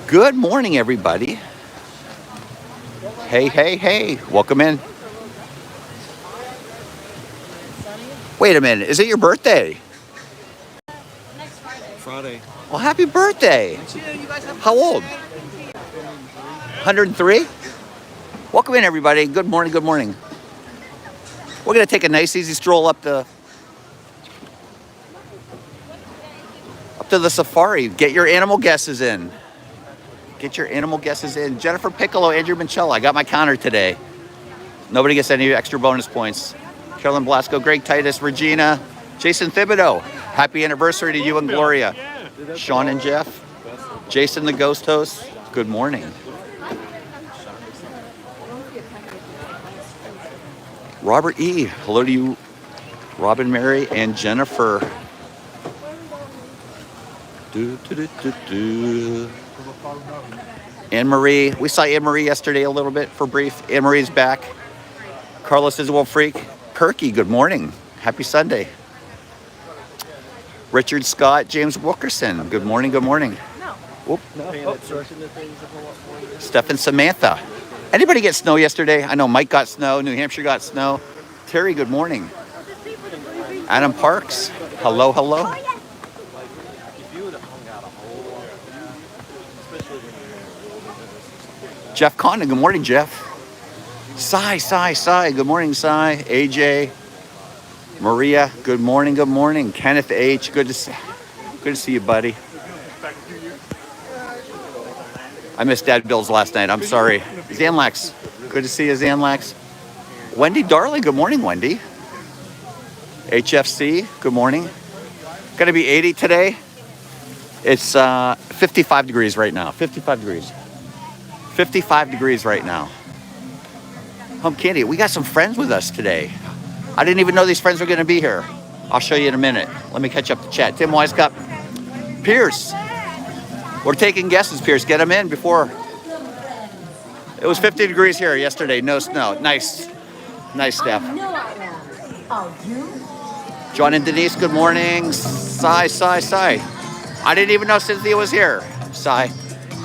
Good morning, everybody. Hey, hey, hey. Welcome in. Wait a minute. Is it your birthday? Next Friday. Well, happy birthday. How old? 103? Welcome in, everybody. Good morning, good morning. We're going to take a nice, easy stroll up to the safari. Get your animal guesses in. Get your animal guesses in. Jennifer Piccolo, Andrew Manchella. I got my counter today. Nobody gets any extra bonus points. Carolyn Blasco, Greg Titus, Regina, Jason Thibodeau. Happy anniversary to you and Gloria. Sean and Jeff. Jason the Ghost Host. Good morning. Robert E. Hello to you, Robin, Mary, and Jennifer. Anne-Marie. We saw Anne-Marie yesterday a little bit for brief. Anne-Marie's back. Carlos is a wolf freak. Perky, good morning. Happy Sunday. Richard Scott, James Wilkerson. Good morning, good morning. No. Steph and Samantha. Anybody get snow yesterday? I know Mike got snow. New Hampshire got snow. Terry, good morning. Adam Parks. Hello, hello. Jeff Condon, good morning, Jeff. Cy, good morning, Cy. AJ, Maria, good morning, good morning. Kenneth H, good to see you, buddy. I missed Dad Bill's last night, I'm sorry. Zanlax, good to see you, Zanlax. Wendy Darling, good morning, Wendy. HFC, good morning. Gonna be 80 today. It's 55 degrees right now, 55 degrees. 55 degrees right now. Home Candy, we got some friends with us today. I didn't even know these friends were going to be here. I'll show you in a minute. Let me catch up the chat. Tim Wisecup. Pierce. We're taking guesses, Pierce. Get them in before. It was 50 degrees here yesterday. No snow. Nice. Nice, Steph. John and Denise, good morning. Cy. I didn't even know Cynthia was here. Cy.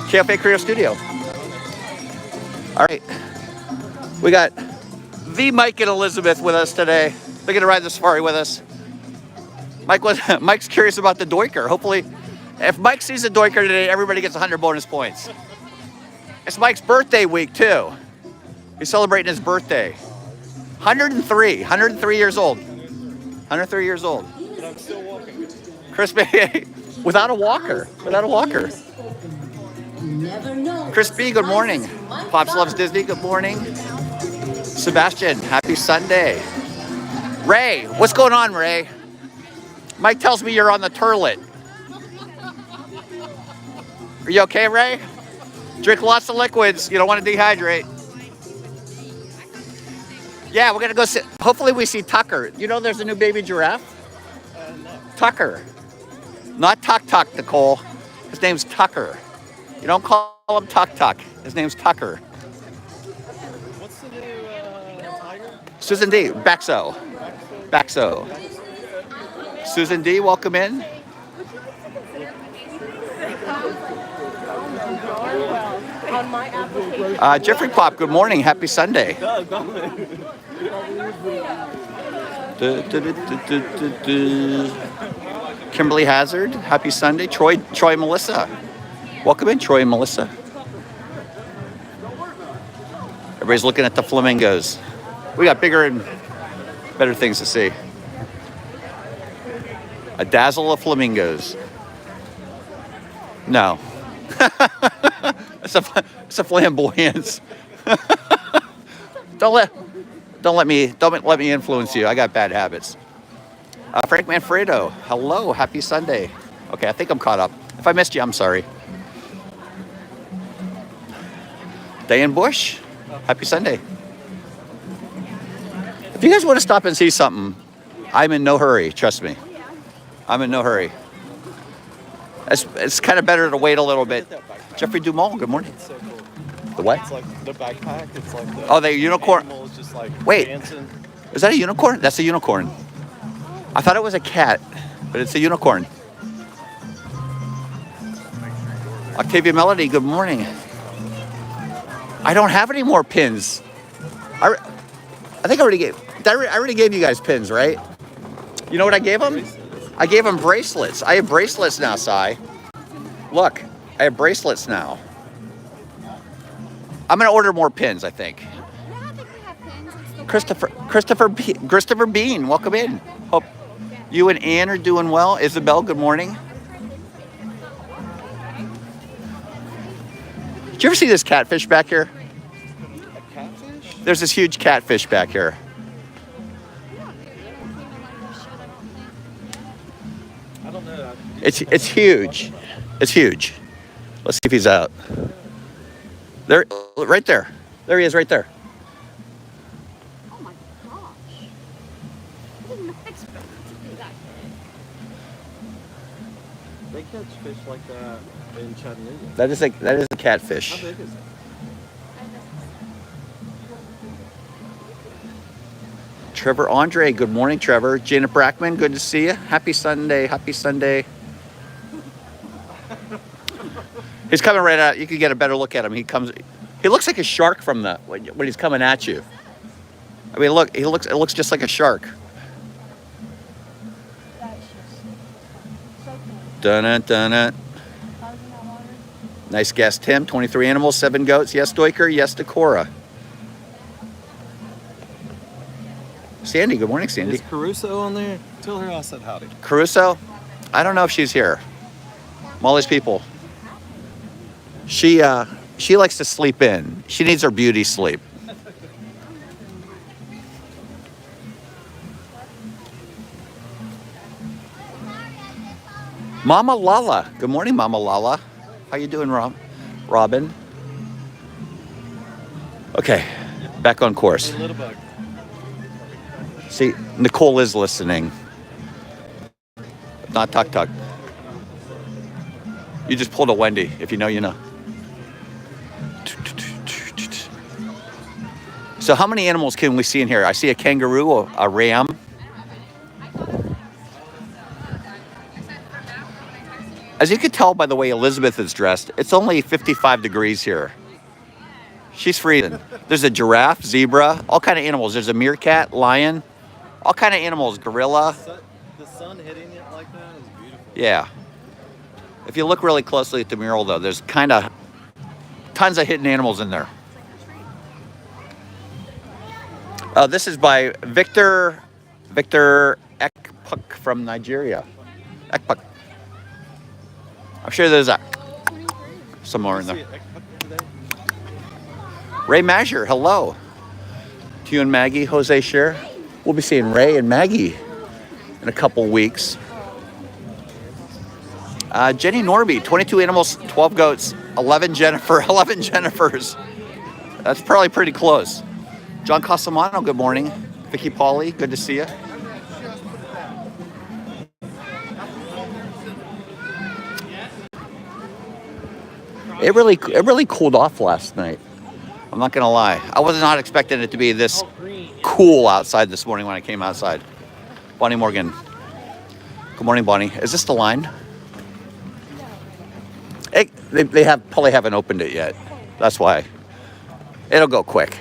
KFA Creo Studio. All right, we got the Mike and Elizabeth with us today. They're gonna ride the safari with us. Mike's curious about the Doiker. Hopefully, if Mike sees a Doiker today, everybody gets 100 bonus points. It's Mike's birthday week too. He's celebrating his birthday. 103 years old. 103 years old. But I'm still walking. Chris Bay, without a walker. Chris B, good morning. Pops Loves Disney, good morning. Sebastian, happy Sunday. Ray, what's going on, Ray? Mike tells me you're on the turlet. Are you okay, Ray? Drink lots of liquids. You don't want to dehydrate. Yeah, we're going to go sit. Hopefully we see Tucker. You know there's a new baby giraffe? No. Tucker. Not Tuck, Nicole. His name's Tucker. You don't call him Tuck. His name's Tucker. What's the new tiger? Susan D. Baxo. Susan D, welcome in. Jeffrey Pop, good morning. Happy Sunday. Kimberly Hazard, happy Sunday. Troy Melissa. Welcome in, Troy and Melissa. Everybody's looking at the flamingos. We got bigger and better things to see. A dazzle of flamingos. No. It's a flamboyance. Don't let me influence you. I got bad habits. Frank Manfredo, hello, happy Sunday. Okay, I think I'm caught up. If I missed you, I'm sorry. Diane Bush, happy Sunday. If you guys want to stop and see something, I'm in no hurry, trust me. I'm in no hurry. It's kind of better to wait a little bit. Jeffrey Dumont, good morning. It's so cool. The what? It's like the backpack. It's like the unicorn. Is just like Wait, dancing. Is that a unicorn? That's a unicorn. I thought it was a cat, but it's a unicorn. Octavia Melody, good morning. I don't have any more pins. I think I already gave you guys pins, right? You know what I gave them? I gave them bracelets. I have bracelets now, Sai. Look, I have bracelets now. I'm gonna order more pins, I think. Christopher Bean, welcome in. Hope you and Ann are doing well. Isabel, good morning. Did you ever see this catfish back here? A catfish? There's this huge catfish back here. I don't know. It's huge. It's huge. Let's see if he's out. There, right there. There he is, right there. Oh my gosh. I did not expect to do that. They catch fish like that in Chattanooga. That is a catfish. How big is it? Trevor Andre, good morning, Trevor. Janet Brackman, good to see you. Happy Sunday. Happy Sunday. He's coming right out. You can get a better look at him. He looks like a shark from when he's coming at you. I mean, look, it looks just like a shark. Dun-dun-dun-dun. Nice guess, Tim. 23 animals, 7 goats. Yes, Doiker. Yes, Decora. Sandy, good morning, Sandy. Is Caruso on there? Tell her I said howdy. Caruso? I don't know if she's here. Molly's people. She likes to sleep in. She needs her beauty sleep. Mama Lala. Good morning, Mama Lala. How you doing, Robin? Okay, back on course. Hey, little bug. See, Nicole is listening. Not Tuck Tuck. You just pulled a Wendy. If you know, you know. So how many animals can we see in here? I see a kangaroo, a ram. As you can tell by the way Elizabeth is dressed, it's only 55 degrees here. She's freezing. There's a giraffe, zebra, all kind of animals. There's a meerkat, lion, all kind of animals, gorilla. The sun hitting it like that is beautiful. Yeah. If you look really closely at the mural, though, there's kind of tons of hidden animals in there. This is by Victor Ekpuk from Nigeria. Ekpuk. I'm sure there's some more in there. Ray Mazur, hello. To you and Maggie, Jose Scheer. We'll be seeing Ray and Maggie in a couple weeks. Jenny Norby, 22 animals, 12 goats, 11 Jennifers. That's probably pretty close. John Casamano, good morning. Vicky Pauley, good to see you. It really cooled off last night. I'm not gonna lie. I was not expecting it to be this cool outside this morning when I came outside. Bonnie Morgan. Good morning, Bonnie. Is this the line? They probably haven't opened it yet. That's why. It'll go quick.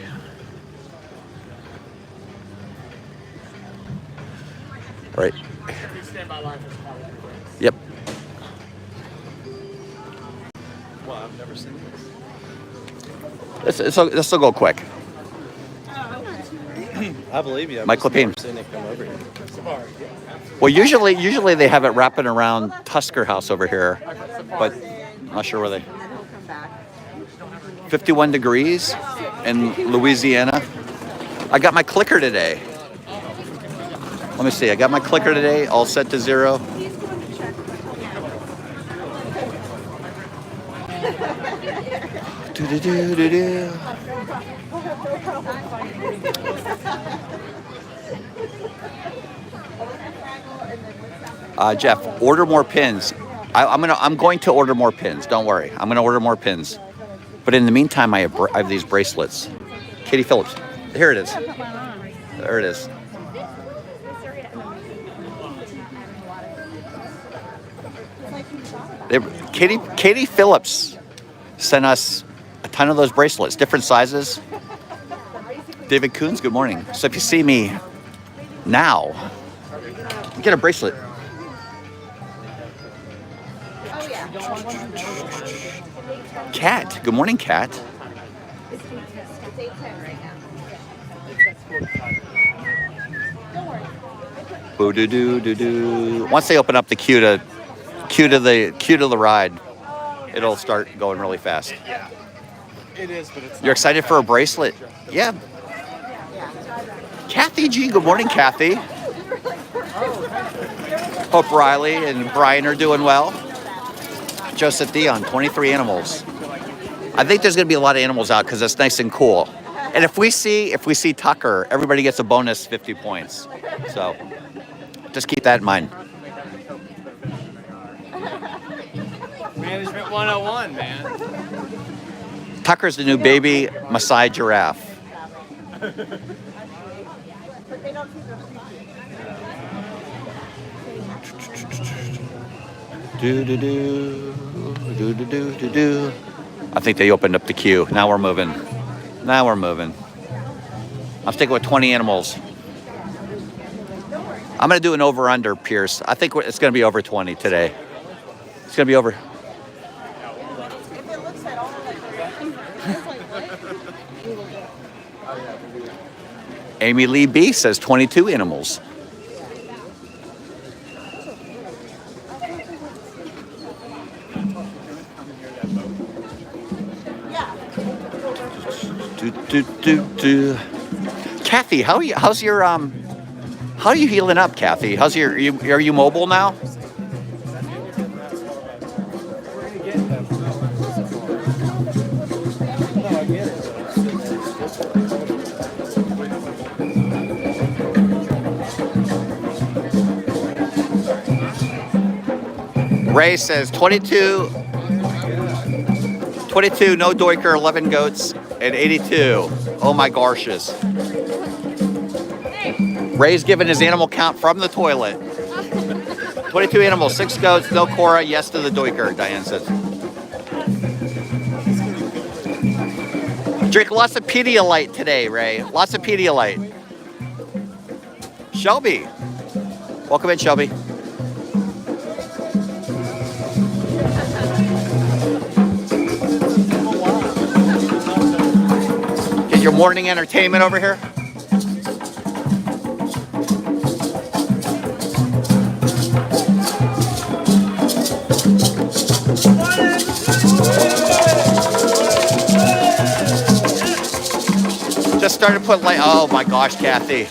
Right. Yep. Well, I've never seen This will go quick. this. I believe you. I've Mike just never Lepine. seen it come over here. Well, usually they have it wrapping around Tusker House over here, but I'm not sure where they. 51 degrees in Louisiana. I got my clicker today. Let me see. I got my clicker today, all set to 0. Do-do-do-do-do. Jeff, order more pins. I'm going to order more pins. Don't worry. I'm going to order more pins. But in the meantime, I have these bracelets. Katie Phillips. Here it is. There it is. Katie Phillips sent us a ton of those bracelets, different sizes. David Coons, good morning. So if you see me now, get a bracelet. Kat, good morning, Kat. Boo doo doo doo doo. Once they open up the queue to the ride, it'll start going really fast. It is, but it's You're excited for a bracelet? Yeah. Kathy G, good morning, Kathy. Hope Riley and Brian are doing well. Joseph Dion, 23 animals. I think there's going to be a lot of animals out because it's nice and cool. And if we see Tucker, everybody gets a bonus 50 points. So just keep that in mind. Management 101, man. Tucker's the new baby Maasai giraffe. Do do do do do do do do. I think they opened up the queue. Now we're moving. I'm sticking with 20 animals. I'm gonna do an over/under, Pierce. I think it's gonna be over 20 today. It's gonna be over. Amy Lee B says 22 animals. Kathy, how's your how are you healing up, Kathy? Are you mobile now? Ray says 22, no doiker, 11 goats, and 82. Oh my gorshes. Ray's given his animal count from the toilet. 22 animals, 6 goats, no Cora, yes to the doiker, Diane says. Drink lots of Pedialyte today, Ray. Lots of Pedialyte. Shelby. Welcome in, Shelby. Get your morning entertainment over here. Just started to put light. Oh my gosh, Kathy.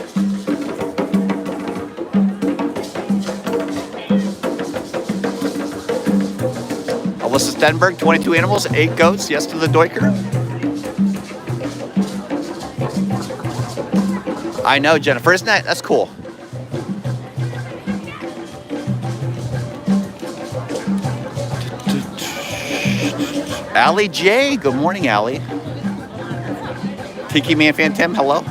Alyssa Stenberg, 22 animals, 8 goats, yes to the doiker. I know, Jennifer, isn't that's cool? Allie J, good morning, Allie. Tiki Man Fan Tim, hello.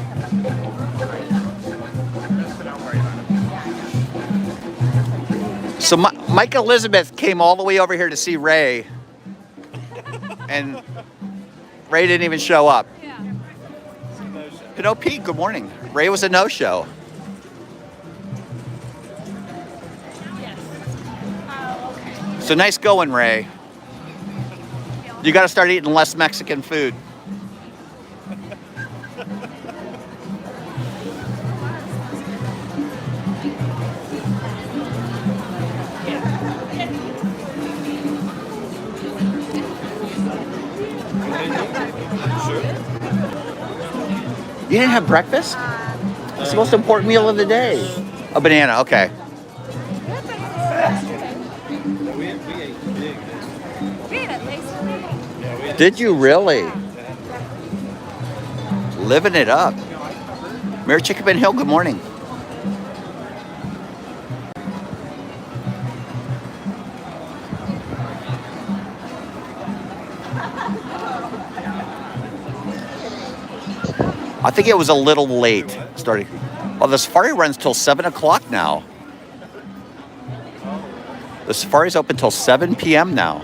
So Mike Elizabeth came all the way over here to see Ray, and Ray didn't even show up. Pinot Pete, good morning. Ray was a no-show. So nice going, Ray. You got to start eating less Mexican food. You didn't have breakfast? It's the most important meal of the day. A banana, okay. Did you really? Living it up. Mary Chickabin Hill, good morning. I think it was a little late starting. Well, the safari runs till 7 o'clock now. The safari's open till 7 p.m. now.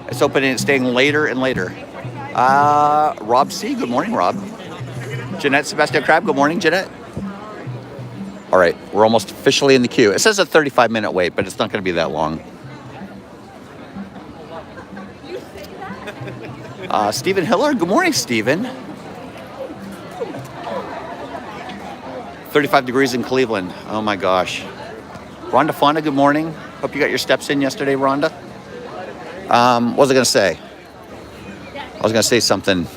It's opening and staying later and later. Rob C. Good morning, Rob. Jeanette Sebastian Crab. Good morning, Jeanette. All right, we're almost officially in the queue. It says a 35-minute wait, but it's not going to be that long. Stephen Hiller. Good morning, Stephen. 35 degrees in Cleveland. Oh my gosh. Rhonda Fauna, good morning. Hope you got your steps in yesterday, Rhonda. What was I going to say? I was going to say something.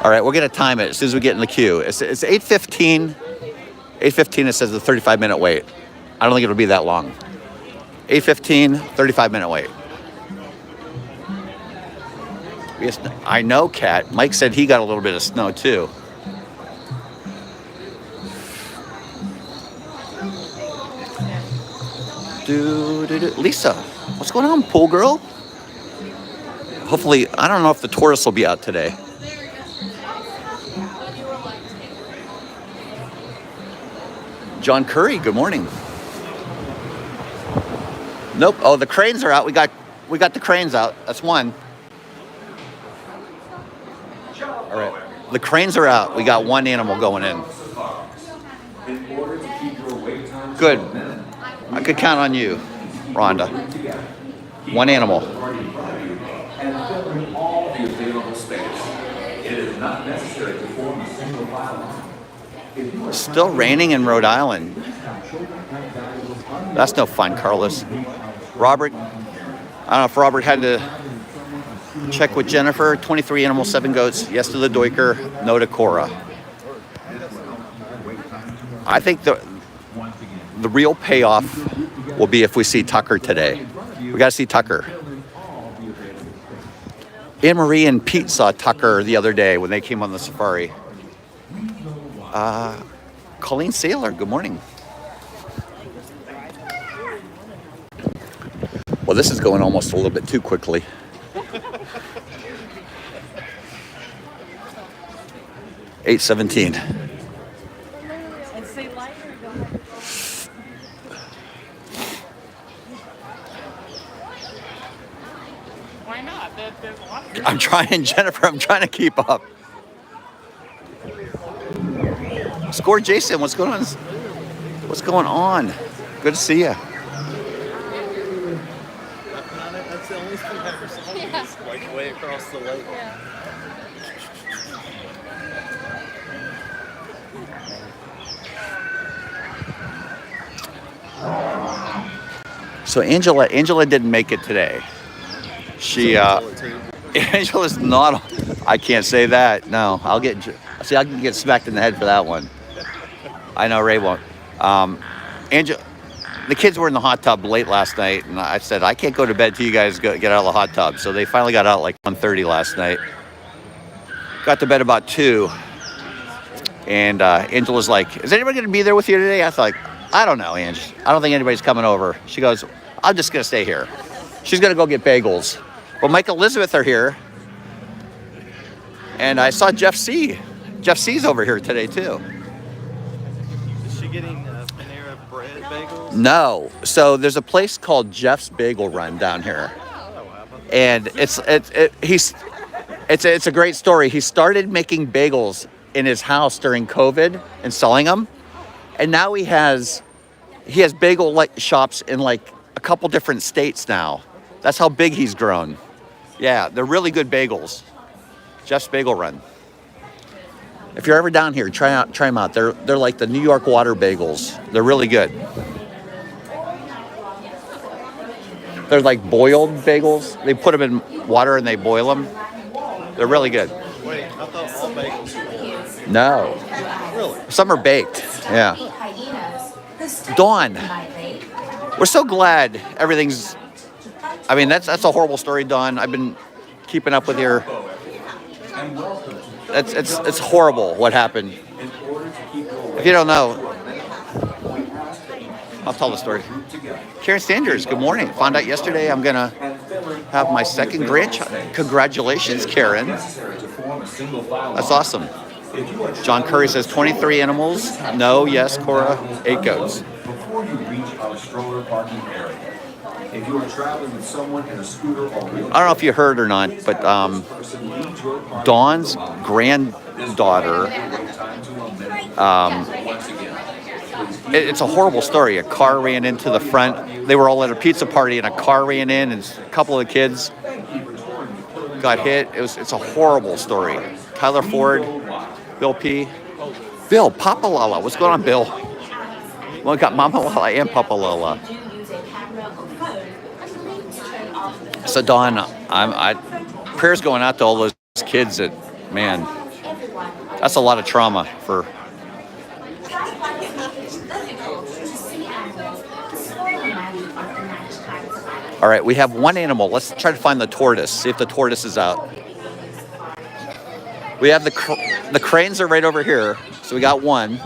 All right, we're going to time it as soon as we get in the queue. It's 8:15. 8:15, it says the 35-minute wait. I don't think it'll be that long. 8:15, 35-minute wait. Yes, I know, Kat. Mike said he got a little bit of snow, too. Lisa, what's going on, pool girl? Hopefully, I don't know if the tourists will be out today. John Curry, good morning. Nope. Oh, the cranes are out. We got the cranes out. That's one. All right. The cranes are out. We got one animal going in. Good. I could count on you, Rhonda. One animal. Still raining in Rhode Island. That's no fun, Carlos. Robert, I don't know if Robert had to check with Jennifer. 23 animals, 7 goats. Yes to the Duiker, no to Cora. I think the real payoff will be if we see Tucker today. We got to see Tucker. Anne-Marie and Pete saw Tucker the other day when they came on the safari. Colleen Saylor, good morning. Well, this is going almost a little bit too quickly. $8:17. Why not? There's a lot of I'm trying, Jennifer. I'm trying to keep up. Score Jason, what's going on? What's going on? Good to see you. That's the only thing I ever saw. Yeah. Like way across the lake. Yeah. So Angela didn't make it today. Angela's not. I can't say that. No, I can get smacked in the head for that one. I know Ray won't. Angela, the kids were in the hot tub late last night, and I said I can't go to bed till you guys get out of the hot tub. So they finally got out like 1:30 last night. Got to bed about 2, and Angela's like, "Is anybody going to be there with you today?" I thought, "I don't know, Ange. I don't think anybody's coming over." She goes, "I'm just going to stay here." She's going to go get bagels. Well, Mike and Elizabeth are here, and I saw Jeff C. Jeff C's over here today too. Is she getting Panera bread bagels? No. So there's a place called Jeff's Bagel Run down here, and it's a great story. He started making bagels in his house during COVID and selling them, and now he has bagel shops in like a couple different states now. That's how big he's grown. Yeah, they're really good bagels. Jeff's Bagel Run. If you're ever down here, try them out. They're like the New York water bagels. They're really good. They're like boiled bagels. They put them in water and they boil them. They're really good. Wait, I thought all bagels were. No. Really? Some are baked. Yeah. Dawn. We're so glad everything's. I mean, that's a horrible story, Dawn. I've been keeping up with your. It's horrible what happened. If you don't know, I'll tell the story. Karen Sanders, good morning. Found out yesterday I'm gonna have my second grandchild. Congratulations, Karen. That's awesome. John Curry says 23 animals. No, yes, Cora, 8 goats. allow a stroller parking area. If you are traveling with someone in a scooter or wheelchair, I don't know if you heard or not, but Dawn's granddaughter, it's a horrible story. A car ran into the front. They were all at a pizza party, and a car ran in, and a couple of kids got hit. It's a horrible story. Tyler Ford, Bill P. Bill, Papa Lala. What's going on, Bill? Well, we got Mama Lala and Papa Lala. So Dawn, prayers going out to all those kids that, man, that's a lot of trauma for. All right, we have one animal. Let's try to find the tortoise. See if the tortoise is out. We have the cranes are right over here, so we got one.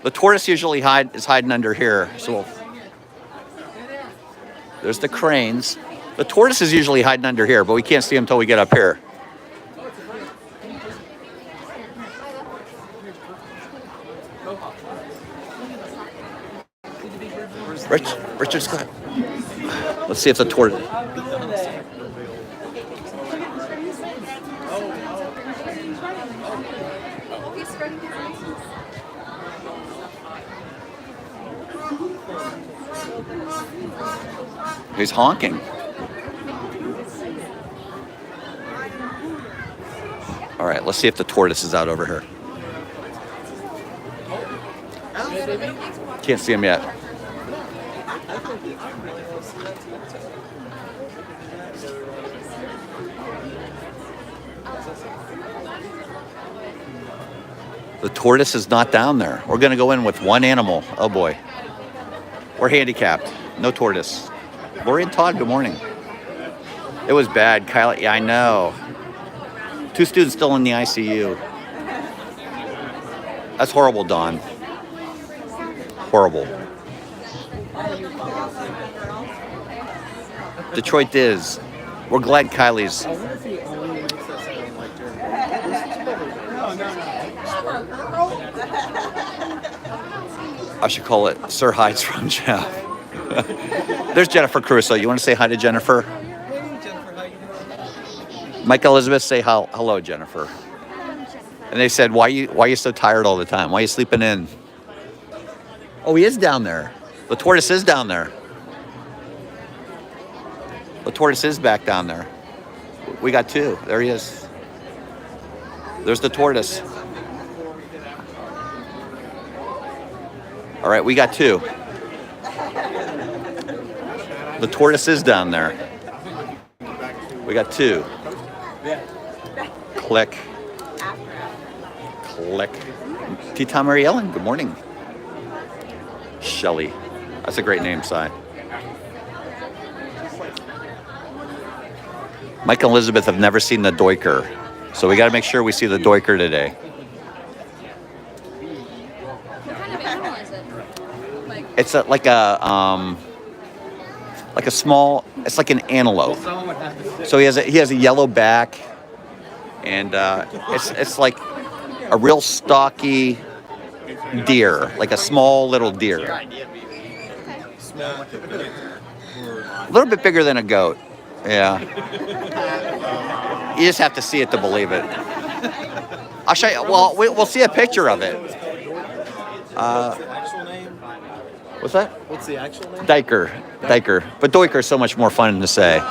The tortoise usually is hiding under here, so there's the cranes. The tortoise is usually hiding under here, but we can't see him until we get up here. Richard Scott. Let's see if the tortoise. He's honking. All right, let's see if the tortoise is out over here. Can't see him yet. The tortoise is not down there. We're going to go in with one animal. Oh boy. We're handicapped. No tortoise. Lori and Todd, good morning. It was bad, Kylie. Yeah, I know. 2 students still in the ICU. That's horrible, Dawn. Horrible. Detroit Diz. We're glad Kylie's. I should call it Sir Hides from Jeff. There's Jennifer Caruso. You want to say hi to Jennifer? Mike Elizabeth, say hello, Jennifer. And they said, why are you so tired all the time? Why are you sleeping in? Oh, he is down there. The tortoise is down there. The tortoise is back down there. We got 2. There he is. There's the tortoise. All right, we got 2. The tortoise is down there. We got 2. Click. Click. T. Mary Ellen, good morning. Shelly. That's a great name, Si. Mike and Elizabeth have never seen the Doiker, so we got to make sure we see the Doiker today. What kind of animal is it? It's like a small. It's like an antelope. So he has a yellow back, and it's like a real stocky deer, like a small little deer. A little bit bigger than a goat. Yeah. You just have to see it to believe it. I'll show you. Well, we'll see a picture of it. What's that? What's the actual name? Diker. But Doiker is so much more fun to say. Do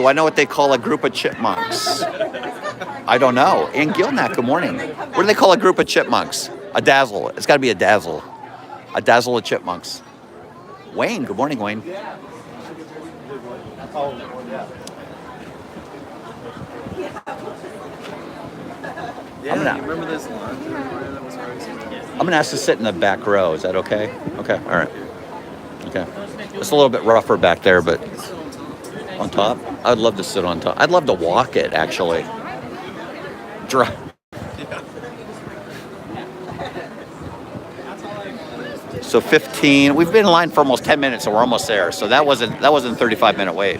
I know what they call a group of chipmunks? I don't know. Ann Gilnack, good morning. What do they call a group of chipmunks? A dazzle. It's got to be a dazzle. A dazzle of chipmunks. Wayne, good morning, Wayne. Yeah, you remember this line? That was I'm going to ask to sit in the back row. Is that okay? Okay, all right. Okay. It's a little bit rougher back there, but on top? I'd love to sit on top. I'd love to walk it, actually. So 15. We've been in line for almost 10 minutes, so we're almost there. So that wasn't a 35-minute wait.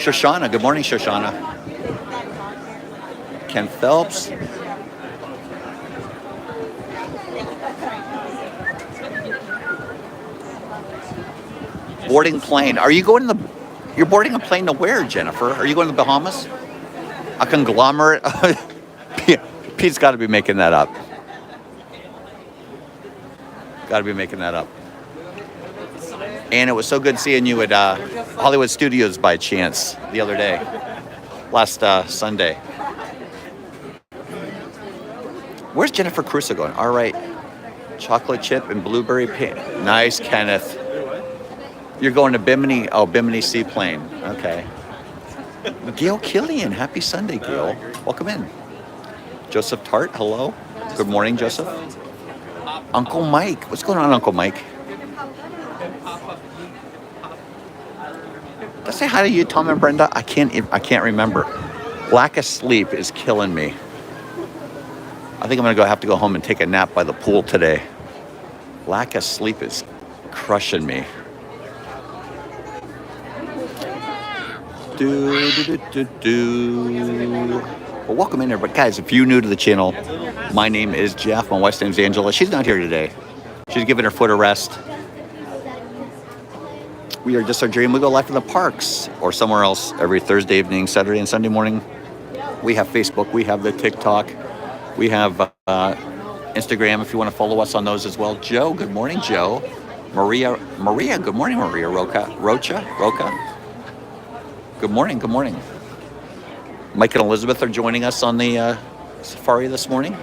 Shoshana, good morning, Shoshana. Ken Phelps. Boarding plane. Are you going to the... You're boarding a plane to where, Jennifer? Are you going to the Bahamas? A conglomerate? Pete's got to be making that up. Got to be making that up. And it was so good seeing you at Hollywood Studios by chance the other day. Last Sunday. Where's Jennifer Crusoe going? All right. Chocolate chip and blueberry pink. Nice, Kenneth. You're going to Bimini. Oh, Bimini Seaplane. Okay. Gail Killian. Happy Sunday, Gail. Welcome in. Joseph Tart. Hello. Good morning, Joseph. Uncle Mike. What's going on, Uncle Mike? Did I say hi to you, Tom and Brenda? I can't remember. Lack of sleep is killing me. I think I'm gonna have to go home and take a nap by the pool today. Lack of sleep is crushing me. Well, welcome in, everybody. Guys, if you're new to the channel, my name is Jeff. My wife's name's Angela. She's not here today. She's giving her foot a rest. We are just our dream. We go live in the parks or somewhere else every Thursday evening, Saturday and Sunday morning. We have Facebook. We have the TikTok. We have Instagram if you want to follow us on those as well. Joe, good morning, Joe. Maria, good morning, Maria. Roca. Good morning. Mike and Elizabeth are joining us on the safari this morning.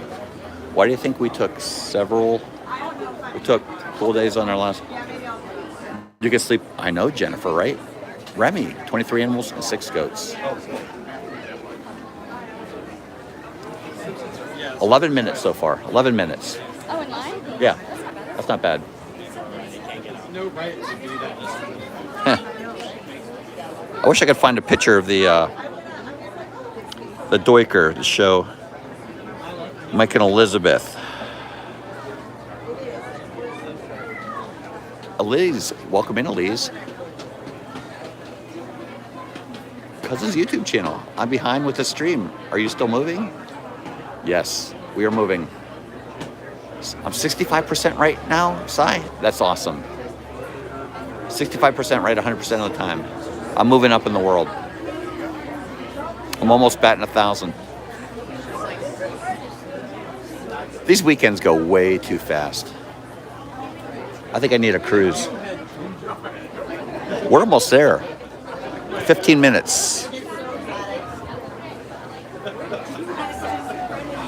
Why do you think we took full days on our last? You can sleep. I know, Jennifer, right? Remy, 23 animals and 6 goats. 11 minutes so far. 11 minutes. Oh, in line? Yeah, that's not bad. No right to do that. I wish I could find a picture of the Doiker to show Mike and Elizabeth. Elise, welcome in, Elise. Cousin's YouTube channel. I'm behind with the stream. Are you still moving? Yes, we are moving. I'm 65% right now, Sai. That's awesome. 65% right 100% of the time. I'm moving up in the world. I'm almost batting 1,000. These weekends go way too fast. I think I need a cruise. We're almost there. 15 minutes.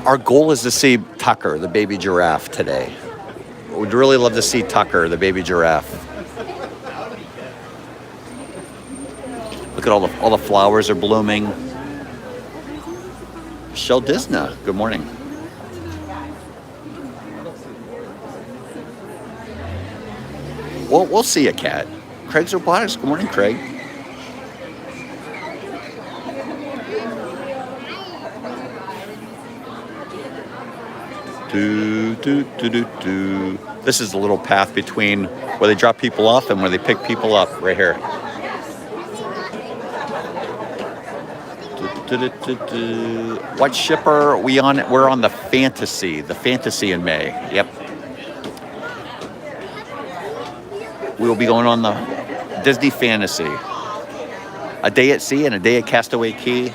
Our goal is to see Tucker, the baby giraffe, today. We'd really love to see Tucker, the baby giraffe. Look at all the flowers are blooming. Shel Disna, good morning. Well, we'll see you, Kat. Craig's Robotics, good morning, Craig. This is the little path between where they drop people off and where they pick people up, right here. What ship are we on? We're on the Fantasy in May. Yep. We will be going on the Disney Fantasy. A day at sea and a day at Castaway Cay.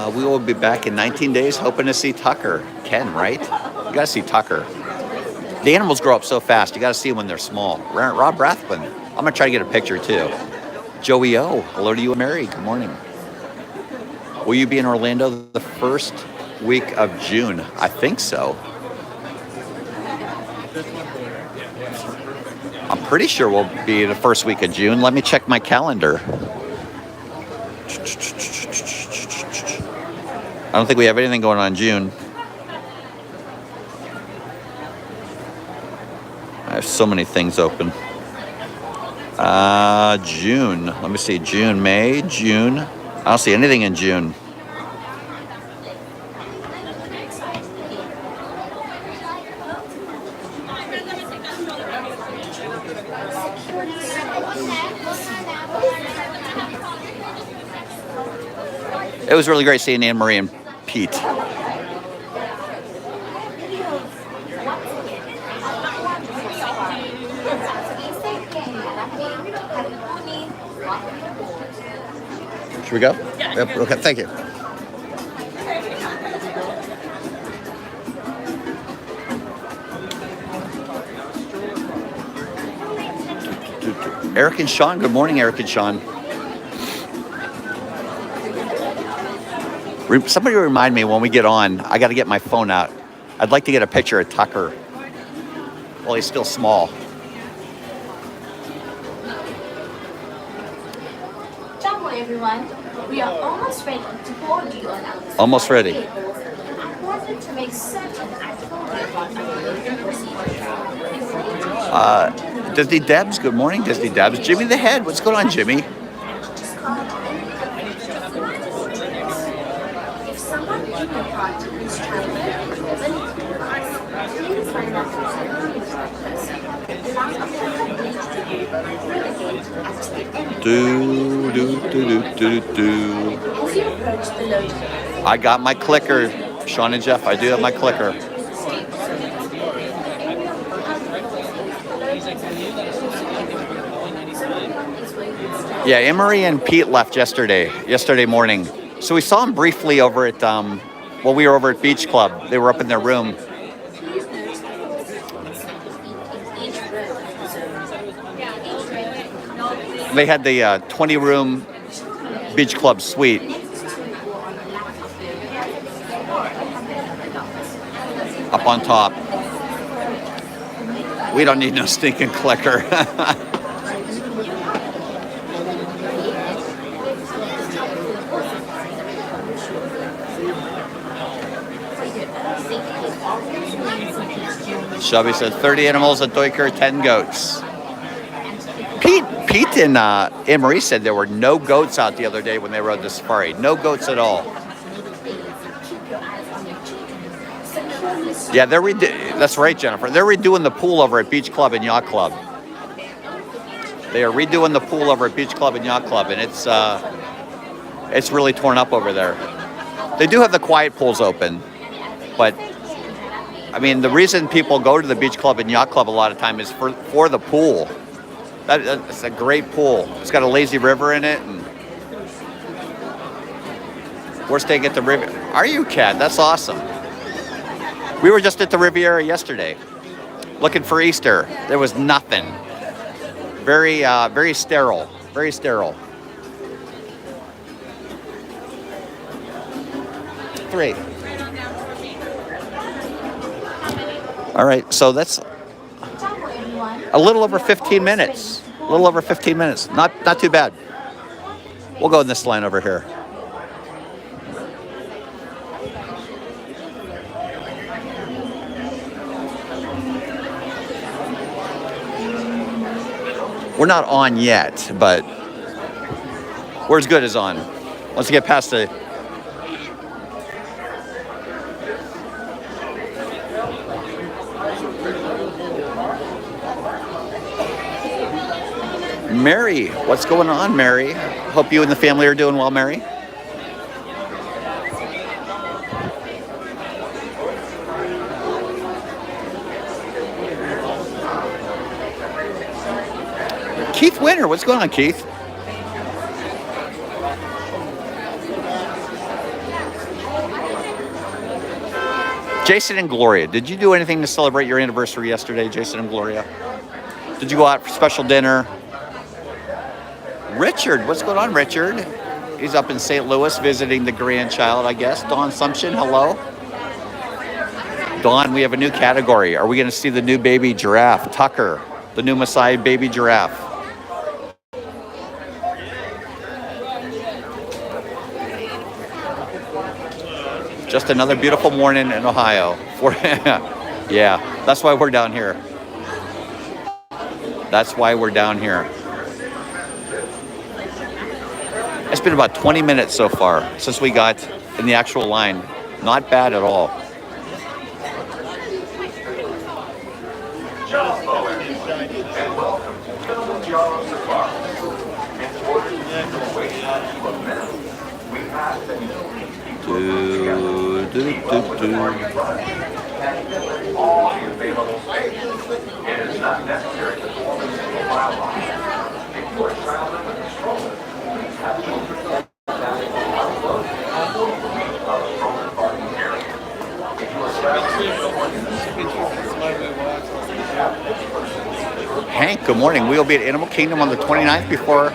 We will be back in 19 days, hoping to see Tucker. Ken, right? You gotta see Tucker. The animals grow up so fast, you gotta see them when they're small. Rob Rathbun, I'm gonna try to get a picture too. Joey O, hello to you and Mary, good morning. Will you be in Orlando the first week of June? I think so. I'm pretty sure we'll be the first week of June. Let me check my calendar. I don't think we have anything going on in June. I have so many things open. June. Let me see. June, May, June. I don't see anything in June. It was really great seeing Anne Marie and Pete. Should we go? Yeah. Yep. Okay. Thank you. Eric and Sean. Good morning, Eric and Sean. Somebody remind me when we get on, I got to get my phone out. I'd like to get a picture of Tucker while he's still small. Don't worry, everyone. We are almost ready to board you on our Almost ready. I wanted to make certain I told you about our loading procedure. Disney Debs. Good morning, Disney Debs. Jimmy the Head. What's going on, Jimmy? If someone in your party is traveling please find out from security instructors. The last of the relegate at the end. Do. As you approach the loading, I got my clicker, Sean and Jeff. I do have my clicker. Yeah, Emery and Pete left yesterday morning. So we saw them briefly over at, we were over at Beach Club. They were up in their room. They had the 20-room Beach Club suite. Up on top. We don't need no stinking clicker. Shelby said 30 animals at Duiker, 10 goats. Pete and Anne-Marie said there were no goats out the other day when they rode the safari. No goats at all. Yeah, that's right, Jennifer. They're redoing the pool over at Beach Club and Yacht Club. They are redoing the pool over at Beach Club and Yacht Club, and it's really torn up over there. They do have the quiet pools open, but I mean, the reason people go to the Beach Club and Yacht Club a lot of time is for the pool. That's a great pool. It's got a lazy river in it, and we're staying at the Riviera. Are you, Kat? That's awesome. We were just at the Riviera yesterday, looking for Easter. There was nothing. Very sterile. Very sterile. 3. All right, so that's a little over 15 minutes. A little over 15 minutes. Not too bad. We'll go in this line over here. We're not on yet, but we're as good as on. Once we get past the... Mary, what's going on, Mary? Hope you and the family are doing well, Mary. Keith Winter, what's going on, Keith? Jason and Gloria, did you do anything to celebrate your anniversary yesterday, Jason and Gloria? Did you go out for special dinner? Richard, what's going on, Richard? He's up in St. Louis visiting the grandchild, I guess. Dawn Sumption, hello. Dawn, we have a new category. Are we going to see the new baby giraffe, Tucker, the new Maasai baby giraffe? Just another beautiful morning in Ohio. Yeah, that's why we're down here. That's why we're down here. It's been about 20 minutes so far since we got in the actual line. Not bad at all. Just And welcome to Kilimanjaro Safari. In order to wait time to amend, we ask that you and all the available space. It is not necessary to form a single file line. If you are traveling with a stroller, please have children down in the outlook of the stroller parking area. If you are traveling with someone in a Hank, good morning. We will be at Animal Kingdom on the 29th before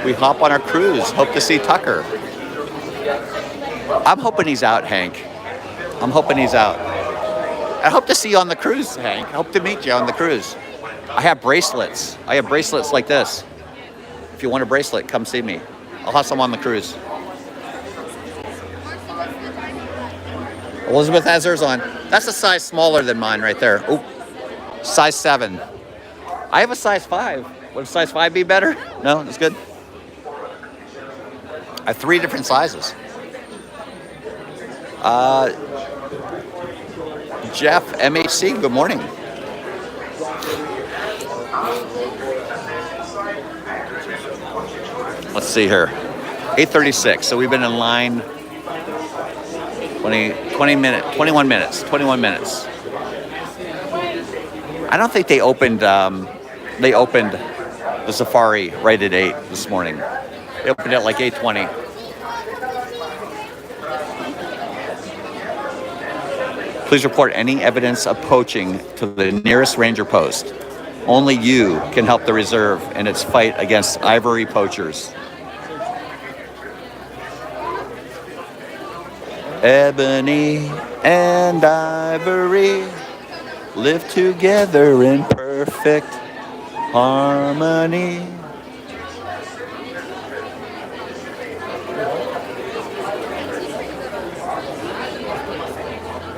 we hop on our cruise. Hope to see Tucker. I'm hoping he's out, Hank. I'm hoping he's out. I hope to see you on the cruise, Hank. I hope to meet you on the cruise. I have bracelets. I have bracelets like this. If you want a bracelet, come see me. I'll have some on the cruise. Elizabeth has hers on. That's a size smaller than mine right there. Oh, size 7. I have a size 5. Would a size 5 be better? No, that's good. I have 3 different sizes. Jeff, MHC, good morning. Let's see here. 8:36, so we've been in line 21 minutes. I don't think they opened the safari right at 8 this morning. They opened at like 8:20. Please report any evidence of poaching to the nearest ranger post. Only you can help the reserve in its fight against Avary poachers. Ebony and Avary live together in perfect harmony.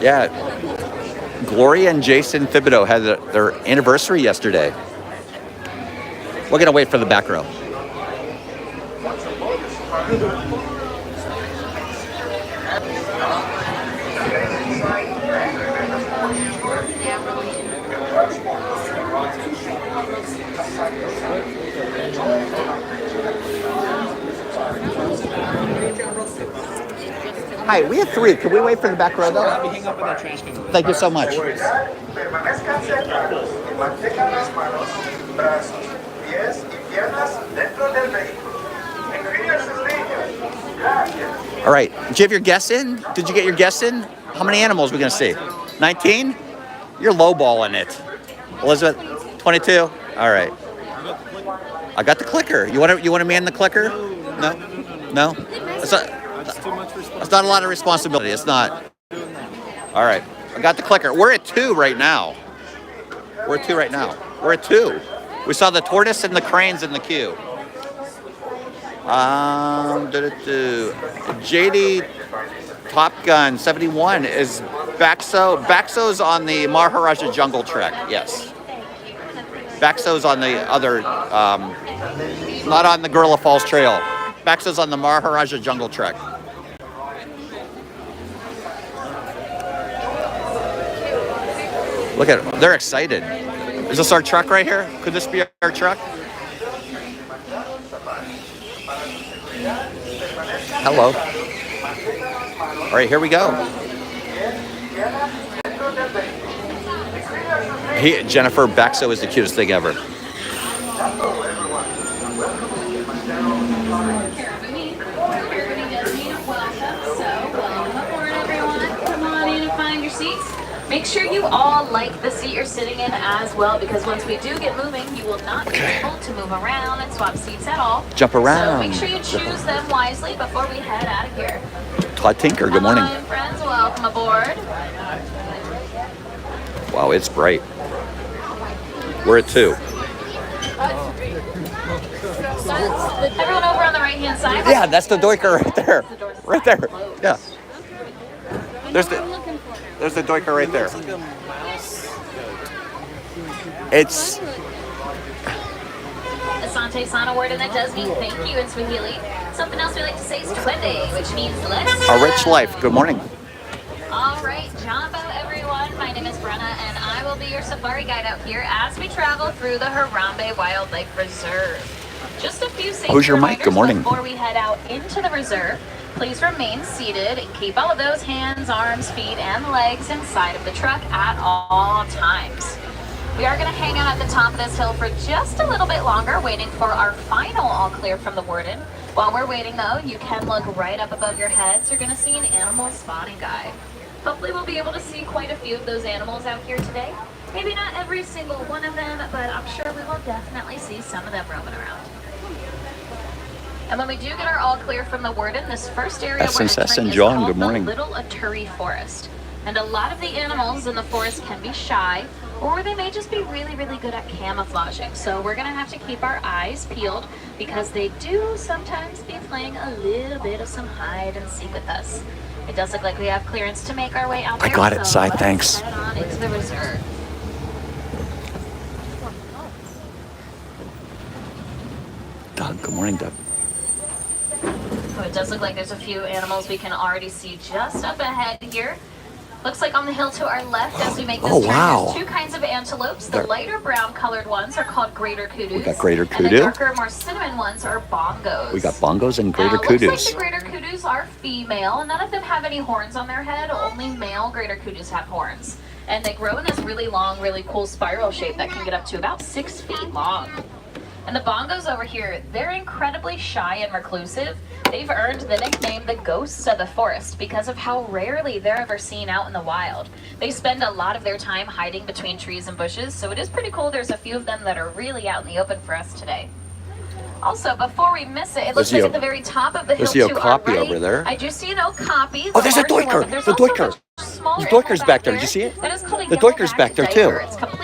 Yeah, Gloria and Jason Thibodeau had their anniversary yesterday. We're gonna wait for the back row. Hi, we have 3. Can we wait for the back row though? Thank you so much. All right, did you have your guests in? Did you get your guests in? How many animals are we gonna see? 19? You're lowballing it. Elizabeth, 22? All right. I got the clicker. You want to man the clicker? No? No? It's not a lot of responsibility. It's not. All right. I got the clicker. We're at 2 right now. We're at 2 right now. We're at 2. We saw the tortoise and the cranes in the queue. JD Top Gun 71 is Baxo. Baxo's on the Maharaja Jungle Trek. Yes. Baxo's on the other, not on the Gorilla Falls Trail. Baxo's on the Maharaja Jungle Trek. Look at it. They're excited. Is this our truck right here? Could this be our truck? Hello. All right, here we go. Jennifer, Baxo is the cutest thing ever. Make sure you all like the seat you're sitting in as well, because once we do get moving, you will not be able to move around and swap seats at all. Jump around. So make sure you choose them wisely before we head out of here. Todd Tinker, good morning. Hello, friends, welcome aboard. Wow, it's bright. We're at 2. Everyone over on the right-hand side. Yeah, that's the doiker right there. Right there. Yeah. There's the doiker right there. It's Asante Sana word, and that does mean thank you in Swahili. Something else we like to say is twende, which means let's a rich life. Good morning. All right, Jumbo everyone. My name is Brenna and I will be your safari guide out here as we travel through the Harambe Wildlife Reserve. Just a few safety Who's your mic? Good morning. before we head out into the reserve. Please remain seated and keep all of those hands, arms, feet, and legs inside of the truck at all times. We are going to hang out at the top of this hill for just a little bit longer, waiting for our final all clear from the warden. While we're waiting though, you can look right up above your heads. You're going to see an animal spotting guide. Hopefully we'll be able to see quite a few of those animals out here today. Maybe not every single one of them, but I'm sure we will definitely see some of them roaming around. And when we do get our all clear from the warden, this first area we're entering is called the Little Avary Forest. And a lot of the animals in the forest can be shy, or they may just be really, really good at camouflaging. So we're gonna have to keep our eyes peeled because they do sometimes be playing a little bit of some hide and seek with us. It does look like we have clearance to make our way out there. I got it, Cy, thanks. Head on into the reserve. Doug, good morning, Doug. So it does look like there's a few animals we can already see just up ahead here. Looks like on the hill to our left as we make this turn, there's two kinds of antelopes. The lighter brown colored ones are called greater kudu. We got greater kudu. And the darker, more cinnamon ones are bongos. We got bongos and greater kudus. Looks like the greater kudus are female, and none of them have any horns on their head. Only male greater kudus have horns. And they grow in this really long, really cool spiral shape that can get up to about 6 feet long. And the bongos over here, they're incredibly shy and reclusive. They've earned the nickname the ghosts of the forest because of how rarely they're ever seen out in the wild. They spend a lot of their time hiding between trees and bushes, so it is pretty cool. There's a few of them that are really out in the open for us today. Also, before we miss it, it looks like at the very top of the hill to our right, over there. I do see an okapi. Oh, there's a doiker. The doiker. The doiker's back there. Did you see it? The doiker's back there too.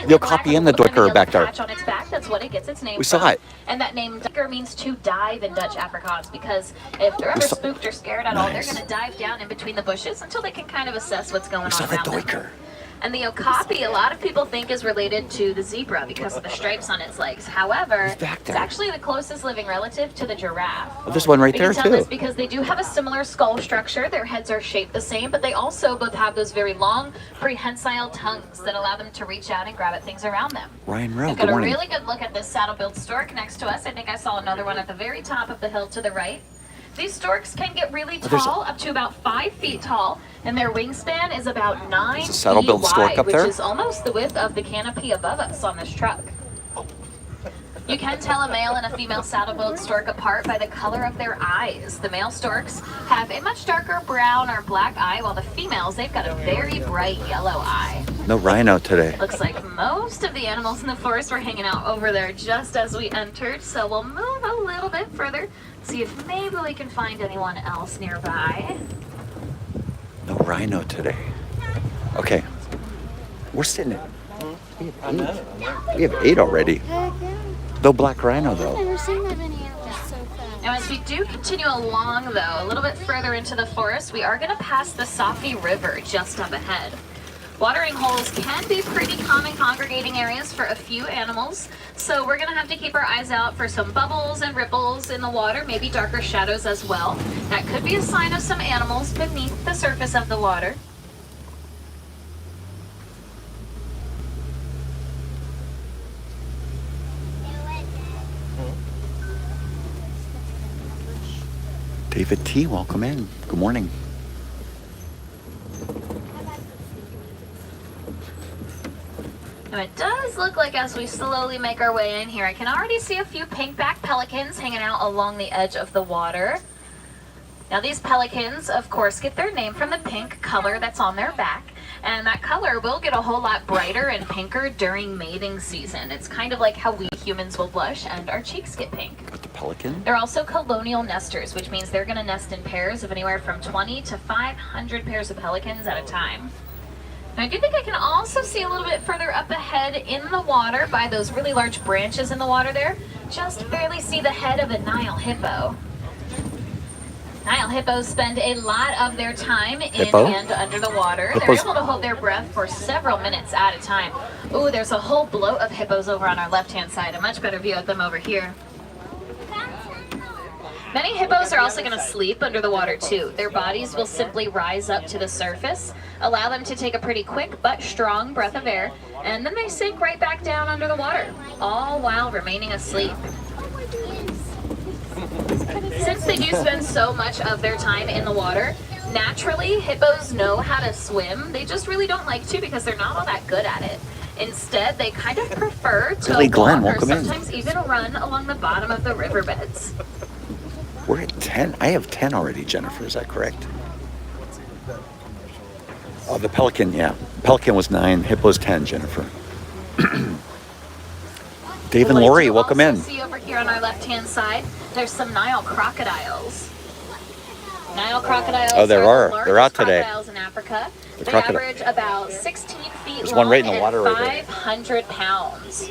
The okapi and the doiker are back there. On its back, that's what it gets its name We saw it. And that name diker means to dive in Dutch Afrikaans because if they're ever spooked or scared at all, they're going to dive down in between the bushes until they can kind of assess what's going on around them. We saw the doiker. And the okapi, a lot of people think is related to the zebra because of the stripes on its legs. However, it's actually the closest living relative to the giraffe. Oh, there's one right there too. We can tell this too. because they do have a similar skull structure. Their heads are shaped the same, but they also both have those very long, prehensile tongues that allow them to reach out and grab at things around them. Ryan Rowe, We've got a really good look at this saddle-billed stork next to us. I think I saw another one at the very top of the hill to the right. These storks can get really tall, up to about 5 feet tall, and their wingspan is about 9 feet wide, which is almost the width of the canopy above us on this truck. You can tell a male and a female saddle-billed stork apart by the color of their eyes. The male storks have a much darker brown or black eye, while the females, they've got a very bright yellow eye. No rhino today. Looks like most of the animals in the forest were hanging out over there just as we entered, so we'll move a little bit further, see if maybe we can find anyone else nearby. No rhino today. Okay. We're sitting at... We have 8 already. No black rhino though. I've never seen that many animals so fast. Now as we do continue along though, a little bit further into the forest, we are going to pass the Safi River just up ahead. Watering holes can be pretty common congregating areas for a few animals, so we're going to have to keep our eyes out for some bubbles and ripples in the water, maybe darker shadows as well. That could be a sign of some animals beneath the surface of the water. David T, welcome in. Good morning. Now it does look like as we slowly make our way in here, I can already see a few pink-backed pelicans hanging out along the edge of the water. Now these pelicans, of course, get their name from the pink color that's on their back. And that color will get a whole lot brighter and pinker during mating season. It's kind of like how we humans will blush and our cheeks get pink. But the pelican? They're also colonial nesters, which means they're going to nest in pairs of anywhere from 20 to 500 pairs of pelicans at a time. Now I do think I can also see a little bit further up ahead in the water by those really large branches in the water there. Just barely see the head of a Nile hippo. Nile hippos spend a lot of their time in and under the water. They're able to hold their breath for several minutes at a time. Ooh, there's a whole bloat of hippos over on our left-hand side. A much better view of them over here. Many hippos are also going to sleep under the water too. Their bodies will simply rise up to the surface, allow them to take a pretty quick but strong breath of air, and then they sink right back down under the water, all while remaining asleep. Since they do spend so much of their time in the water, naturally hippos know how to swim. They just really don't like to because they're not all that good at it. Instead, they kind of prefer to walk or sometimes even run along the bottom of the riverbeds. We're at 10. I have 10 already, Jennifer. Is that correct? Oh, the pelican, yeah. Pelican was 9. Hippo's 10, Jennifer. Dave and Lori, welcome in. See over here on our left-hand side, there's some Nile crocodiles. Nile crocodiles. Oh, there are. They're out today. Crocodiles in Africa. They average about 16 feet There's long one right in the water and right 500 pounds.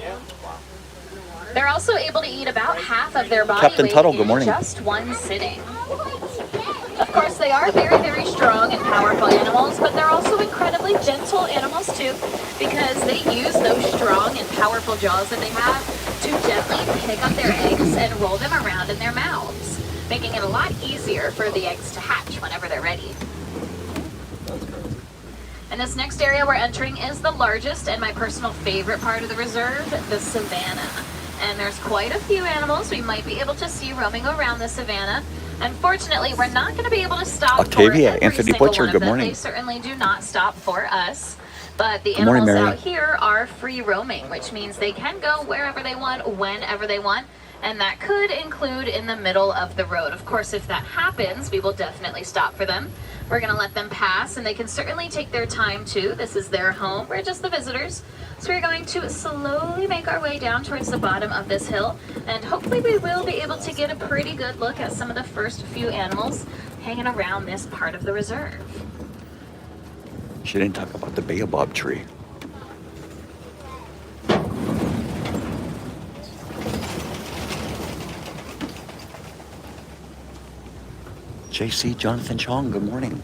They're also able to eat about half of their body Captain weight Tuttle, good in morning. just one sitting. Of course, they are very, very strong and powerful animals, but they're also incredibly gentle animals too, because they use those strong and powerful jaws that they have to gently pick up their eggs and roll them around in their mouths, making it a lot easier for the eggs to hatch whenever they're ready. And this next area we're entering is the largest and my personal favorite part of the reserve, the savannah. And there's quite a few animals we might be able to see roaming around the savannah. Unfortunately, we're not going to be able to stop Octavia, for every Anthony single Butcher, one of good them. morning. They certainly do not stop for us. But the Good morning, animals Mary. out here are free roaming, which means they can go wherever they want, whenever they want. And that could include in the middle of the road. Of course, if that happens, we will definitely stop for them. We're going to let them pass, and they can certainly take their time too. This is their home. We're just the visitors. So we're going to slowly make our way down towards the bottom of this hill, and hopefully we will be able to get a pretty good look at some of the first few animals hanging around this part of the reserve. She didn't talk about the baobab tree. JC Jonathan Chong, good morning.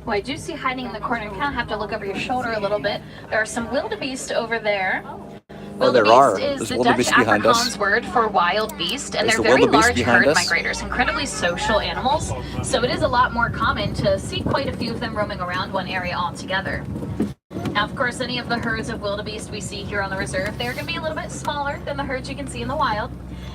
Well, I do see hiding in the corner. You kind of have to look over your shoulder a little bit. There are some wildebeest over there. Oh, there are. Wildebeest is There's the wildebeest Dutch behind us. Afrikaans word for wild beast, and There's they're the very wildebeest large behind herd us. migrators, incredibly social animals. So it is a lot more common to see quite a few of them roaming around one area altogether. Now, of course, any of the herds of wildebeest we see here on the reserve, they're going to be a little bit smaller than the herds you can see in the wild.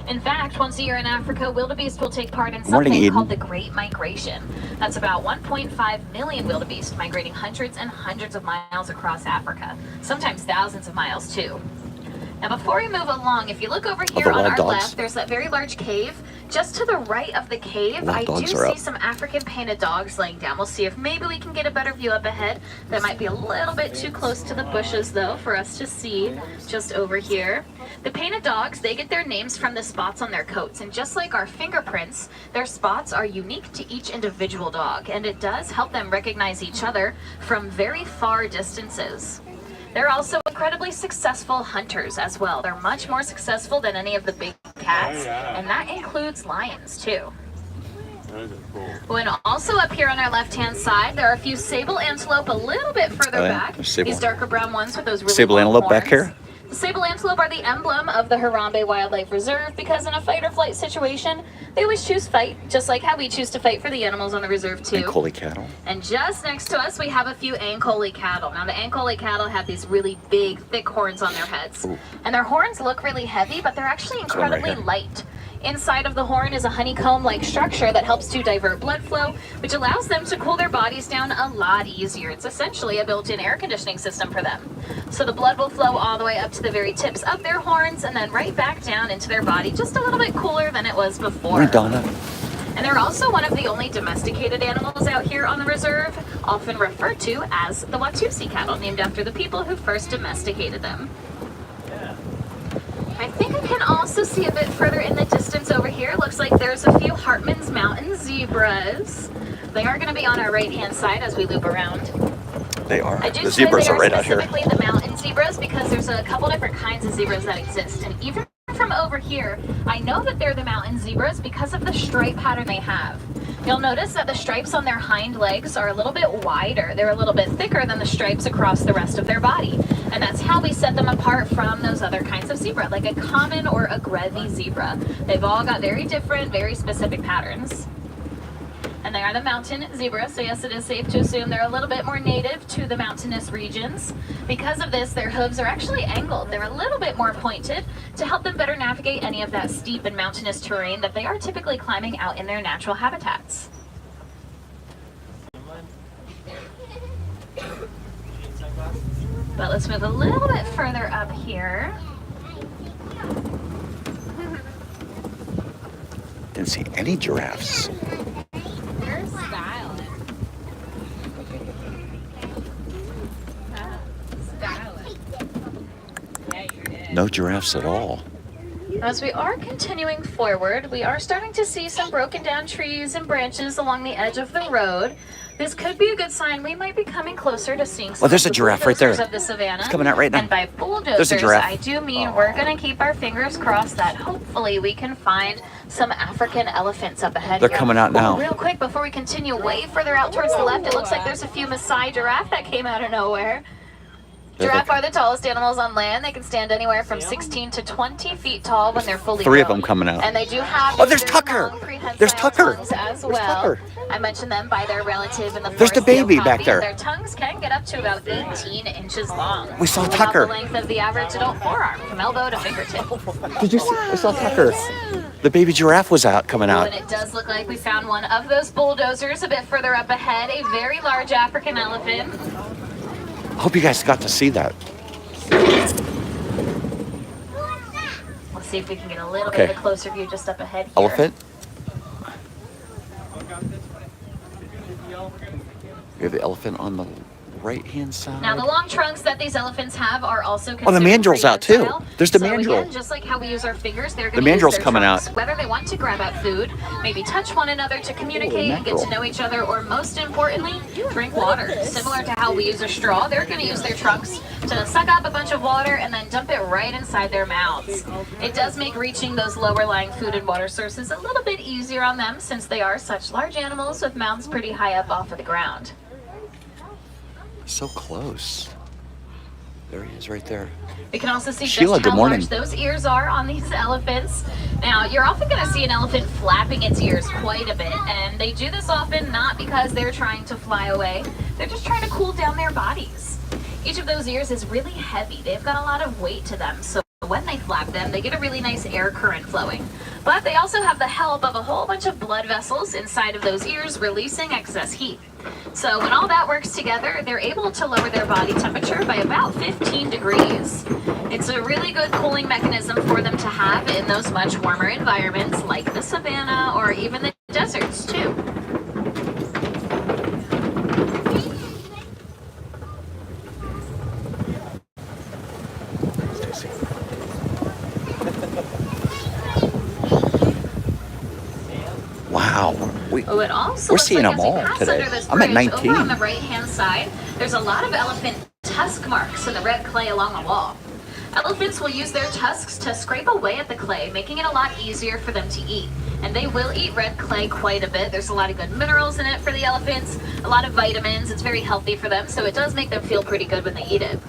In fact, once a year in Africa, wildebeest will take part in something called the Great Migration. That's about 1.5 million wildebeest migrating hundreds and hundreds of miles across Africa, sometimes thousands of miles too. Now, before we move along, if you look over here on our left, there's that very large cave. Just to the right of the cave, I do see some African painted dogs laying down. We'll see if maybe we can get a better view up ahead. That might be a little bit too close to the bushes, though, for us to see just over here. The painted dogs, they get their names from the spots on their coats. And just like our fingerprints, their spots are unique to each individual dog. And it does help them recognize each other from very far distances. They're also incredibly successful hunters as well. They're much more successful than any of the big cats, and that includes lions too. And also up here on our left-hand side, there are a few sable antelope a little bit further back. These darker brown ones with those really sable antelope back here. The sable antelope are the emblem of the Harambe Wildlife Reserve because in a fight or flight situation, they always choose fight, just like how we choose to fight for the animals on the reserve too. Ankole cattle. And just next to us, we have a few Ankole cattle. Now the Ankole cattle have these really big, thick horns on their heads. Ooh. And their horns look really heavy, but they're actually incredibly light. Inside of the horn is a honeycomb-like structure that helps to divert blood flow, which allows them to cool their bodies down a lot easier. It's essentially a built-in air conditioning system for them. So the blood will flow all the way up to the very tips of their horns and then right back down into their body, just a little bit cooler than it was before. Hi, Donna. And they're also one of the only domesticated animals out here on the reserve, often referred to as the Watusi cattle, named after the people who first domesticated them. I think I can also see a bit further in the distance over here. Looks like there's a few Hartman's Mountain zebras. They are going to be on our right-hand side as we loop around. They are. I do The zebras say are right out here. Specifically the mountain zebras because there's a couple different kinds of zebras that exist. And even from from over here, I know that they're the mountain zebras because of the stripe pattern they have. You'll notice that the stripes on their hind legs are a little bit wider. They're a little bit thicker than the stripes across the rest of their body. And that's how we set them apart from those other kinds of zebra, like a common or a grevy zebra. They've all got very different, very specific patterns. And they are the mountain zebra, so yes, it is safe to assume they're a little bit more native to the mountainous regions. Because of this, their hooves are actually angled. They're a little bit more pointed to help them better navigate any of that steep and mountainous terrain that they are typically climbing out in their natural habitats. But let's move a little bit further up here. Didn't see any giraffes. They're styling. Styling. Yeah, you did. No giraffes at all. As we are continuing forward, we are starting to see some broken down trees and branches along the edge of the road. This could be a good sign we might be coming closer to seeing some there's a giraffe right there. of the savannah. It's coming out right now. And by bulldozers, There's a giraffe. I do mean we're going to keep our fingers crossed that hopefully we can find some African elephants up ahead. They're here. coming out now. Real quick, before we continue way further out towards the left, it looks like there's a few Maasai giraffe that came out of nowhere. Giraffe are the tallest animals on land. They can stand anywhere from 16 to 20 feet tall when they're fully Three of grown. them coming out. And they do have Oh, there's very Tucker. long prehensile There's Tucker. tongues as Where's well. Tucker? I mentioned them by their relative in the There's the forest tail baby back cavity, there. and their tongues can get up to about 18 inches long. We saw About Tucker. the length of the average adult forearm, from elbow to fingertip. Did you see? I saw Tucker. The baby giraffe was out, coming out. And it does look like we found one of those bulldozers a bit further up ahead, a very large African elephant. Hope you guys got to see that. Let's see if we can get a little bit of a closer view just up ahead here. Elephant. We have the elephant on the right-hand side. Now, the long trunks that these elephants have are also Oh, the considered mandrel's pretty out too. versatile. There's the So mandrel. again, just like how we use our fingers, they're The going to use mandrel's their coming trunks, out. whether they want to grab out food, maybe touch one another to communicate and get to know each other, or most importantly, drink water. Similar to how we use a straw, they're going to use their trunks to suck up a bunch of water and then dump it right inside their mouths. It does make reaching those lower-lying food and water sources a little bit easier on them since they are such large animals with mouths pretty high up off of the ground. So close. There he is, right there. We can also see Sheila, just good how morning. large those ears are on these elephants. Now, you're often going to see an elephant flapping its ears quite a bit, and they do this often not because they're trying to fly away. They're just trying to cool down their bodies. Each of those ears is really heavy. They've got a lot of weight to them, so when they flap them, they get a really nice air current flowing. But they also have the help of a whole bunch of blood vessels inside of those ears releasing excess heat. So when all that works together, they're able to lower their body temperature by about 15 degrees. It's a really good cooling mechanism for them to have in those much warmer environments like the savannah or even the deserts too. Wow. Oh, it also We're looks seeing like them as we all pass today. under this I'm at bridge, 19. Over on the right-hand side, there's a lot of elephant tusk marks in the red clay along the wall. Elephants will use their tusks to scrape away at the clay, making it a lot easier for them to eat. And they will eat red clay quite a bit. There's a lot of good minerals in it for the elephants, a lot of vitamins. It's very healthy for them, so it does make them feel pretty good when they eat it.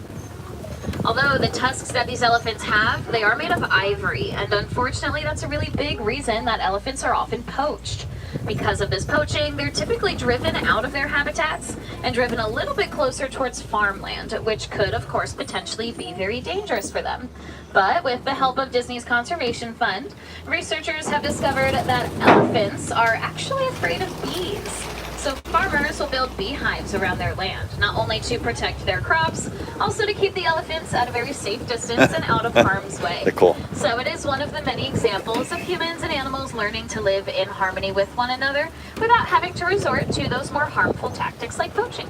Although the tusks that these elephants have, they are made of ivory, and unfortunately that's a really big reason that elephants are often poached. Because of this poaching, they're typically driven out of their habitats and driven a little bit closer towards farmland, which could, of course, potentially be very dangerous for them. But with the help of Disney's Conservation Fund, researchers have discovered that elephants are actually afraid of bees. So farmers will build beehives around their land, not only to protect their crops, also to keep the elephants at a very safe distance and out of harm's way. They're cool. So it is one of the many examples of humans and animals learning to live in harmony with one another without having to resort to those more harmful tactics like poaching.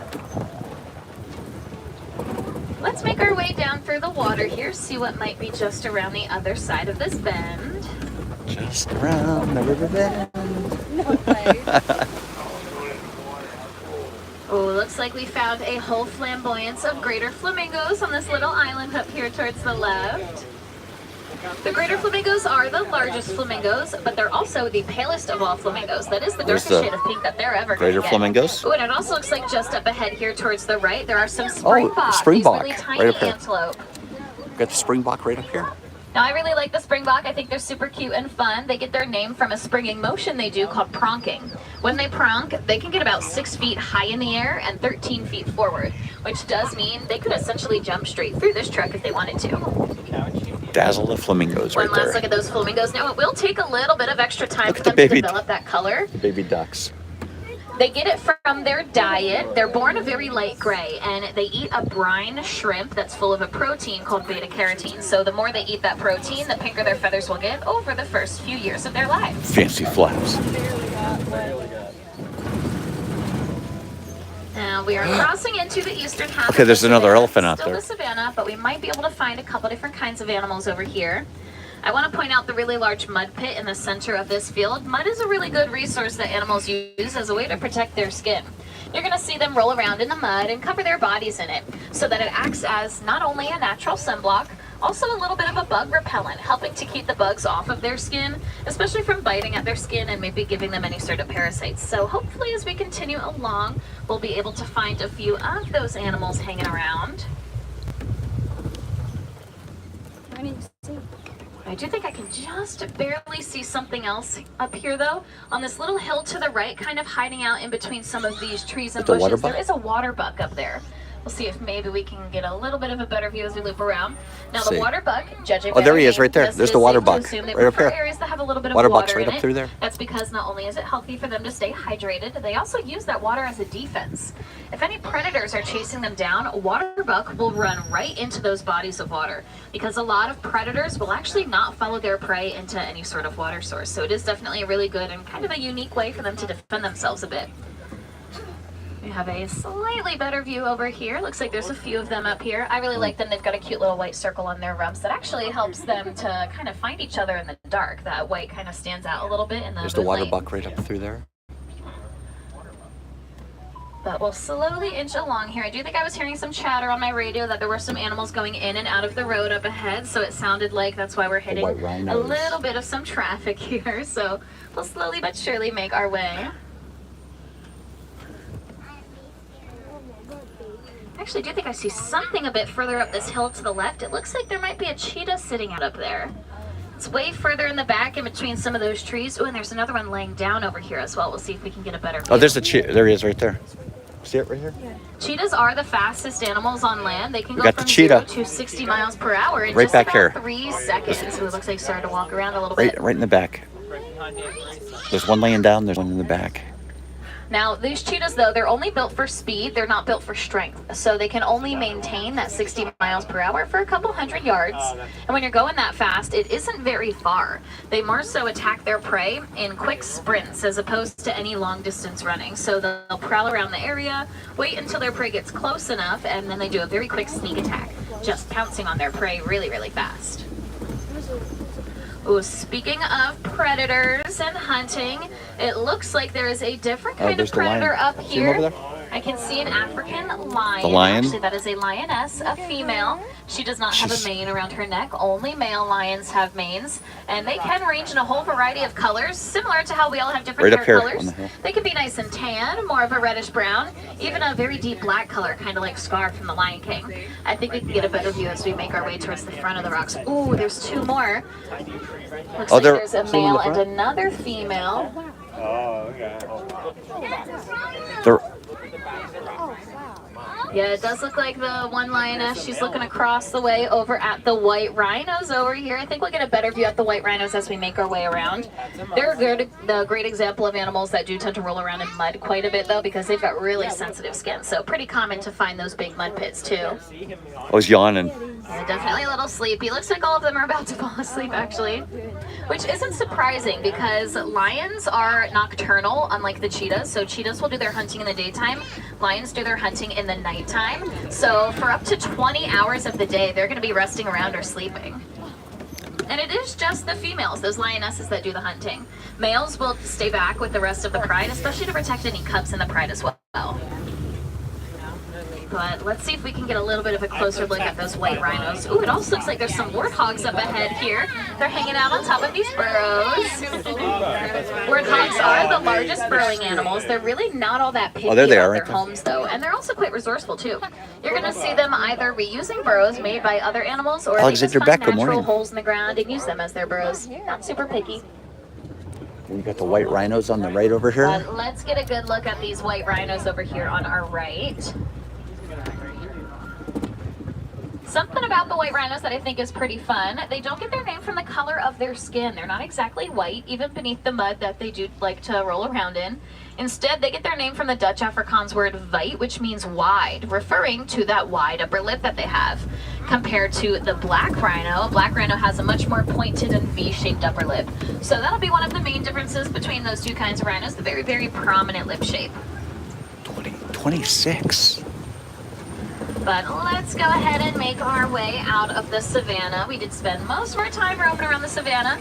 Let's make our way down through the water here, see what might be just around the other side of this bend. Just around the river bend. Oh, looks like we found a whole flamboyance of greater flamingos on this little island up here towards the left. The greater flamingos are the largest flamingos, but they're also the palest of all flamingos. That is the There's darkest the shade of pink that they're ever going to greater get. flamingos. Oh, and it also looks like just up ahead here towards the right, there are some springbok. springbok, These really tiny right up there. antelope. Got the springbok right up here. Now, I really like the springbok. I think they're super cute and fun. They get their name from a springing motion they do called pronking. When they pronk, they can get about 6 feet high in the air and 13 feet forward, which does mean they could essentially jump straight through this truck if they wanted to. Dazzle the flamingos right One last there. look at those flamingos. Now, it will take a little bit of extra time Look for at the them to baby- develop that color. The baby ducks. They get it from their diet. They're born a very light gray, and they eat a brine shrimp that's full of a protein called beta carotene. So the more they eat that protein, the pinker their feathers will get over the first few years of their lives. Fancy flaps. Now we are crossing into the eastern half. Okay, of there's the another Savannah. elephant out Still there. the Savannah, but we might be able to find a couple different kinds of animals over here. I want to point out the really large mud pit in the center of this field. Mud is a really good resource that animals use as a way to protect their skin. You're going to see them roll around in the mud and cover their bodies in it so that it acts as not only a natural sunblock, also a little bit of a bug repellent, helping to keep the bugs off of their skin, especially from biting at their skin and maybe giving them any sort of parasites. So hopefully as we continue along, we'll be able to find a few of those animals hanging around. I do think I can just barely see something else up here, though. On this little hill to the right, kind of hiding out in between some of these trees and The water bushes, buck? there is a water buck up there. We'll see if maybe we can get a little bit of a better view as we loop around. Now, the See. water buck, judging Oh, by there their he is, name, right there. yes, There's it the is water safe to buck, assume they right up prefer here. areas that have a little bit of Water water buck's right in up it. through there. That's because not only is it healthy for them to stay hydrated, they also use that water as a defense. If any predators are chasing them down, water buck will run right into those bodies of water because a lot of predators will actually not follow their prey into any sort of water source. So it is definitely a really good and kind of a unique way for them to defend themselves a bit. We have a slightly better view over here. Looks like there's a few of them up here. I really like them. They've got a cute little white circle on their rumps that actually helps them to kind of find each other in the dark. That white kind of stands out a little bit in the There's the water moonlight. buck right up through there. But we'll slowly inch along here. I do think I was hearing some chatter on my radio that there were some animals going in and out of the road up ahead, so it sounded like that's why we're hitting white a rhinos. little bit of some traffic here. So we'll slowly but surely make our way. Actually, I do think I see something a bit further up this hill to the left. It looks like there might be a cheetah sitting out up there. It's way further in the back in between some of those trees. Oh, and there's another one laying down over here as well. We'll see if we can get a better view. Oh, there's a cheetah. There he is right there. See it right here? Cheetahs are the fastest animals on land. They can We go got the from cheetah. 0 to 60 miles per hour in Right just back about here. 3 seconds. So it looks like starting to walk around a little bit. Right in the back. There's one laying down. There's one in the back. Now, these cheetahs, though, they're only built for speed. They're not built for strength. So they can only maintain that 60 miles per hour for a couple hundred yards. And when you're going that fast, it isn't very far. They more so attack their prey in quick sprints as opposed to any long distance running. So they'll prowl around the area, wait until their prey gets close enough, and then they do a very quick sneak attack, just pouncing on their prey really, really fast. Ooh, speaking of predators and hunting, it looks like there is a different kind of there's the lion. predator up See him over here. there? I can see an African lion. The lion? Actually, that is a lioness, a female. She does not have a She's- mane around her neck. Only male lions have manes. And they can range in a whole variety of colors, similar to how we all have different Right up hair here on colors. the hill. They can be nice and tan, more of a reddish brown, even a very deep black color, kind of like Scar from The Lion King. I think we can get a better view as we make our way towards the front of the rocks. Ooh, there's 2 more. Looks like there's a see them in male the and front? another female. Oh, okay. They're, Yeah, it does look like the one lioness. She's looking across the way over at the white rhinos over here. I think we'll get a better view at the white rhinos as we make our way around. They're a great example of animals that do tend to roll around in mud quite a bit, though, because they've got really sensitive skin. So pretty common to find those big mud pits, too. I was yawning. Yeah, definitely a little sleepy. Looks like all of them are about to fall asleep, actually. Which isn't surprising because lions are nocturnal, unlike the cheetahs. So cheetahs will do their hunting in the daytime. Lions do their hunting in the nighttime. So for up to 20 hours of the day, they're going to be resting around or sleeping. And it is just the females, those lionesses, that do the hunting. Males will stay back with the rest of the pride, especially to protect any cubs in the pride as well. But let's see if we can get a little bit of a closer look at those white rhinos. Ooh, it also looks like there's some warthogs up ahead here. They're hanging out on top of these burrows. Warthogs are the largest burrowing animals. They're really not all that picky there they about are, their right there. homes, though. And they're also quite resourceful, too. You're going to see them either reusing burrows made by other animals, or they just Alexander find Beck, good natural morning. holes in the ground and use them as their burrows. Not super picky. We got the white rhinos on the right over here. But let's get a good look at these white rhinos over here on our right. Something about the white rhinos that I think is pretty fun. They don't get their name from the color of their skin. They're not exactly white, even beneath the mud that they do like to roll around in. Instead, they get their name from the Dutch Afrikaans word wijd, which means wide, referring to that wide upper lip that they have. Compared to the black rhino has a much more pointed and V-shaped upper lip. So that'll be one of the main differences between those two kinds of rhinos, the very, very prominent lip shape. 26. But let's go ahead and make our way out of the savannah. We did spend most of our time roaming around the savannah,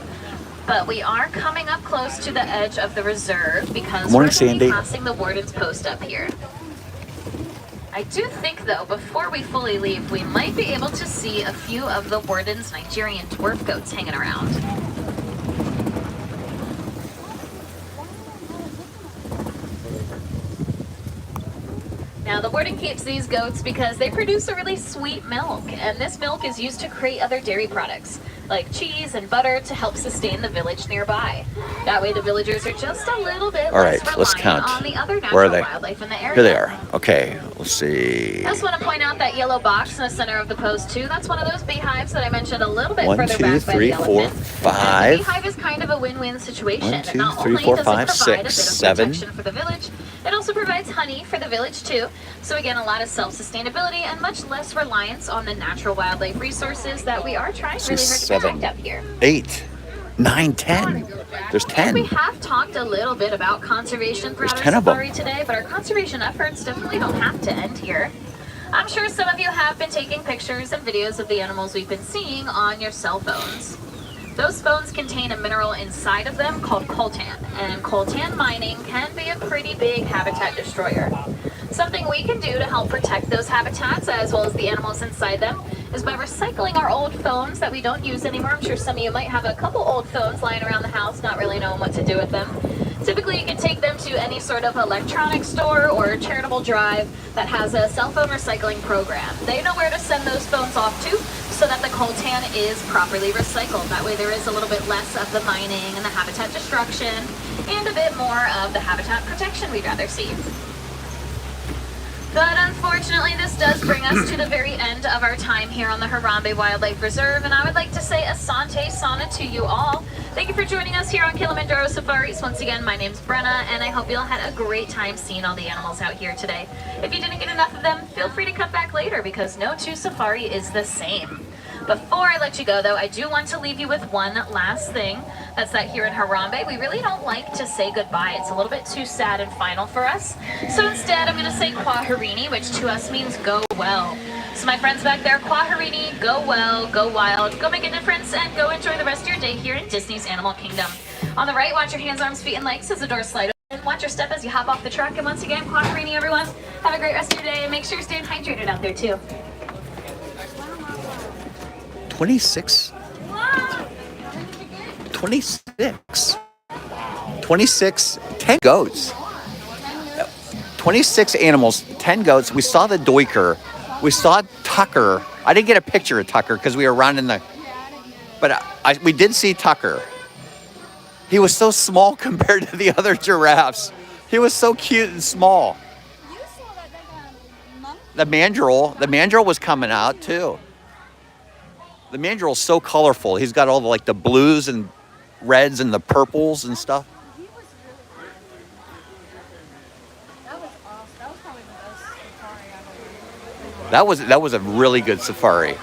but we are coming up close to the edge of the reserve because Morning, we're going to be Sandy. passing the warden's post up here. I do think, though, before we fully leave, we might be able to see a few of the warden's Nigerian dwarf goats hanging around. Now, the warden keeps these goats because they produce a really sweet milk, and this milk is used to create other dairy products, like cheese and butter, to help sustain the village nearby. That way, the villagers are just a little bit All less right, let's reliant count. on the other Where are natural they? wildlife in the area. Here they are. Okay, let's see. I just want to point out that yellow box in the center of the post, too. That's one of those beehives that I mentioned a little bit 1, further 2, back by 3, the 4, elephant. 5. And the beehive is kind of a win-win situation. 1, 2, Not 3, only 4, does 5, it provide 6, a bit of 7. protection for the village, it also provides honey for the village, too. So again, a lot of self-sustainability and much less reliance on the natural wildlife resources that we are trying really hard to 7, protect up here. 8, 9, 10. There's And we 10. have talked a little bit about conservation throughout our 10 of 'em. safari today, but our conservation efforts definitely don't have to end here. I'm sure some of you have been taking pictures and videos of the animals we've been seeing on your cell phones. Those phones contain a mineral inside of them called coltan, and coltan mining can be a pretty big habitat destroyer. Something we can do to help protect those habitats as well as the animals inside them is by recycling our old phones that we don't use anymore. I'm sure some of you might have a couple old phones lying around the house, not really knowing what to do with them. Typically, you can take them to any sort of electronics store or charitable drive that has a cell phone recycling program. They know where to send those phones off to so that the coltan is properly recycled. That way there is a little bit less of the mining and the habitat destruction and a bit more of the habitat protection we'd rather see. But unfortunately, this does bring us to the very end of our time here on the Harambe Wildlife Reserve, and I would like to say Asante Sana to you all. Thank you for joining us here on Kilimanjaro Safaris. Once again, my name's Brenna, and I hope you all had a great time seeing all the animals out here today. If you didn't get enough of them, feel free to come back later because no two safari is the same. Before I let you go, though, I do want to leave you with one last thing. That's that here in Harambe, we really don't like to say goodbye. It's a little bit too sad and final for us. So instead, I'm going to say Kwaherini, which to us means go well. So my friends back there, Kwaherini, go well, go wild, go make a difference, and go enjoy the rest of your day here in Disney's Animal Kingdom. On the right, watch your hands, arms, feet, and legs as the doors slide open. Watch your step as you hop off the truck. And once again, Kwaherini, everyone. Have a great rest of your day, and make sure you're staying hydrated out there, too. 26. 26. 26. 10 goats. 26 animals, 10 goats. We saw the duiker. We saw Tucker. I didn't get a picture of Tucker because we were around in the... But we did see Tucker. He was so small compared to the other giraffes. He was so cute and small. You saw that like The mandrill was coming out too. The mandrill's so colorful. He's got all the blues and reds and the purples and stuff. He was really That was awesome. That was probably the best safari I've ever. That was a really good safari.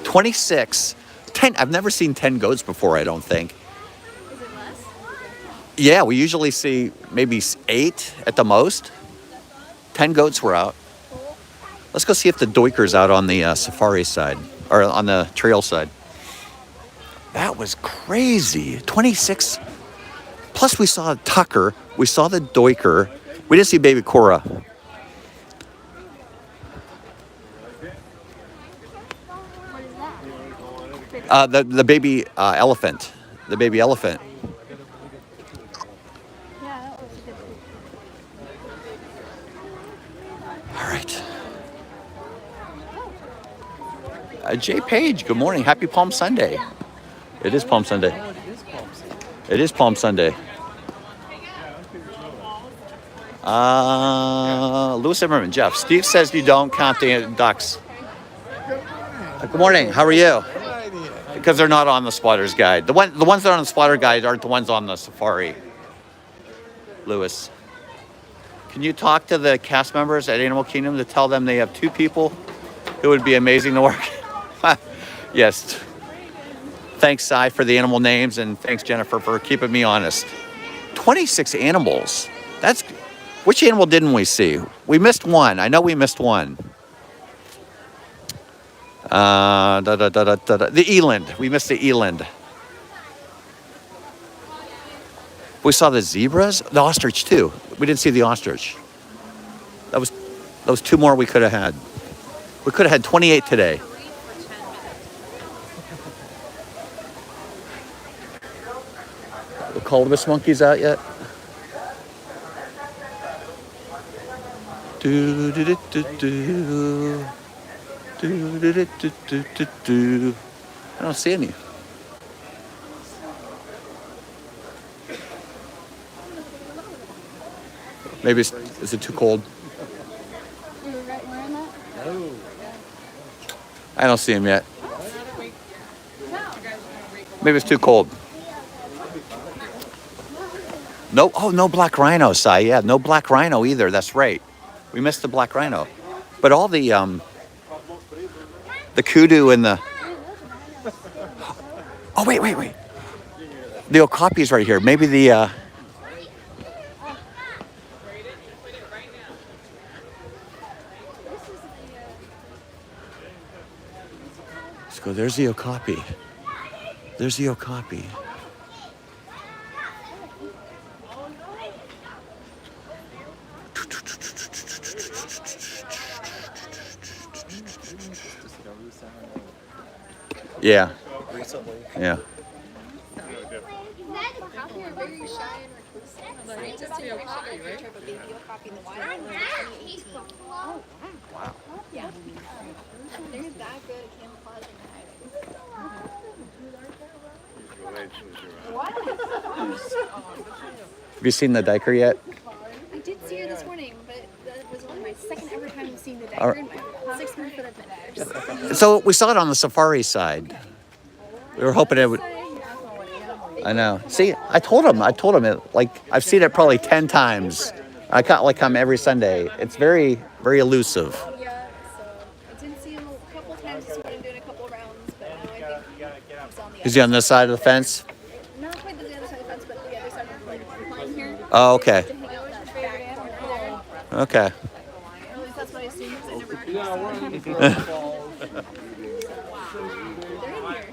26, 10. I've never seen 10 goats before, I don't think. Is it less? Yeah, we usually see maybe 8 at the most. 10 goats were out. Cool. Let's go see if the duiker's out on the safari side or on the trail side. That was crazy. 26. Plus we saw Tucker. We saw the duiker. We didn't see baby Cora. The baby elephant. The baby elephant. Yeah, that was a good one. All right. Jay Page, good morning. Happy Palm Sunday. It is Palm Sunday. It is Palm Sunday. Louis Zimmerman, Jeff. Steve says you don't count the ducks. Good morning. How are you? Because they're not on the spotter's guide. The ones that are on the spotter guide aren't the ones on the safari. Louis, can you talk to the cast members at Animal Kingdom to tell them they have 2 people who would be amazing to work? Yes. Thanks, Cy, for the animal names, and thanks, Jennifer, for keeping me honest. 26 animals. That's... Which animal didn't we see? We missed one. I know we missed one. The eland. We missed the eland. We saw the zebras, the ostrich too. We didn't see the ostrich. That was 2 more we could have had. We could have had 28 today. The Colobus monkeys out yet? Do do do do do. Do do do do do do do. I don't see any. Maybe is it too cold? You were right wearing that? I don't see him yet. Maybe it's too cold. No, oh, no black rhino, Sai. Yeah, no black rhino either. That's right. We missed the black rhino. But all the kudu and the... Oh, wait. The okapi's right here. Maybe the... Let's go. There's the okapi. There's the okapi. Yeah. Recently. Yeah. Wow. Yeah. They're that good at camouflaging. Have you seen the diker yet? I did see her this morning, but that was only my second ever time seeing the diker in my 6 months that I've been there. So we saw it on the safari side. We were hoping it would... I know. See, I told him it, like, I've seen it probably 10 times. I come every Sunday. It's very, very elusive. Yeah, so I did see him a couple times this morning doing a couple rounds, but now I think he's on the Is he on this side of the fence? Not quite the other side of the fence, but the other side of the line here. Oh, okay. To hang out that back corner there. Okay. Or at least that's what I assumed, because I never actually saw them. They're in here.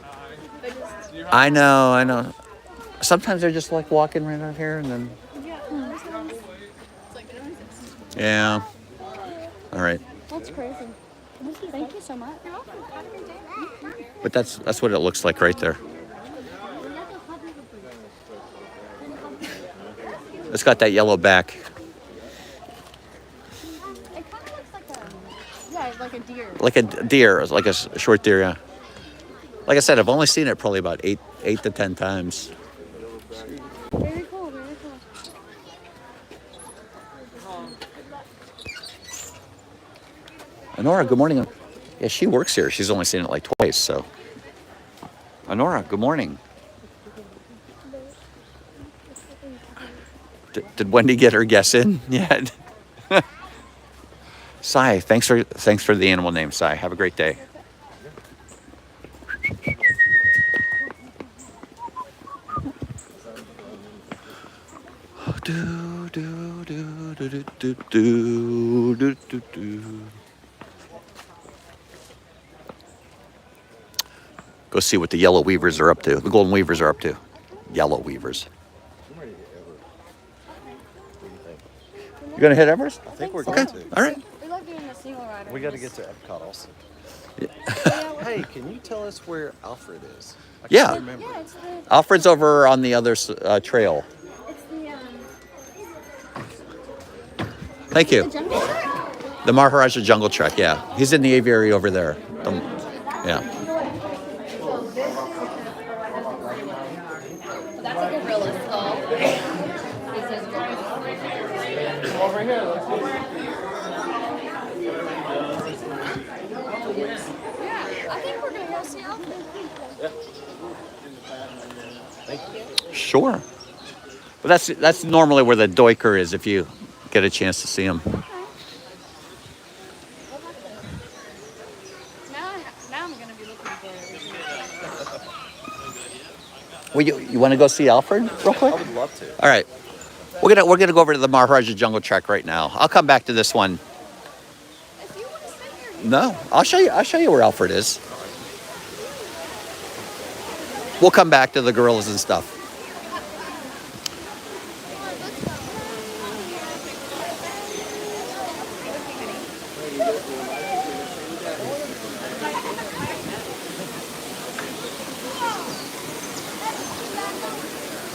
But just, I know. Sometimes they're just like walking right out here and then... yeah, there's ones. It's like, they don't exist. Yeah. All right. That's crazy. Thank you so much. You're welcome. Have a great day. But that's what it looks like right there. It's got that yellow back. It kind of looks like a, yeah, like a deer. Like a deer, like a short deer, yeah. Like I said, I've only seen it probably about 8 to 10 times. Very cool, very cool. Honora, good morning. Yeah, she works here. She's only seen it like twice, so. Honora, good morning. Did Wendy get her guess in yet? Sai, thanks for the animal name, Sai. Have a great day. Do, do, do, do, do, do, do, do, do. Go see what the yellow weavers are up to. The golden weavers are up to. Yellow weavers. You gonna hit Everest? I think we're Okay. going to. All right. We love doing the single rider. We got to get to Epcot also. Hey, can you tell us where Alfred is? I Yeah. can't remember. Yeah, it's the Alfred's over on the other trail. it's the Thank you. jungle trek. The Maharaja Jungle Trek, yeah. He's in the aviary over there. Yeah. That's a gorilla skull. Over here, let's see. Yeah, I think we're gonna go see Alfred. Sure. But that's normally where the Duiker is if you get a chance to see him. Now I'm gonna be looking for everything. Well, you want to go see Alfred real quick? I would love to. All right. We're gonna go over to the Maharaja Jungle Trek right now. I'll come back to this one. If you want to sit here, No, I'll show you where Alfred is. We'll come back to the gorillas and stuff.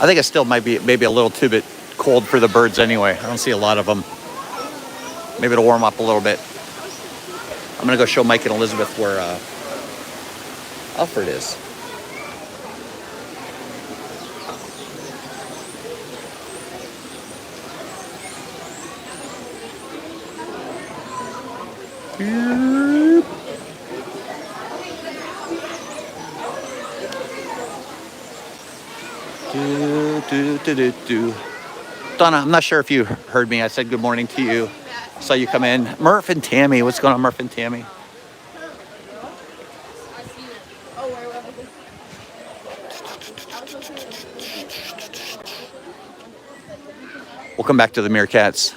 I think it still might be maybe a little too bit cold for the birds anyway. I don't see a lot of them. Maybe it'll warm up a little bit. I'm gonna go show Mike and Elizabeth where Alfred is. Do. Donna, I'm not sure if you heard me. I said good morning to you. Saw you come in. Murph and Tammy. What's going on, Murph and Tammy? We'll come back to the Mircats.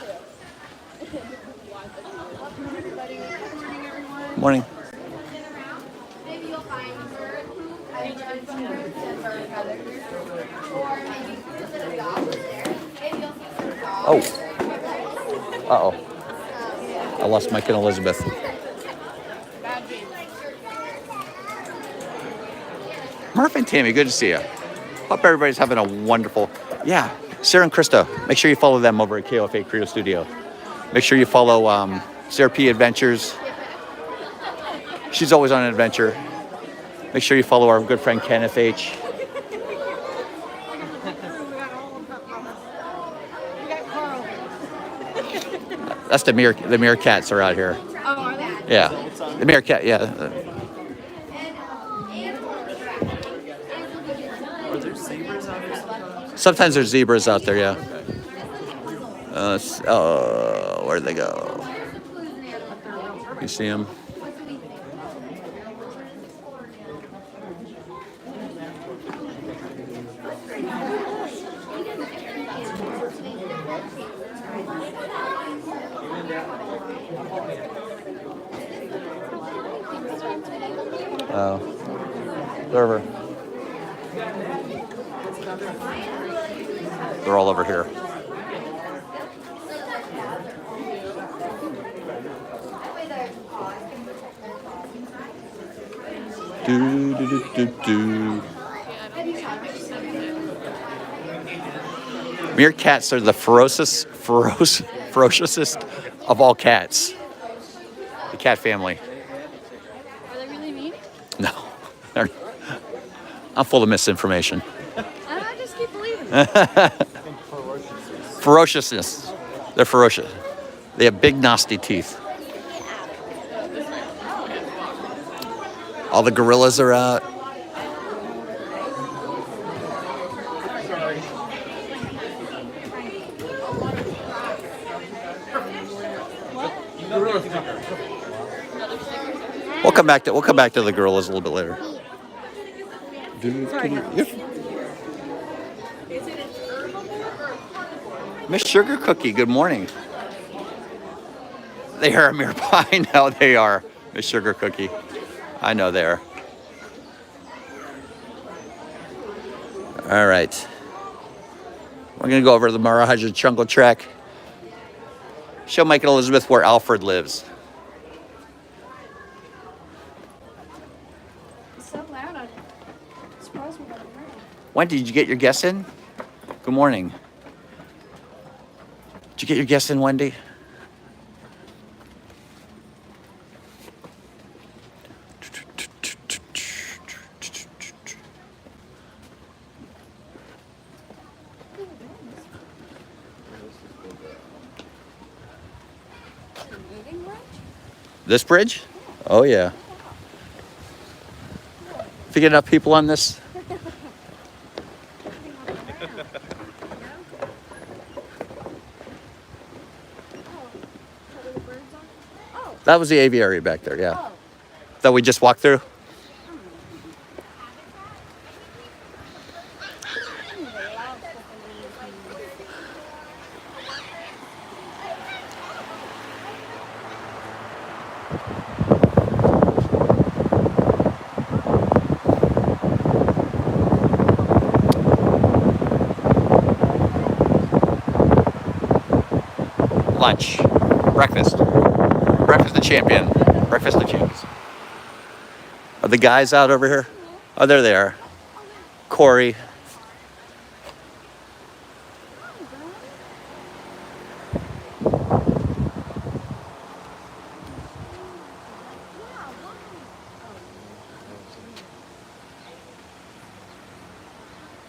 Morning. maybe you'll find bird poop and bird birds and bird feathers. Or maybe instead of dogs there, maybe you'll see some dogs. Oh. Uh-oh. I lost Mike and Elizabeth. Murph and Tammy, good to see you. Hope everybody's having a wonderful... Yeah, Sarah and Krista, make sure you follow them over at KOFA Credo Studio. Make sure you follow Sarah P. Adventures. She's always on an adventure. Make sure you follow our good friend Kenneth H. That's the Mircats are out here. Oh, are they? Yeah, the Mircat, yeah. Are there zebras out here sometimes? Sometimes there's zebras out there, yeah. Where'd they go? You see them? Oh, they're over. They're all over here. Do. Meerkats are the ferociousest of all cats. The cat family. Are they really mean? No, I'm full of misinformation. I just keep believing. Ferociousness. They're ferocious. They have big, nasty teeth. All the gorillas are out. We'll come back to the gorillas a little bit later. Miss Sugar Cookie, good morning. They are a mere pie. I know they are, Miss Sugar Cookie. I know they are. All right. We're going to go over to the Maharaja Jungle Trek. Show Mike and Elizabeth where Alfred lives. Wendy, did you get your guess in? Good morning. Did you get your guess in, Wendy? This bridge? Oh, yeah. If you get enough people on this. That was the aviary back there, yeah. That we just walked through. Lunch, breakfast of champion, breakfast of champions. Are the guys out over here? Oh, there they are. Corey.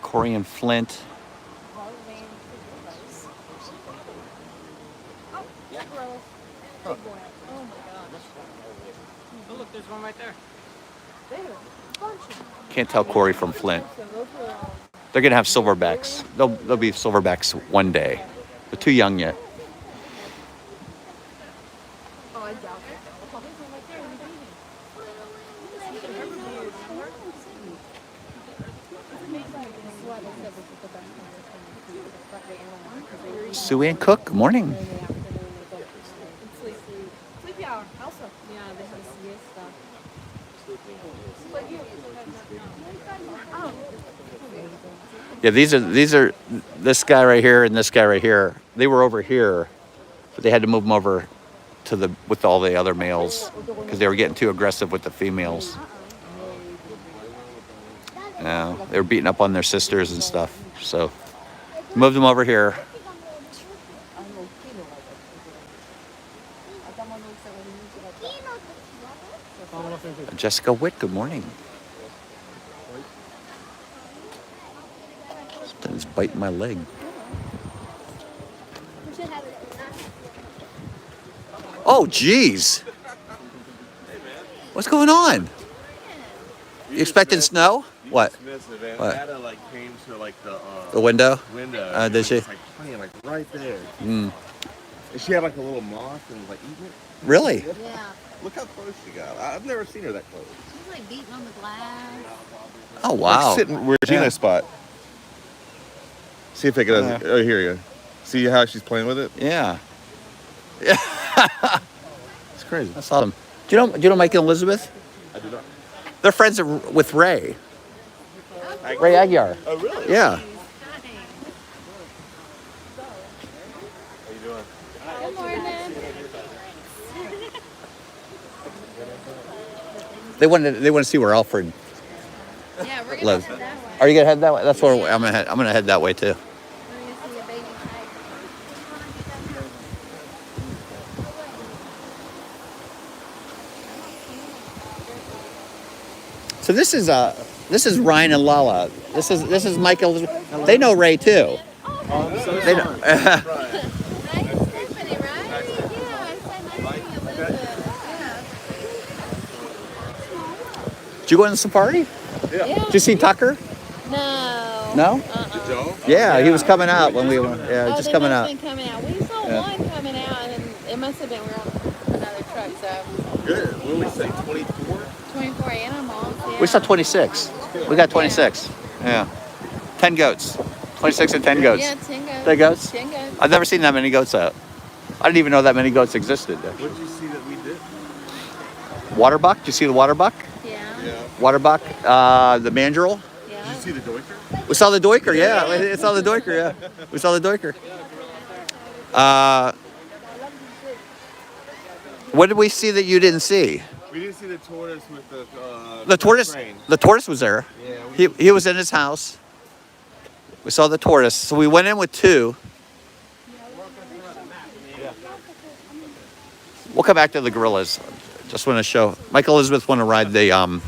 Corey and Flint. Oh, look, there's one right there. Can't tell Corey from Flint. They're gonna have silverbacks. They'll be silverbacks one day. They're too young yet. Sue Ann Cook, good morning. Yeah, these are this guy right here and this guy right here. They were over here, but they had to move them over to with all the other males because they were getting too aggressive with the females. Yeah, they were beating up on their sisters and stuff. So moved them over here. Jessica Witt, good morning. Something's biting my leg. Oh, geez. What's going on? You expecting snow? What? Savannah like came to like the window? Did she? Like playing like right there. Mm. And she had like a little moth and was like eating it. Really? Yeah. Look how close she got. I've never seen her that close. She's like beating on the glass. Oh, wow. Like sitting where Gina's spot. See if it does. Oh, here you go. See how she's playing with it? Yeah. Yeah. It's crazy. I saw them. Do you know Mike and Elizabeth? I do not. They're friends with Ray. Ray Aguiar. Oh, really? Yeah. How you doing? Good morning. They want to see where Alfred Yeah, we're gonna lives. head that way. Are you gonna head that way? That's where I'm gonna head. I'm gonna head that way too. We're gonna see a baby snake. So this is Ryan and Lala. This is Michael. They know Ray too. I'm so They know. Nice Tiffany, right? Yeah, I said nice to meet you, Elizabeth. Did you go on the safari? Yeah. Did you see Tucker? No. No? Did y'all? Yeah, he was coming out when we were. Yeah, Oh, just they coming must out. have been coming out. We saw Yeah. one coming out, and it must have been we were on another truck. So Good. What did we say? 24? 24 animals. Yeah. We saw 26. We got 26. Yeah. 10 goats. 26 and 10 goats. Yeah, 10 goats. 10 goats? 10 goats. I've never seen that many goats out. I didn't even know that many goats existed. What did you see that we did? Water buck? Did you see the water buck? Yeah. Yeah. Water buck. The mandrill. Did Yeah. you see the doiker? We saw the doiker. Yeah, we saw the doiker. Yeah, we saw the doiker. What did we see that you didn't see? We didn't see the tortoise with The tortoise. crane. The tortoise was there. Yeah. He was in his house. We saw the tortoise. So we went in with 2. We'll come back to the gorillas. Just want to show. Mike and Elizabeth want to ride the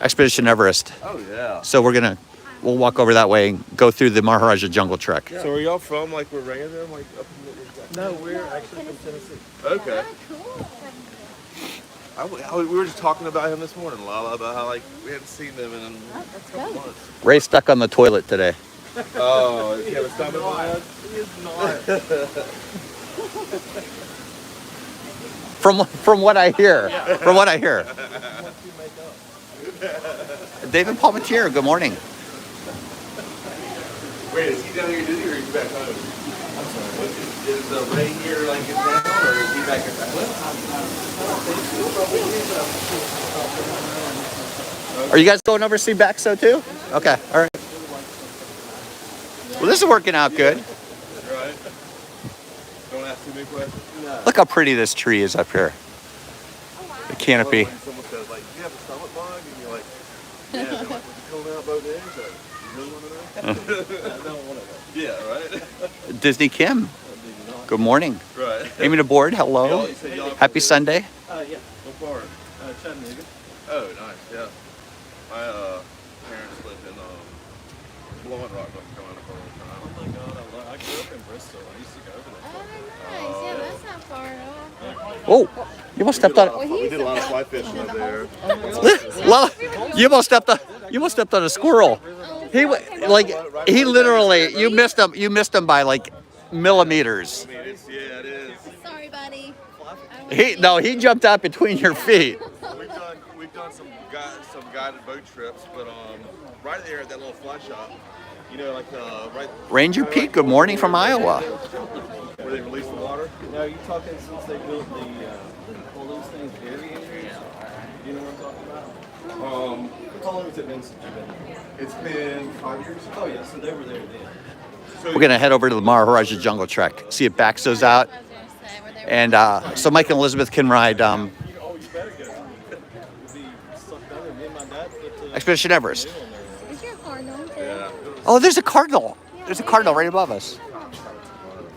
Expedition Everest. Oh yeah. So we'll walk over that way and go through the Maharaja Jungle Trek. So are y'all from like where random, like up in the... No, we're actually from Tennessee. Okay. We were just talking about him this morning, Lala, about how like we hadn't seen them in a couple months. Ray's stuck on the toilet today. Oh, is he have a stomach bug? He is not. From what I hear. From what I hear. What you make up? David Palmetier, good morning. Wait, is he down here Disney or is he back home? Is Ray here like in town or is he back in Are you guys going over to see Baxo too? Okay, all right. Well, this is working out good. Right. Don't ask too many questions. Look how pretty this tree is up here. The canopy. When someone says like, "Do you have a stomach bug?" and you're like, "Yeah." They're like, "Was you coming out both ends?" Like, you really want to know? I don't want to know. Yeah, right. Disney Kim, good morning. Right. Amy aboard, hello. Y'all- you said y'all Happy Sunday. Yeah. What part? Chattanooga. Oh, nice. Yeah. My parents lived in Blowing Rock, North Carolina for a long time. Oh my God, I grew up in Bristol. I used to go over Oh, there. nice. Yeah, that's not far at all. Oh, you almost stepped on. We did a lot of fly fishing up there. Lala, you almost stepped on a squirrel. He literally, you missed him. You missed him by like millimeters. I mean, it is. Sorry, buddy. He jumped out between your feet. We've done some guided boat trips, but right there at that little fly shop, you know, like right. Ranger Pete, good morning from Iowa. Where they release the water. Now, are you talking since they built all those things, Avary entries? Do you know what I'm talking about? How long has it been since you've been there? It's been 5 years. Oh yeah, so they were there then. We're gonna head over to the Maharaja Jungle Trek, see if Baxo's out, and so Mike and Elizabeth can ride Oh, you better go. You'll be sucked under. Me and my dad put Expedition Everest. Is your cardinal too? Yeah. Oh, there's a cardinal. There's a cardinal right above us.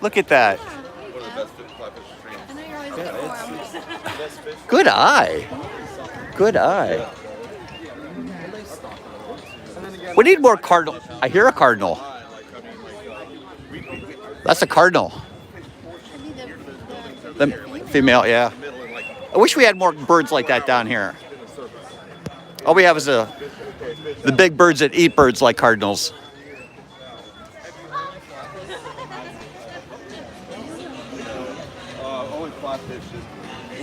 Look at that. One of the best fly fishing streams. I know you're always looking for 'em. best fish. Good eye. Good eye. We need more cardinal. I hear a cardinal. That's a cardinal. The female, yeah. I wish we had more birds like that down here. All we have is the big birds that eat birds like cardinals. Only fly fishing.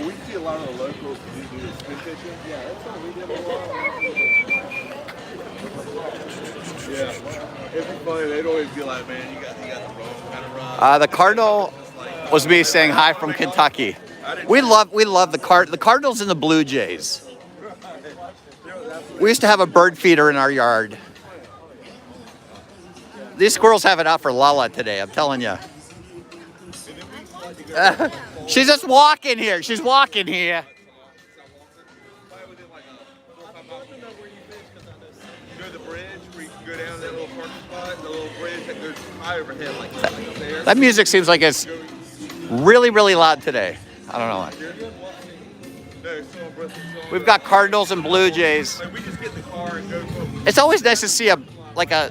We see a lot of the locals who do the spin fishing. Yeah, that's what we did a while. Yeah, it'd be funny. They'd always be like, "Man, you got the wrong kind of rod." The cardinal was me saying hi from Kentucky. We love the Cardinals and the Blue Jays. We used to have a bird feeder in our yard. These squirrels have it out for Lala today, I'm telling you. She's just walking here. She's walking here. You know the bridge where you can go down that little parking spot, the little bridge that goes high overhead like there. That music seems like it's really, really loud today. I don't know why. We've got Cardinals and Blue Jays. Like we just get in the car and go from It's always nice to see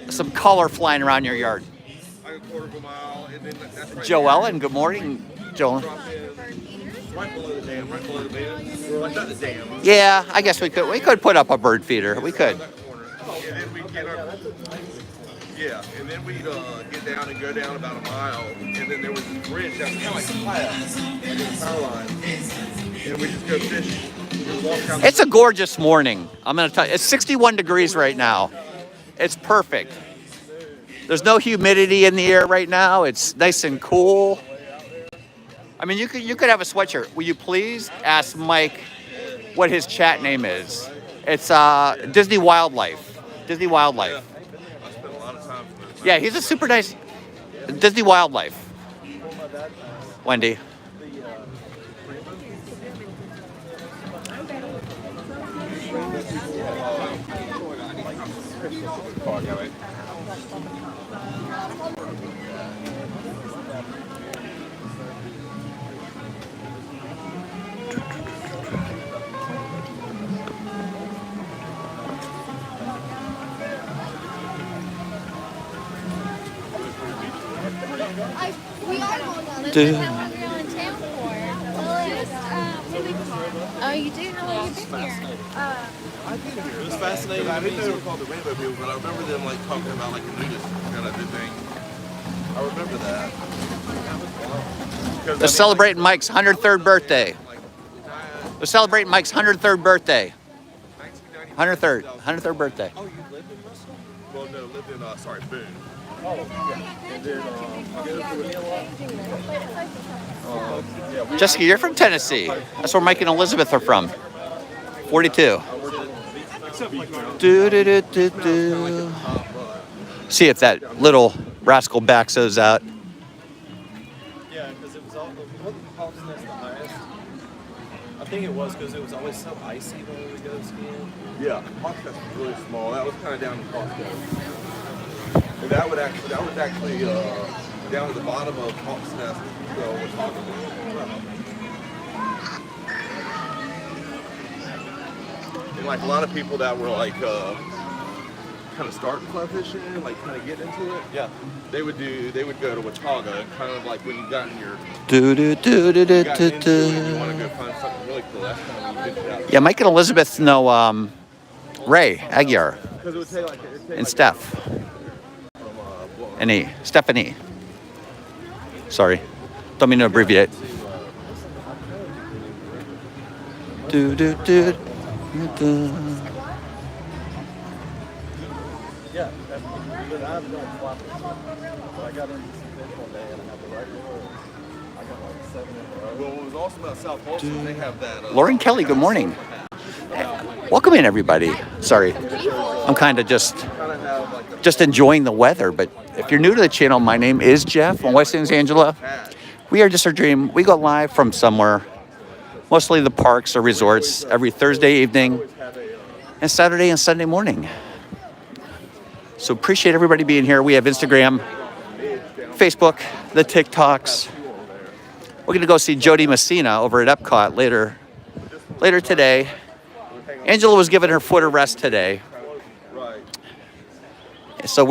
some color flying around your yard. like a quarter of a mile, and then that's right Joellen, good morning, Joellen. there, right below the dam, right below the dam. Like not the dam. Yeah, I guess we could put up a bird feeder. We could. That corner. And then we get our, and then we'd get down and go down about a mile, and then there was this bridge down kind of like a path, like a power line, and we just go fish. We walk out. It's a gorgeous morning. I'm gonna tell you, it's 61 degrees right now. It's perfect. There's no humidity in the air right now. It's nice and cool. I mean, you could have a sweatshirt. Will you please ask Mike what his chat name is? It's Disney Wildlife. Disney Wildlife. I spent a lot of time with it. Yeah, he's a super nice Disney Wildlife. Wendy. We are going on. Dude. How long are you in town for? Oh, you do? How long have you been here? It was fascinating. I didn't know they were called the Rainbow People, but I remember them like talking about like a nudist kind of thing. I remember that. They're celebrating Mike's 103rd birthday. They're celebrating Mike's 103rd birthday. 103rd birthday. Oh, you lived in Russell? Well, no, lived in Boone. And then I go to the Mill. Jessica, you're from Tennessee. That's where Mike and Elizabeth are from. 42. Do, do, do, do, do. See if that little rascal backs those out. Yeah, because it was all, wasn't Hawk's Nest the highest? I think it was because it was always so icy when we would go skiing. Yeah, Hawk's Nest was really small. That was kind of down in Costco. And that was actually down at the bottom of Hawk's Nest. So we're talking about. And like a lot of people that were like kind of starting fly fishing, like kind of getting into it. Yeah. They would go to Watauga, and kind of like when you got in your Do, do, do, do, do, got do, into it, and you do. want to go find something really cool. That's kind of when you did it out. Yeah, Mike and Elizabeth know Ray Aguiar Because it would take like and Steph and E. Stephanie. Sorry. Don't mean to abbreviate. Do, do, do, do. Yeah, but I've done fly fishing. So I got into some fish one day and I had the right lure. I got like 7 in a row. Well, what was awesome about South Boston, they have that. Lauren Kelly, good morning. Welcome in, everybody. Sorry. I'm kind of just enjoying the weather, but if you're new to the channel, my name is Jeff. My wife's name is Angela. We are just our dream. We go live from somewhere, mostly the parks or resorts, every Thursday evening and Saturday and Sunday morning. So appreciate everybody being here. We have Instagram, Facebook, the TikToks. We're going to go see Jody Messina over at Epcot later today. Angela was giving her foot a rest today. So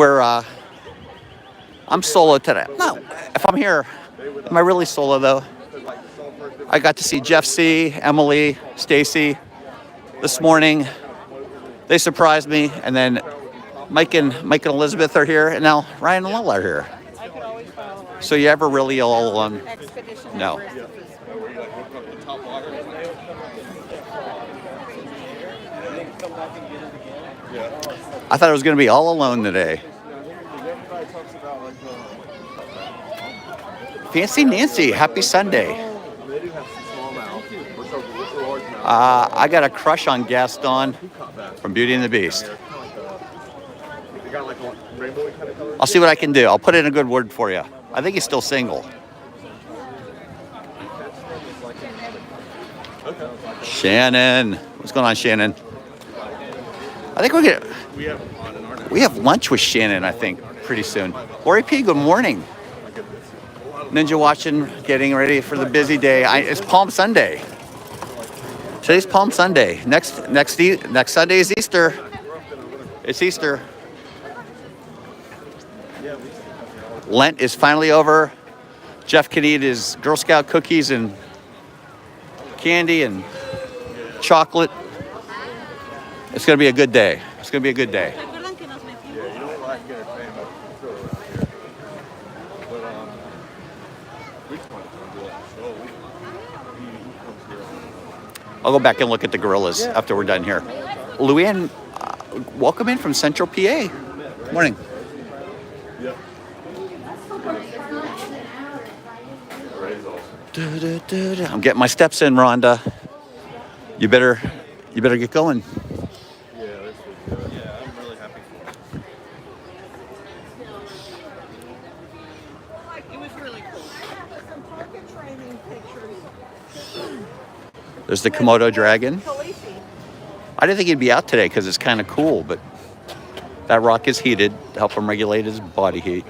I'm solo today. No, if I'm here, am I really solo though? I got to see Jeff C., Emily, Stacy this morning. They surprised me, and then Mike and Elizabeth are here, and now Ryan and Lola are here. So you ever really all alone? No. I thought it was going to be all alone today. Fancy Nancy, happy Sunday. I got a crush on Gaston from Beauty and the Beast. I'll see what I can do. I'll put in a good word for you. I think he's still single. Shannon. What's going on, Shannon? I think we have lunch with Shannon, I think, pretty soon. Lori P., good morning. Ninja watching, getting ready for the busy day. It's Palm Sunday. Today's Palm Sunday. Next Sunday is Easter. It's Easter. Lent is finally over. Jeff can eat his Girl Scout cookies and candy and chocolate. It's going to be a good day. It's going to be a good day. I'll go back and look at the gorillas after we're done here. Luann, welcome in from Central PA. Morning. I'm getting my steps in, Rhonda. You better get going. Yeah, this was good. Yeah, I'm really happy for it. It was really cool. Some target training pictures. There's the Komodo dragon. I didn't think he'd be out today because it's kind of cool, but That rock is heated to help him regulate his body heat.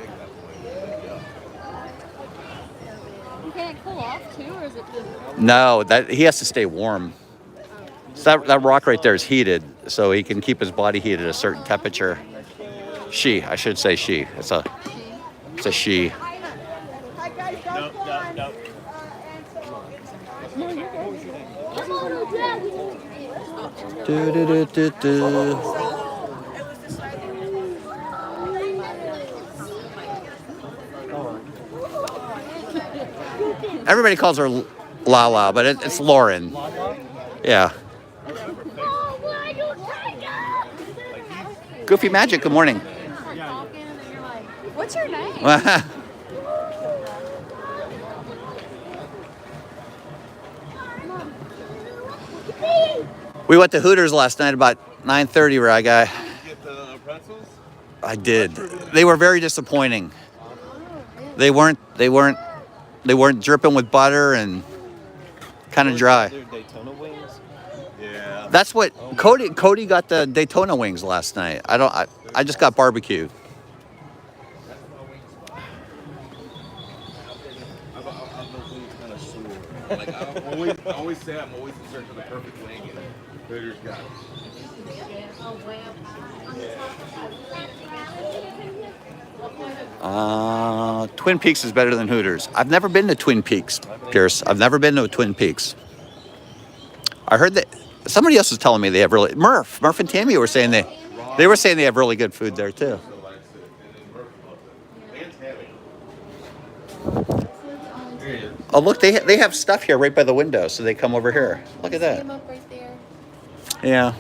Can it cool off too, or is it just... No, that he has to stay warm. So that rock right there is heated, so he can keep his body heated at a certain temperature. I should say she. It's a she. Do, do, do, do, do. Everybody calls her Lala, but it's Lauren. Yeah. Goofy Magic, good morning. What's your name? We went to Hooters last night about 9:30, right, guy? Get the pretzels? I did. They were very disappointing. They weren't dripping with butter and kind of dry. They're Daytona wings. Yeah. That's what Cody got the Daytona wings last night. I just got barbecue. I'm kind of sore. Like I always say I'm always in search of the perfect wing, and Hooters got it. Twin Peaks is better than Hooters. I've never been to Twin Peaks, Pierce. I've never been to Twin Peaks. I heard that somebody else was telling me they have really Murph and Tammy were saying they were saying they have really good food there too. Oh look, they have stuff here right by the window, so they come over here. Look at that. Yeah.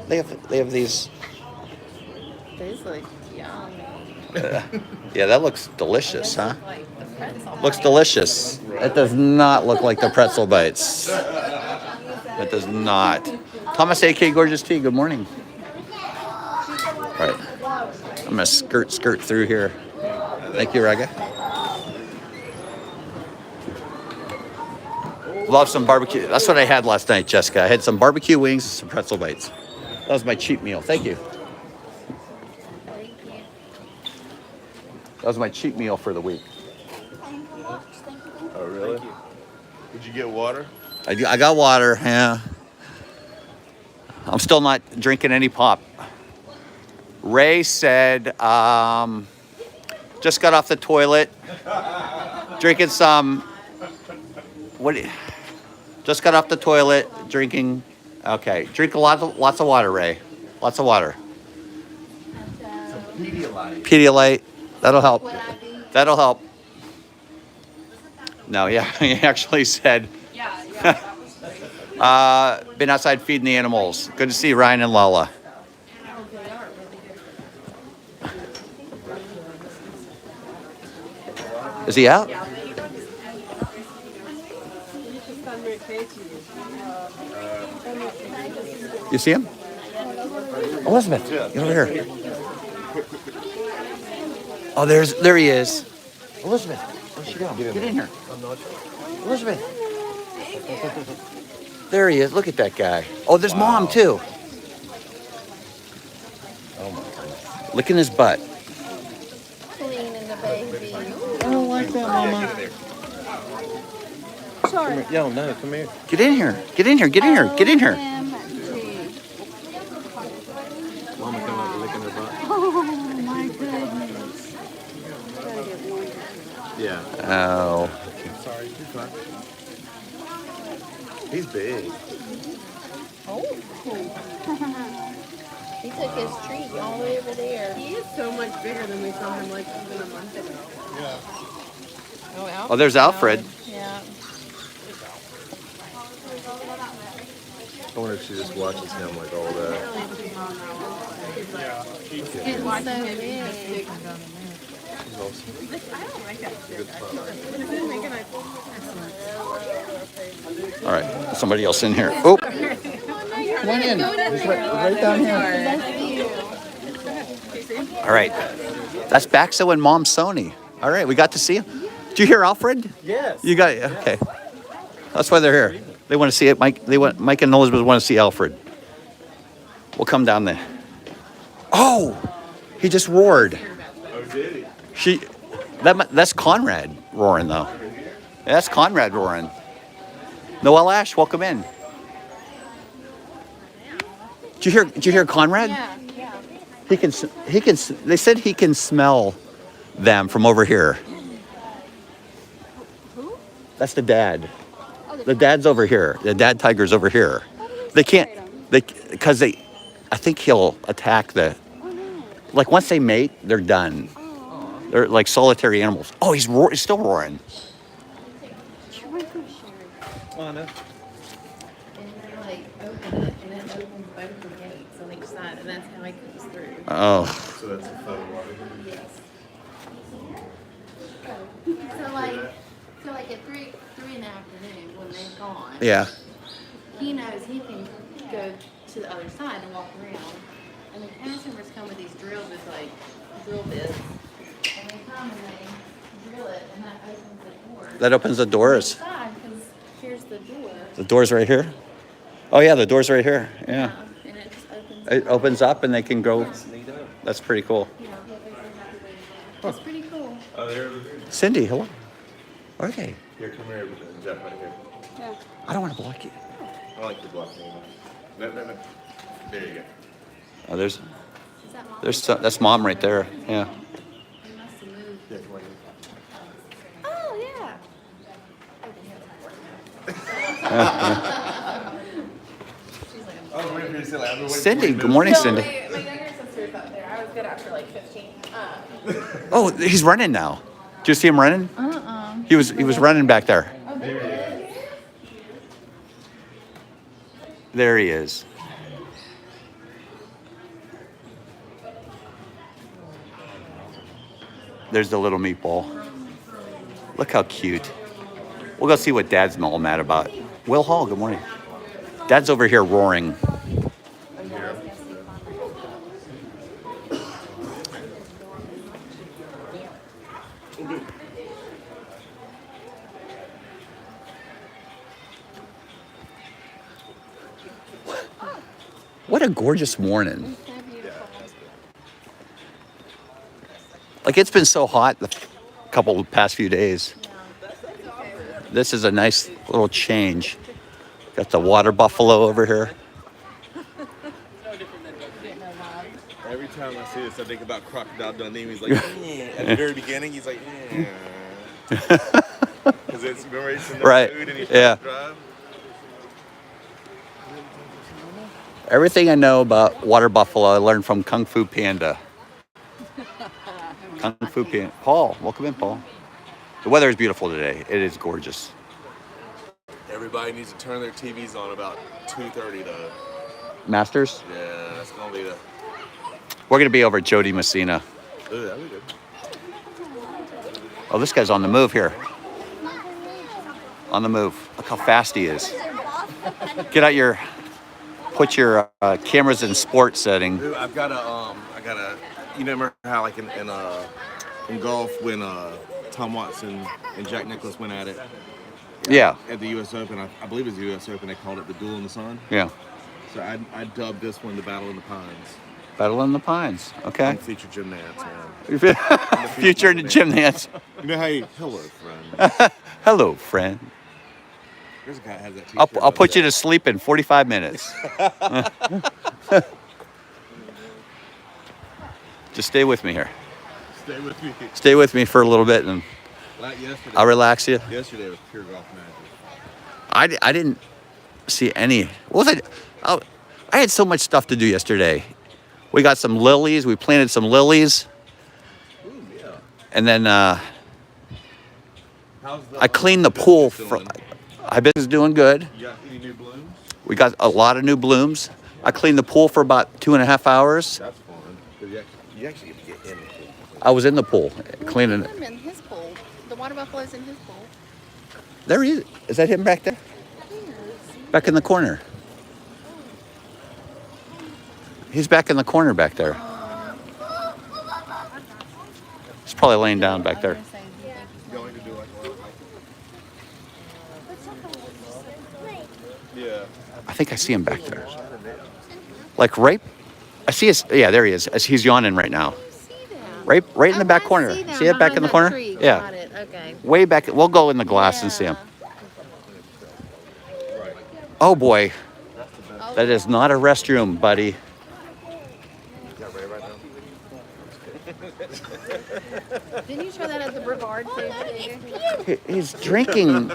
They have these. These look yummy. Yeah, that looks delicious, huh? Looks delicious. It does not look like the pretzel bites. It does not. Thomas A.K. Gorgeous Tea, good morning. All right. I'm going to skirt through here. Thank you, Raga. Love some barbecue. That's what I had last night, Jessica. I had some barbecue wings and some pretzel bites. That was my cheap meal. Thank you. That was my cheap meal for the week. Oh really? Did you get water? I got water, yeah. I'm still not drinking any pop. Ray said, just got off the toilet, drinking some, just got off the toilet, drinking, okay. Drink lots of water, Ray. Lots of water. Pedialyte. That'll help. That'll help. No, yeah, he actually said, been outside feeding the animals. Good to see Ryan and Lala. Is he out? You see him? Elizabeth, get over here. Oh, there he is. Elizabeth, where'd she go? Get in here. Elizabeth. There he is. Look at that guy. Oh, there's Mom too. Oh my goodness. Licking his butt. Cleaning the baby. I don't like that, Mama. Sorry. Yo, no, come here. Get in here. Get in here. Get in here. Get in here. Mama come up licking her butt. Oh my goodness. Yeah. Oh. Sorry, you're fine. He's big. Oh. He took his treat all the way over there. He is so much bigger than we saw him like even a month ago. Oh, there's Alfred. Yeah. I wonder if she just watches him like all day. It's so big. He's awesome. I don't like that shit. Good spot. All right. Somebody else in here. Oh. Come on in. He's right down here. All right. That's Baxo and Mom Sony. All right. We got to see him. Did you hear Alfred? Yes. You got it. Okay. That's why they're here. They want to see it. Mike and Elizabeth want to see Alfred. We'll come down there. Oh, he just roared. Oh, did he? That's Conrad roaring though. Yeah, that's Conrad roaring. Noel Ash, welcome in. Did you hear Conrad? Yeah, yeah. They said he can smell them from over here. Who? That's the dad. Oh, The dad's over here. The dad tiger's over here. They can't, because I think he'll attack the, like once they mate, they're done. They're like solitary animals. Oh, he's still roaring. Oh, no. And they like open it, and it opens both the gates on each side, and that's how he comes through. Oh, So that's a photo water. Yes. So like at three in the afternoon when they've gone, yeah. he knows he can go to the other side and walk around. And the cast members come with these drills with like drill bits. And they come and they drill it, and that opens the door. That opens the doors. Side, because here's the door. The door's right here. Oh yeah, the door's right here. Yeah. And it just opens. It opens up and they can go. That's pretty cool. It's pretty cool. Oh, there. Cindy, hello. Are they? Here, come here, Jeff, right here. Yeah. I don't want to block you. I like the block. No. There you go. Oh, there's Is that mom? that's mom right there. Yeah. They must have moved. Yeah, come on. Oh, yeah. I was waiting for you to say like, I've been waiting Cindy, 20 good minutes. morning, So Cindy. my younger sister's up there. I was good after like 15. Oh, he's running now. Do you see him running? He was running back there. There he is. There's the little meatball. Look how cute. We'll go see what Dad's all mad about. Will Hall, good morning. Dad's over here roaring. What a gorgeous morning. Like it's been so hot the past few days. This is a nice little change. Got the water buffalo over here. Every time I see this, I think about Crocodile Dundee. He's like, at the very beginning, he's like, because it's remember he's in the Right, food and he's yeah. trying to drive. Everything I know about water buffalo, I learned from Kung Fu Panda. Kung Fu Panda. Paul, welcome in, Paul. The weather is beautiful today. It is gorgeous. Everybody needs to turn their TVs on about 2:30 though. Masters, Yeah, that's gonna be the. we're going to be over at Jody Messina. Ooh, that'll be good. Oh, this guy's on the move here. On the move. Look how fast he is. Put your cameras in sport setting. Ooh, I got a. You know, remember how like in golf when Tom Watson and Jack Nicklaus went at it? Yeah, At the U.S. Open, I believe it was the U.S. Open. They called it the Duel in the Sun. yeah. So I dubbed this one the Battle in the Pines. Battle in the Pines. Okay. I'm featured Jim Nance, man. Future Jim Nance. You know how you, hello, friend. Hello, friend. There's a guy that has that t-shirt. I'll put you to sleep in 45 minutes. Just stay with me here. Stay with me. Stay with me for a little bit and Like yesterday. I'll relax you. Yesterday was pure golf magic. I didn't see any. What was I had so much stuff to do yesterday. We got some lilies. We planted some lilies. Ooh, yeah. And then How's the I cleaned the pool. doing? I've been doing good. You got any new blooms? We got a lot of new blooms. I cleaned the pool for about 2.5 hours. That's fun. 'Cause you actually get to get in the pool. I was in the pool cleaning it. I'm in his pool. The water buffalo's in his pool. There he is. Is that him back there? Back in the corner. He's back in the corner back there. He's probably laying down back there. Going to do like yeah. I think I see him back there. Like right, I see his, yeah, there he is. He's yawning right now. Right in the back corner. See it back in the corner? Yeah. Got it. Okay. Way back. We'll go in the glass and see him. Oh boy. That is not a restroom, buddy. Didn't you try that at the Brevard too? He's drinking.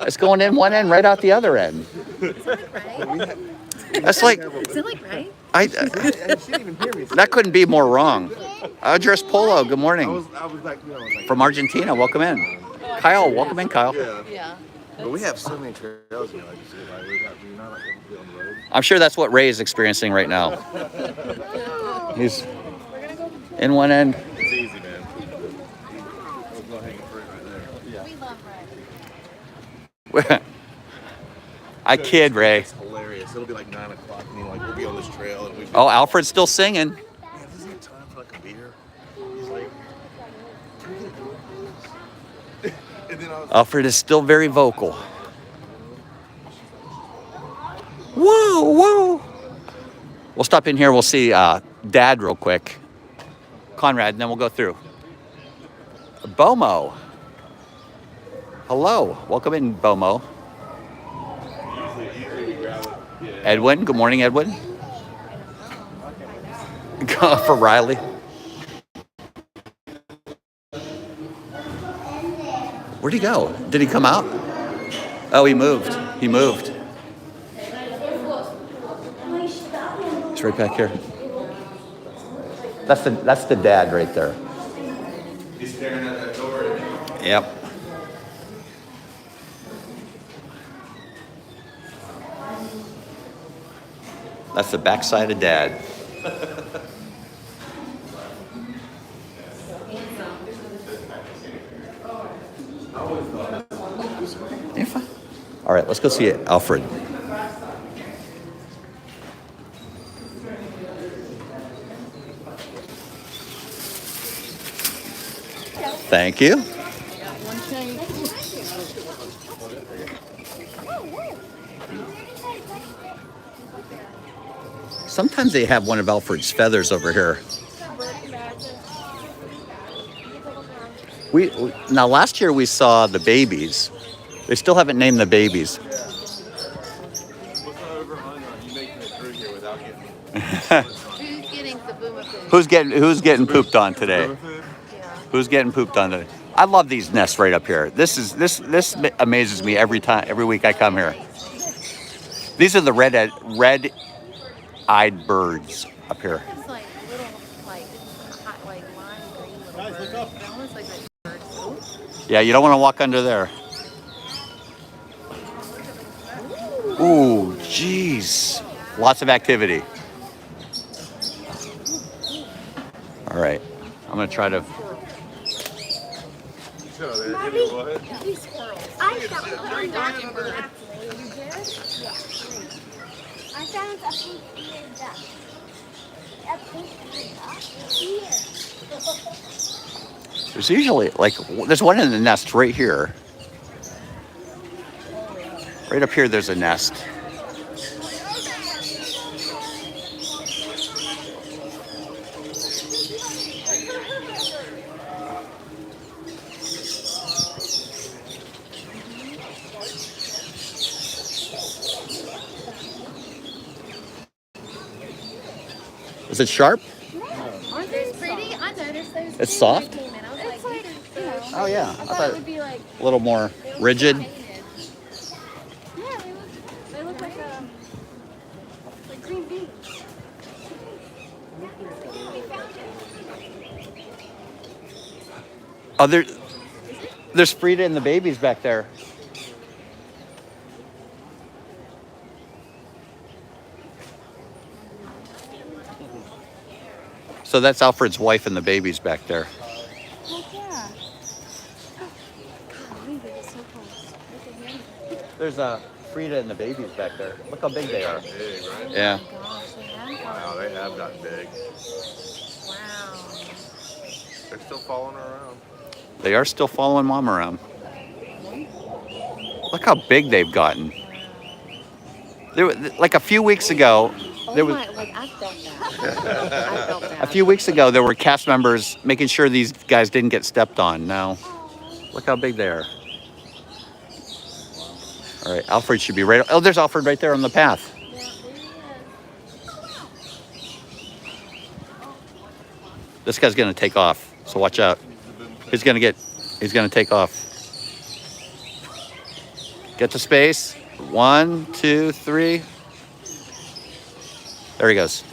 It's going in one end, right out the other end. Right? That's like, Is it like right? And she didn't even hear me. that couldn't be more wrong. Address Polo, good morning. I was like, you know, like, From Argentina, welcome in. Kyle, welcome in, Kyle. yeah. Yeah. But we have so many trails here, like you said, like we're not like able to be on the road. I'm sure that's what Ray is experiencing right now. He's in one end. It's easy, man. There's no hanging fruit right there. We love Ray. I kid, Ray. It's hilarious. It'll be like 9 o'clock, and like we'll be on this trail, and we. Oh, Alfred's still singing. Man, doesn't he have time for like a beer? He's like. And then I was. Alfred is still very vocal. Whoa, whoa. We'll stop in here. We'll see Dad real quick. Conrad, and then we'll go through. Bomo. Hello. Welcome in, Bomo. Edwin. Good morning, Edwin. For Riley. Where'd he go? Did he come out? Oh, he moved. He moved. He's right back here. That's the dad right there. He's staring at that door. Yep. That's the backside of Dad. You're fine. All right, let's go see Alfred. Thank you. Sometimes they have one of Alfred's feathers over here. Now last year we saw the babies. They still haven't named the babies. What's not over on you making it through here without getting. Who's getting the boomer food? Who's getting pooped on today? Food? Who's getting pooped on today? I love these nests right up here. This amazes me every week I come here. These are the red-eyed birds up here. It's like little, like lime green little birds. It almost like birds. Yeah, you don't want to walk under there. Ooh, jeez. Lots of activity. All right. I'm going to try to... So there, Mommy, what? these squirrels. I found a Mockingbird. duck. You did? Yeah. I found a pink eared duck. A pink eared duck? Here. There's usually, there's one in the nest right here. Right up here, there's a nest. Is it sharp? Aren't they pretty? I noticed those. It's soft? Came in. I was It's like, you know, Oh, yeah. I thought it would be like, A little more rigid. yeah, they look like green beans. Oh, there's Frida and the babies back there. So that's Alfred's wife and the babies back there. Heck yeah. God, we did it so close. Look at him. There's Frida and the babies back there. Look how big they are. Big, right? Yeah. Gosh, they have Wow, they have gotten big. Wow. They're still following her around. They are still following Mom around. Look how big they've gotten. Like a few weeks ago, there was Like I felt that. I felt that. a few weeks ago there were cast members making sure these guys didn't get stepped on. Now, look how big they are. All right, Alfred should be right. Oh, there's Alfred right there on the path. This guy's gonna take off, so watch out. He's gonna take off. Get to space. 1, 2, 3. There he goes.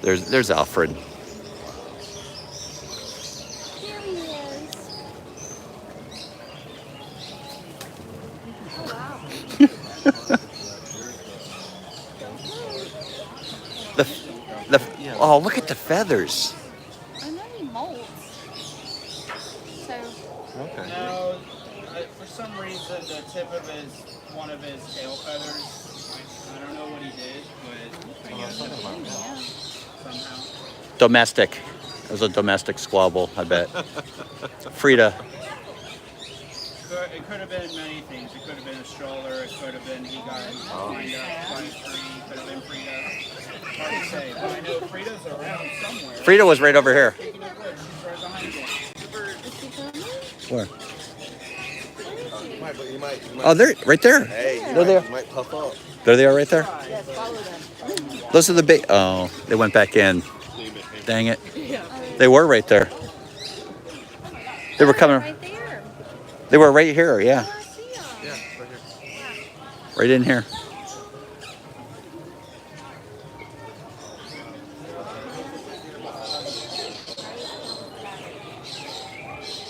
There's Alfred. Here he is. Oh, look at the feathers. I know he molts. So, Okay. No, for some reason the tip of one of his tail feathers, I don't know what he did, but I guess somehow. Domestic. It was a domestic squabble, I bet. Frida. It could have been many things. It could have been a stroller. It could have been he got lined up by a tree. It could have been Frida. Hard to say, but I know Frida's around somewhere. Frida was right over here. Speaking of which, she's right behind you. Where? You might, Oh, they're right there. hey, They're there. you might puff up. There they are right there. Those are the big. Oh, they went back in. Dang it. They were right there. They were coming. right there. They were right here. Yeah. I see him. Yeah, right here. Right in here.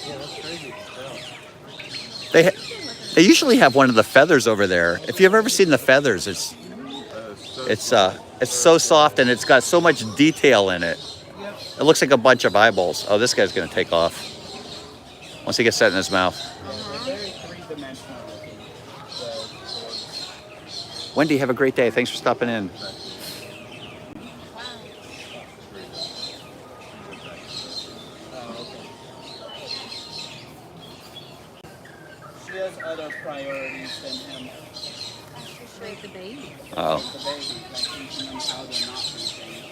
Yeah, that's crazy. They usually have one of the feathers over there. If you've ever seen the feathers, it's so soft and it's got so much detail in it. It looks like a bunch of eyeballs. Oh, this guy's gonna take off once he gets that in his mouth. Very three-dimensional looking. Wendy, have a great day. Thanks for stopping in. She has other priorities than him. Like the baby. Oh, The baby, like teaching them how to not do things.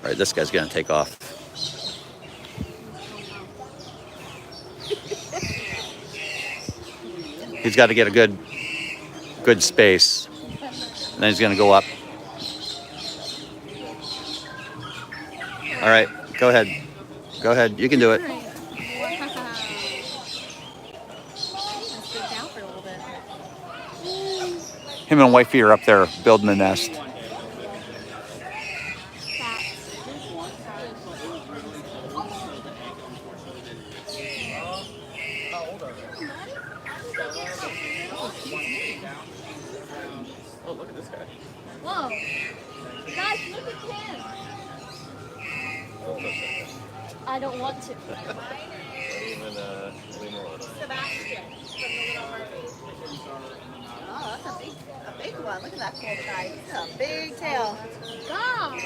all right. This guy's gonna take off. He's got to get a good space. And then he's gonna go up. All right, go ahead. Go ahead. You can do it. Let's get down for a little bit. Him and wifey are up there building a nest. Oh, look at this guy. Whoa. Guys, look at him. I don't want to. Even more. Sebastian from the Little Mermaid. Oh, that's a big one. Look at that cool guy. He's a big tail. God.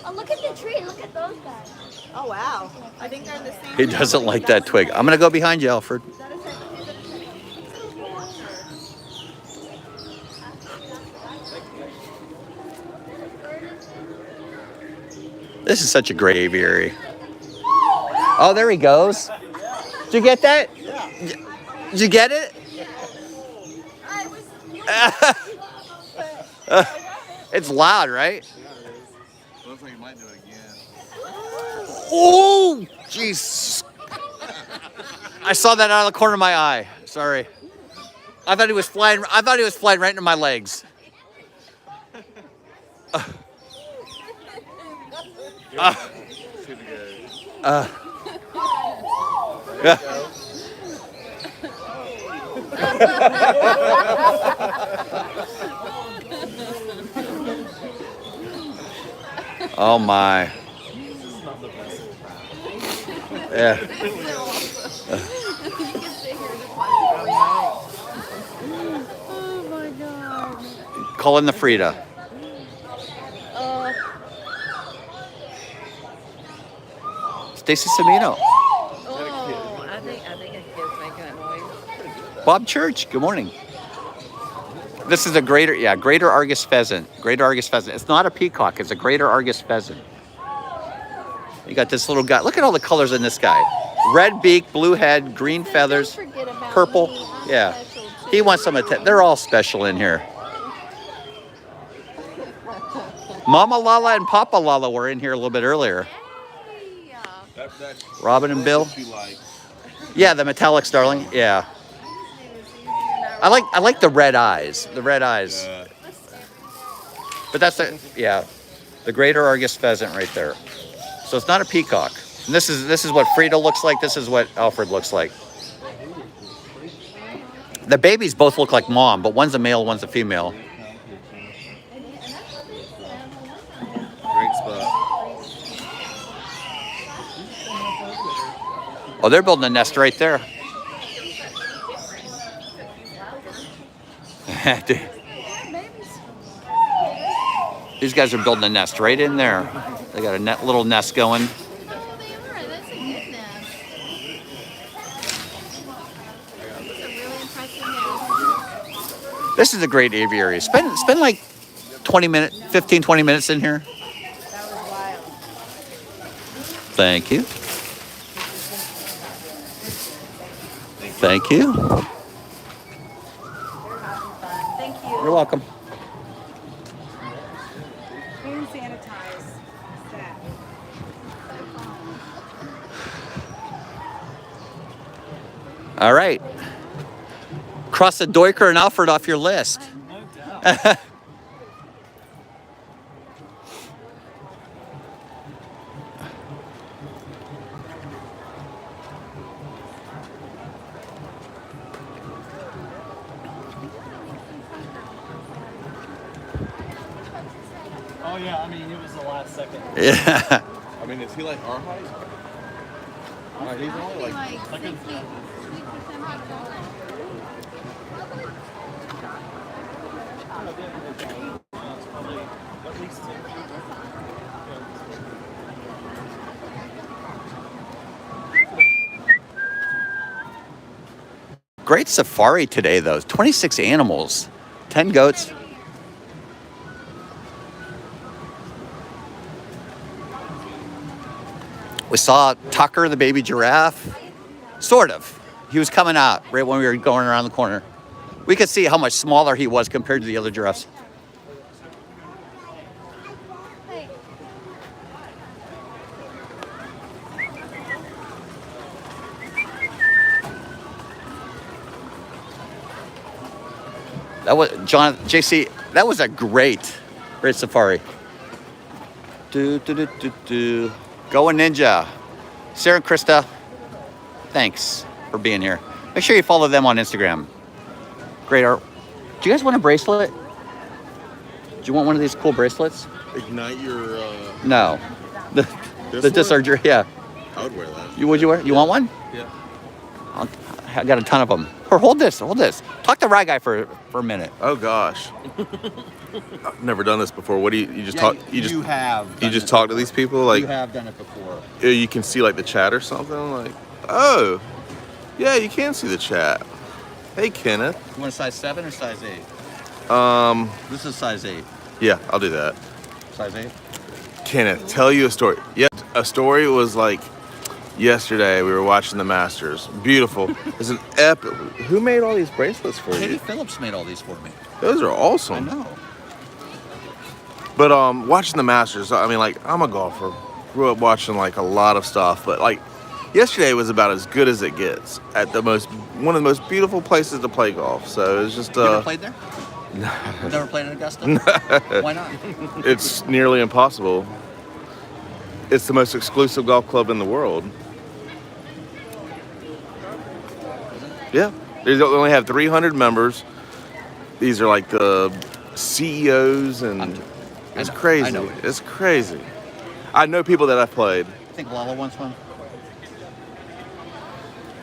Oh, look at the tree. Look at those guys. Oh wow. I think they're in the same. He doesn't like that twig. I'm gonna go behind you, Alfred. This is such a great aviary. Oh, there he goes. Did you get that? Did you get it? It's loud, right? Looks like you might do it again. Oh, jeez. I saw that out of the corner of my eye. Sorry. I thought he was flying right into my legs. Oh my. Yeah. You can sit here and just watch it go by. Oh my god. Calling the Frida. Stacy Semino. Oh, I think a kid's making that noise. Bob Church, good morning. This is a greater Argus pheasant. Greater Argus pheasant. It's not a peacock, it's a greater Argus pheasant. You got this little guy. Look at all the colors in this guy. Red beak, blue head, green feathers, purple. Yeah. He wants some attention. They're all special in here. Mama Lala and Papa Lala were in here a little bit earlier. Robin and Bill. Yeah, the metallic starling. Yeah. I like the red eyes. The red eyes. But that's the greater Argus pheasant right there. So it's not a peacock. And this is what Frida looks like. This is what Alfred looks like. The babies both look like mom, but one's a male, one's a female. Great spot. Oh, they're building a nest right there. These guys are building a nest right in there. They got a little nest going. That's a good nest. It's a really impressive nest. This is a great aviary. Spend like 15, 20 minutes in here. That was wild. Thank you. Thank you. Thank you. You're welcome. Hand sanitize. That. All right. Cross the Duiker and Alfred off your list. No doubt. Oh yeah, I mean it was the last second. Yeah. I mean, is he like our height? He's only like. Like 60% hot dog. It's probably at least 10. Great safari today, though. 26 animals, 10 goats. We saw Tucker, the baby giraffe. Sort of. He was coming out right when we were going around the corner. We could see how much smaller he was compared to the other giraffes. That was JC. That was a great safari. Going Ninja, Sarah and Krista. Thanks for being here. Make sure you follow them on Instagram. Great art. Do you guys want a bracelet? Do you want one of these cool bracelets? Ignite your. No. The This surgery. Yeah. I would wear that. Would you wear? You want one? Yeah. I got a ton of them. Or hold this. Talk to Rye Guy for a minute. Oh gosh. I've never done this before. What do you just talk? You just talk to these people like. You have done it before. You can see like the chat or something like. Oh, yeah, you can see the chat. Hey Kenneth. You want a size 7 or size 8? This is size 8. Yeah, I'll do that. Size 8. Kenneth, tell you a story. Yeah, a story was like yesterday. We were watching the Masters. Beautiful. It's an epic. Who made all these bracelets for Katie you? Phillips made all these for me. Those are awesome. I know. But watching the Masters. I mean, like I'm a golfer. Grew up watching like a lot of stuff, but like yesterday was about as good as it gets at one of the most beautiful places to play golf. So it was just. You ever played there? Never played at Augusta? Why not? It's nearly impossible. It's the most exclusive golf club in the world. Yeah. They only have 300 members. These are like the CEOs and it's crazy. I know. It's crazy. I know people that I've played. I think Lala wants one.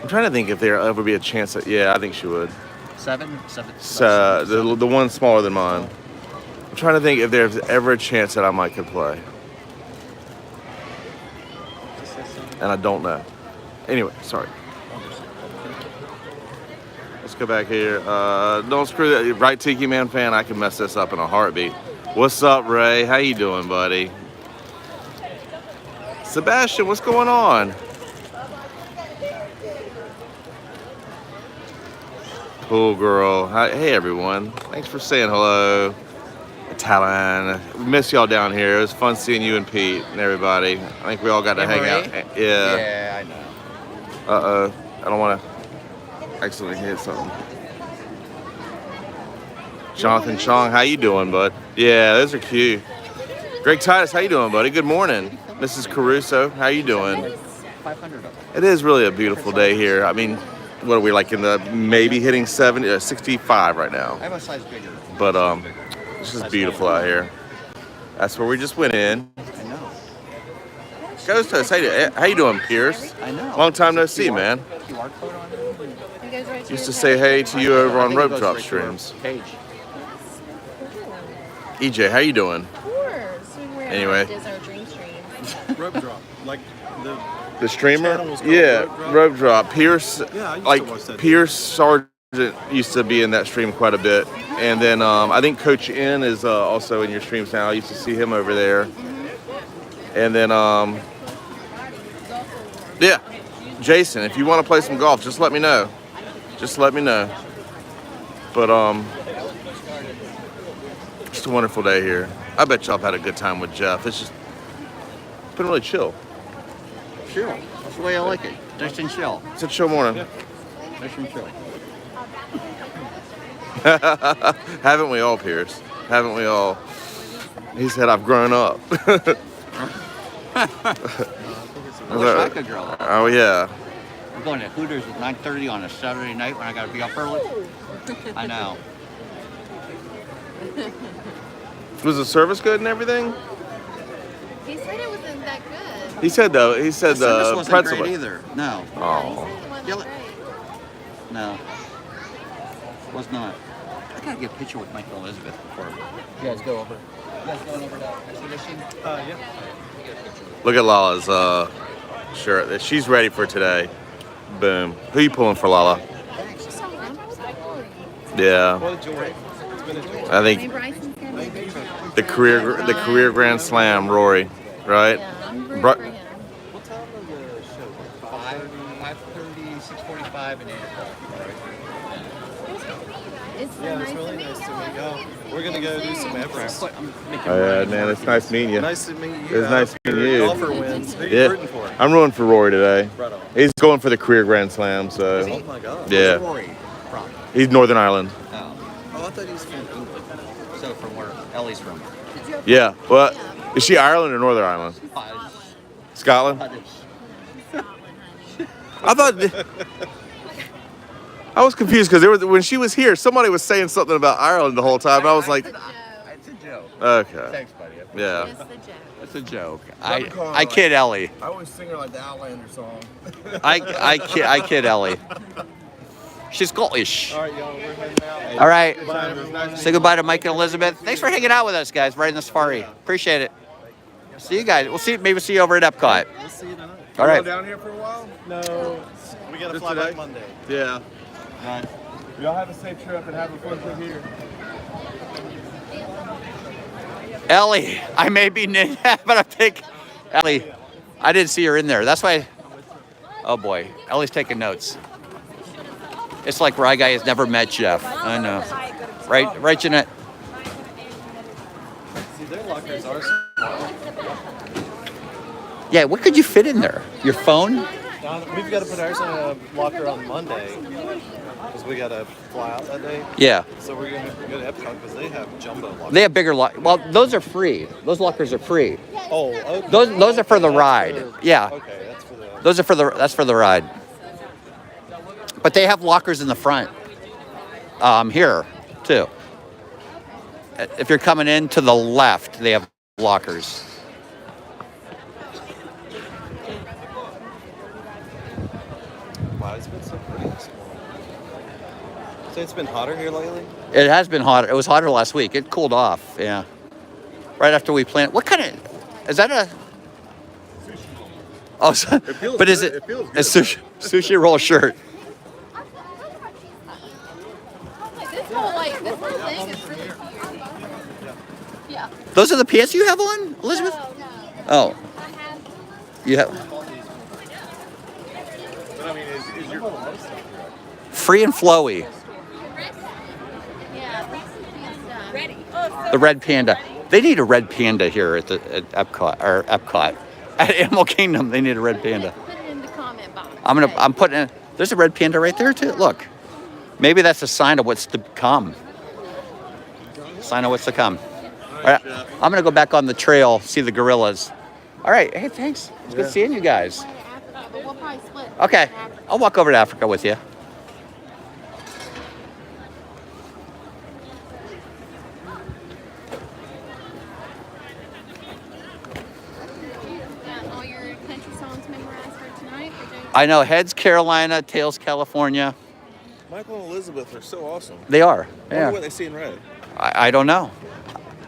I'm trying to think if there ever be a chance that. Yeah, I think she would. Seven. The one smaller than mine. I'm trying to think if there's ever a chance that I might could play. And I don't know. Anyway, sorry. Let's go back here. Don't screw that. Right, Tiki Man fan? I can mess this up in a heartbeat. What's up, Ray? How you doing, buddy? Sebastian, what's going on? Cool girl. Hi, hey, everyone. Thanks for saying hello. Talon. We miss y'all down here. It was fun seeing you and Pete and everybody. I think we all got to hang out. Yeah. Yeah, I know. Uh-oh. I don't want to accidentally hit something. Jonathan Chong, how you doing, bud? Yeah, those are cute. Greg Titus, how you doing, buddy? Good morning. Mrs. Caruso, how you doing? 500. It is really a beautiful day here. I mean, what are we like in the maybe hitting 65 right now? I have a size bigger. But it's just beautiful out here. That's where we just went in. I know. Ghost Host, how you doing, Pierce? I know. Long time no see, man. QR code on it. Used to say hey to you over on Rope Drop streams. Page. EJ, how you doing? Anyway. Rope drop, like The streamer? channel was called Yeah, Rope Drop. Rope Drop. Pierce, Yeah, I used to like watch that. Pierce Sargent used to be in that stream quite a bit. And then I think Coach N is also in your streams now. I used to see him over there. And then, yeah, Jason, if you want to play some golf, just let me know. Just let me know. But just a wonderful day here. I bet y'all have had a good time with Jeff. It's been really chill. Chill. That's the way I like it. Nice and chill. It's a chill morning. Nice and chill. Haven't we all, Pierce? Haven't we all? He said, I've grown up. I wish I could grow up. Oh, yeah. I'm going to Hooters at 9:30 on a Saturday night when I got to be up early. I know. Was the service good and everything? He said it wasn't that good. He said The service the wasn't pretzel. great either. No. Oh. It wasn't Yeah, great. No. Was not. I gotta get a picture with Mike and Elizabeth before. You guys go over. You guys going over to exhibition? Yeah. Look at Lala's shirt. She's ready for today. Boom. Who you pulling for, Lala? Yeah. What a joy. It's been a joy. I think the career Grand Slam, Rory, right? Bru- What time of the show? 5:30, 6:45, and 8 o'clock. Yeah, it's really nice to meet y'all. We're gonna go do some Everest. Oh, yeah, man, it's nice meeting you. Nice to meet you. It's nice meeting you. Golfer wins. Who are you Yeah, rooting for? I'm rooting for Rory today. Right on. He's going for the career Grand Slam, so Oh my God. yeah, Rory from? he's Northern Ireland. Oh. Oh, I thought he was from England. So from where Ellie's from? Yeah, well, is she Ireland or Northern Ireland? Scotland? I thought. I was confused because when she was here, somebody was saying something about Ireland the whole time. And I was like, It's a joke. okay, Thanks, buddy. yeah. It's a joke. I kid Ellie. I always sing her like the Outlander song. I kid Ellie. She's Scottish. All right, y'all, we're heading out. All right. Bye, everyone. Say goodbye to Mike and Elizabeth. Thanks for hanging out with us, guys, riding the safari. Appreciate it. See you guys. Maybe see you over at Epcot. We'll see you tonight. All right. down here for a while? No, we gotta Just fly today? back Monday. Yeah. Right. Y'all have a safe trip and have a fun trip here. Ellie, I may be but I think Ellie, I didn't see her in there. That's why. Oh boy, Ellie's taking notes. It's like Rye Guy has never met Jeff. I know. Right, Jeanette. See, their lockers are small. Yeah, what could you fit in there? Your phone? We've got to put ours in a locker on Monday because we got to fly out that day. Yeah. So we're going to go to Epcot because they have jumbo lockers. They have bigger Well, those are free. Those lockers are free. Oh, okay. Those are for the That's ride. for- Yeah. Okay, that's for the. Those are that's for the ride. But they have lockers in the front. Here too. If you're coming in to the left, they have lockers. Wow, it's been So it's been hotter here lately? It has been hotter. It was hotter last week. It cooled off. Yeah. Right after we planted. What kind of? Is that a? Oh, so, It feels but is good. it? It feels It's good. sushi roll shirt. This whole thing is really cute. Yeah. Those are the pants you have on, Elizabeth? Oh. You have But I mean, is your free and flowy. Yeah. Ready. The red panda. They need a red panda here at Epcot at Animal Kingdom. They need a red panda. Put it in the comment box. I'm putting in. There's a red panda right there too. Look. Maybe that's a sign of what's to come. Sign of what's to come. All right, I'm gonna go back on the trail, see the gorillas. All right. Hey, thanks. It's good seeing you guys. But we'll probably split. Okay. I'll walk over to Africa with you. Got all your country songs memorized for tonight? I know heads Carolina, tails California. Michael and Elizabeth are so awesome. They are. I Yeah. wonder what they see in red. I don't know.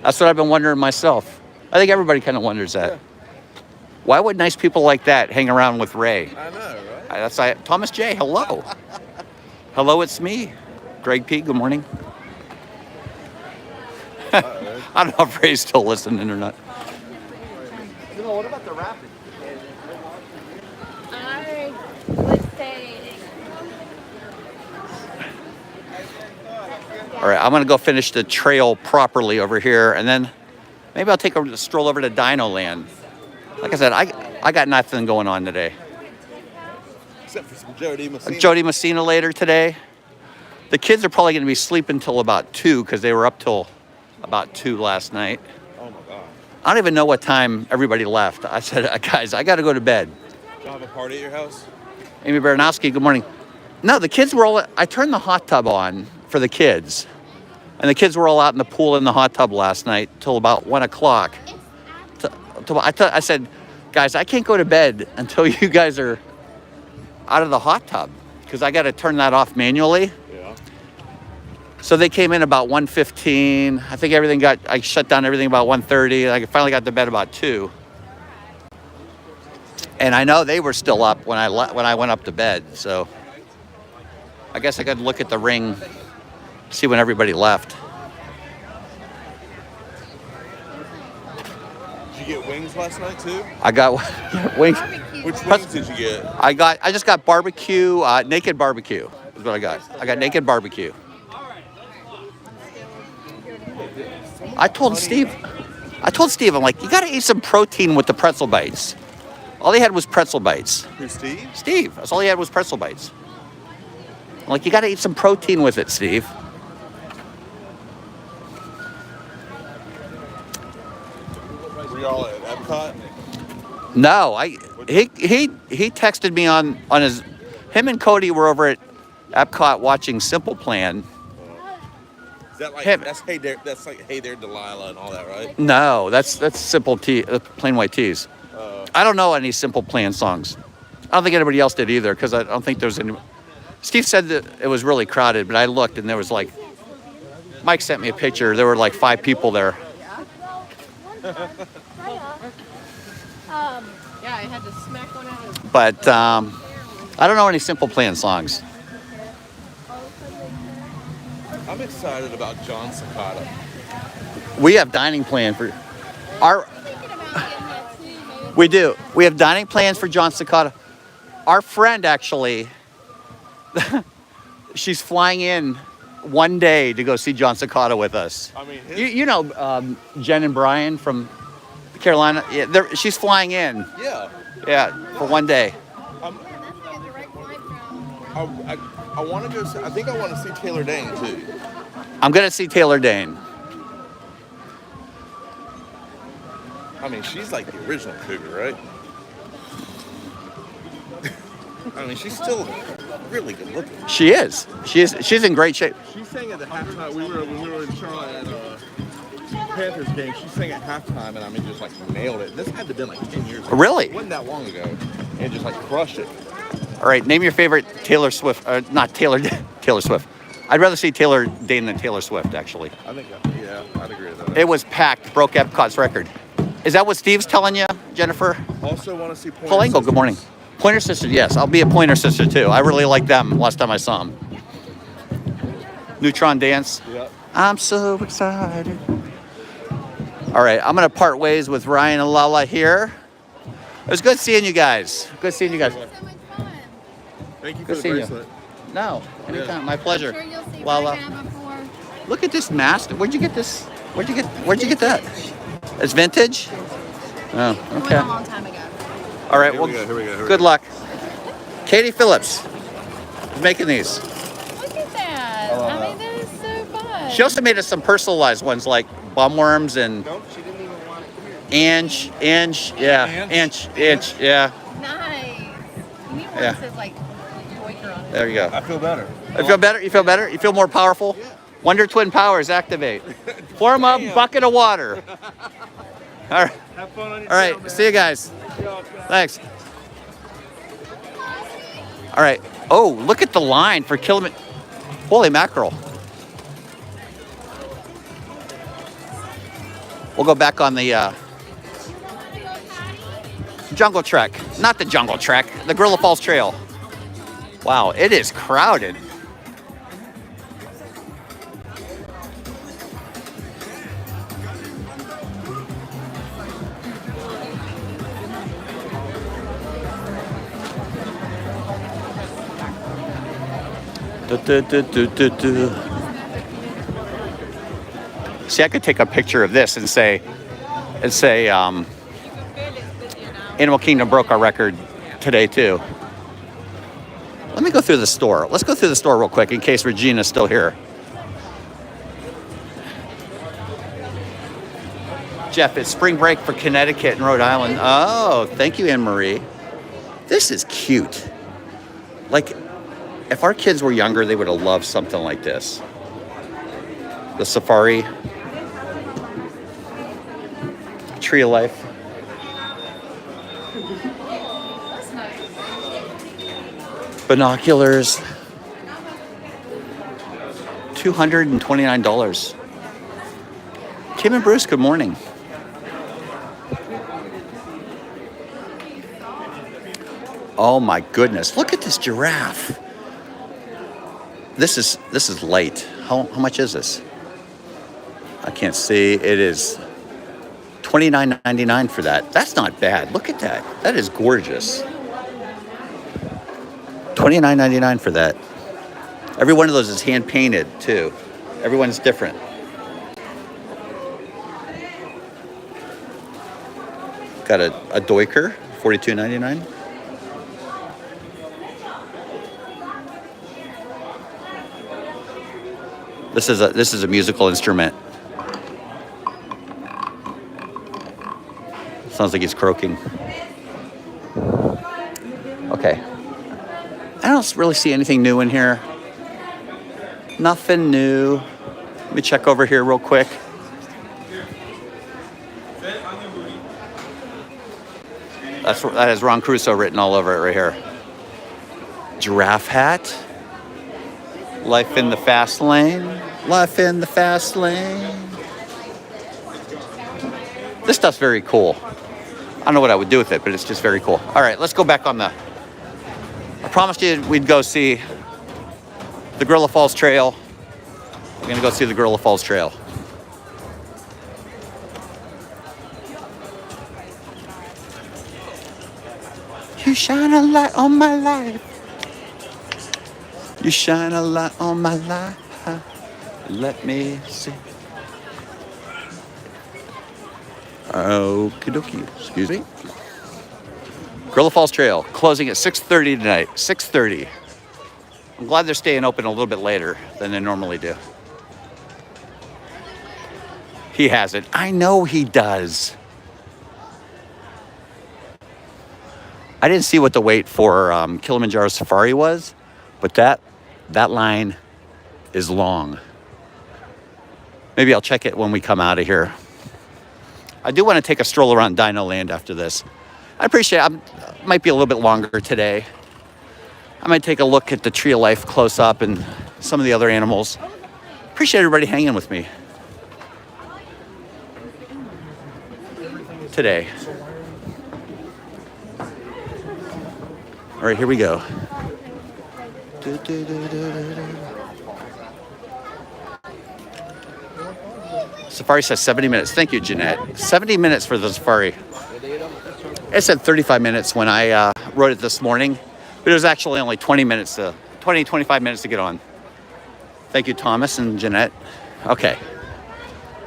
That's what I've been wondering myself. I think everybody kind of wonders that. Yeah. Why would nice people like that hang around with Ray? I know, right? That's Thomas J. Hello. Hello, it's me. Greg P. Good morning. I don't know if Ray's still listening or not. What about the rapids? I would say All right, I'm gonna go finish the trail properly over here, and then maybe I'll take a stroll over to Dino Land. Like I said, I got nothing going on today. Except for some Jody Messina. Jody Messina later today. The kids are probably gonna be sleeping till about 2 because they were up till about 2 last night. Oh my God. I don't even know what time everybody left. I said, guys, I got to go to bed. Do you have a party at your house? Amy Baranowski, good morning. No, the kids were all, I turned the hot tub on for the kids. And the kids were all out in the pool in the hot tub last night till about 1 o'clock. I said, guys, I can't go to bed until you guys are out of the hot tub because I got to turn that off manually. Yeah. So they came in about 1:15. I think I shut down everything about 1:30. I finally got to bed about 2. And I know they were still up when I went up to bed. So I guess I could look at the ring, see when everybody left. Did you get wings last night too? I got wings. Which wings did you get? I just got barbecue, naked barbecue is what I got. I got naked barbecue. I told Steve, I'm like, you got to eat some protein with the pretzel bites. All he had was pretzel bites. Who's Steve? Steve, that's all he had was pretzel bites. I'm like, you got to eat some protein with it, Steve. Were y'all at Epcot? No, he texted me on his, him and Cody were over at Epcot watching Simple Plan. Is that like Him. that's like Hey There Delilah and all that, right? No, that's Simple T, Plain White Tees. I don't know any Simple Plan songs. I don't think anybody else did either because I don't think there's any. Steve said that it was really crowded, but I looked and there was like, Mike sent me a picture. There were like 5 people there. yeah, I had to smack one out of But I don't know any Simple Plan songs. I'm excited about John Cicada. We have dining plan for our. We do. We have dining plans for John Cicada. Our friend actually, she's flying in one day to go see John Cicada with us. I mean, You know Jen and Brian from Carolina. Yeah, she's flying in. yeah. Yeah, for one day. I want to go. I think I want to see Taylor Dane too. I'm gonna see Taylor Dane. I mean, she's like the original cougar, right? I mean, she's still really good looking. She is. She's in great shape. She sang at the halftime. When we were in Charlotte at Panthers game. She sang at halftime, and I mean, just like nailed it. This had to have been like 10 years ago. Really? It wasn't that long ago, and just like crushed it. All right, name your favorite Taylor Swift. Not Taylor Swift. I'd rather see Taylor Dane than Taylor Swift, actually. I think, yeah, I'd agree with that. It was packed, broke Epcot's record. Is that what Steve's telling you, Jennifer? Also want to see Pointer Flamingo, good Sisters. morning. Pointer Sisters, yes. I'll be a Pointer Sister, too. I really liked them last time I saw them. Neutron Dance. Yep. I'm so excited. All right, I'm going to part ways with Ryan and Lala here. It was good seeing you guys. Good seeing you guys. So much fun. Thank you for Good the seeing you. bracelet. No, anytime. My pleasure. I'm sure you'll see Lala. Mircat before. Look at this mask. Where'd you get this? Where'd you get that? It's vintage? Oh, It went okay. a long time ago. All right, Here well, we go, here we go, here we good go. luck. Katie Phillips is making these. Look at that. I mean, that is so fun. She also made us some personalized ones like bumworms and Nope, she didn't even want it. Here. inch, yeah, inch, yeah. Nice. You need one Yeah. that says like Quaker on it. There you go. I feel better. You feel better? You feel better? You feel more powerful? Wonder Twin powers activate. Form a bucket of water. All right. Have fun on your All right. See you guys. Thanks. All right. Oh, look at the line for Kilimanjaro. Holy mackerel. We'll go back on the Jungle Trek. Not the Jungle Trek, the Gorilla Falls Trail. Wow, it is crowded. See, I could take a picture of this and say, Animal Kingdom broke our record today too. Let me go through the store. Let's go through the store real quick in case Regina's still here. Jeff, it's spring break for Connecticut and Rhode Island. Oh, thank you, Anne Marie. This is cute. Like, if our kids were younger, they would have loved something like this. The safari. Tree of Life. Binoculars. $229. Kim and Bruce, good morning. Oh my goodness, look at this giraffe. This is light. How much is this? I can't see. It is $29.99 for that. That's not bad. Look at that. That is gorgeous. $29.99 for that. Every one of those is hand painted too. Everyone's different. Got a Doiker, $42.99. This is a musical instrument. Sounds like he's croaking. Okay. I don't really see anything new in here. Nothing new. Let me check over here real quick. That has Ron Crusoe written all over it right here. Giraffe hat. Life in the fast lane. Life in the fast lane. This stuff's very cool. I don't know what I would do with it, but it's just very cool. All right, let's go back on the... I promised you we'd go see the Gorilla Falls Trail. We're gonna go see the Gorilla Falls Trail. You shine a light on my life. You shine a light on my life. Let me see. Okie dokie. Excuse me. Gorilla Falls Trail closing at 6:30 tonight. 6:30. I'm glad they're staying open a little bit later than they normally do. He has it. I know he does. I didn't see what the wait for Kilimanjaro Safari was, but that line is long. Maybe I'll check it when we come out of here. I do want to take a stroll around Dino Land after this. I appreciate it. Might be a little bit longer today. I might take a look at the Tree of Life close up and some of the other animals. Appreciate everybody hanging with me today. All right, here we go. Safari says 70 minutes. Thank you, Jeanette. 70 minutes for the safari. It said 35 minutes when I wrote it this morning, but it was actually only 25 minutes to get on. Thank you, Thomas and Jeanette. Okay.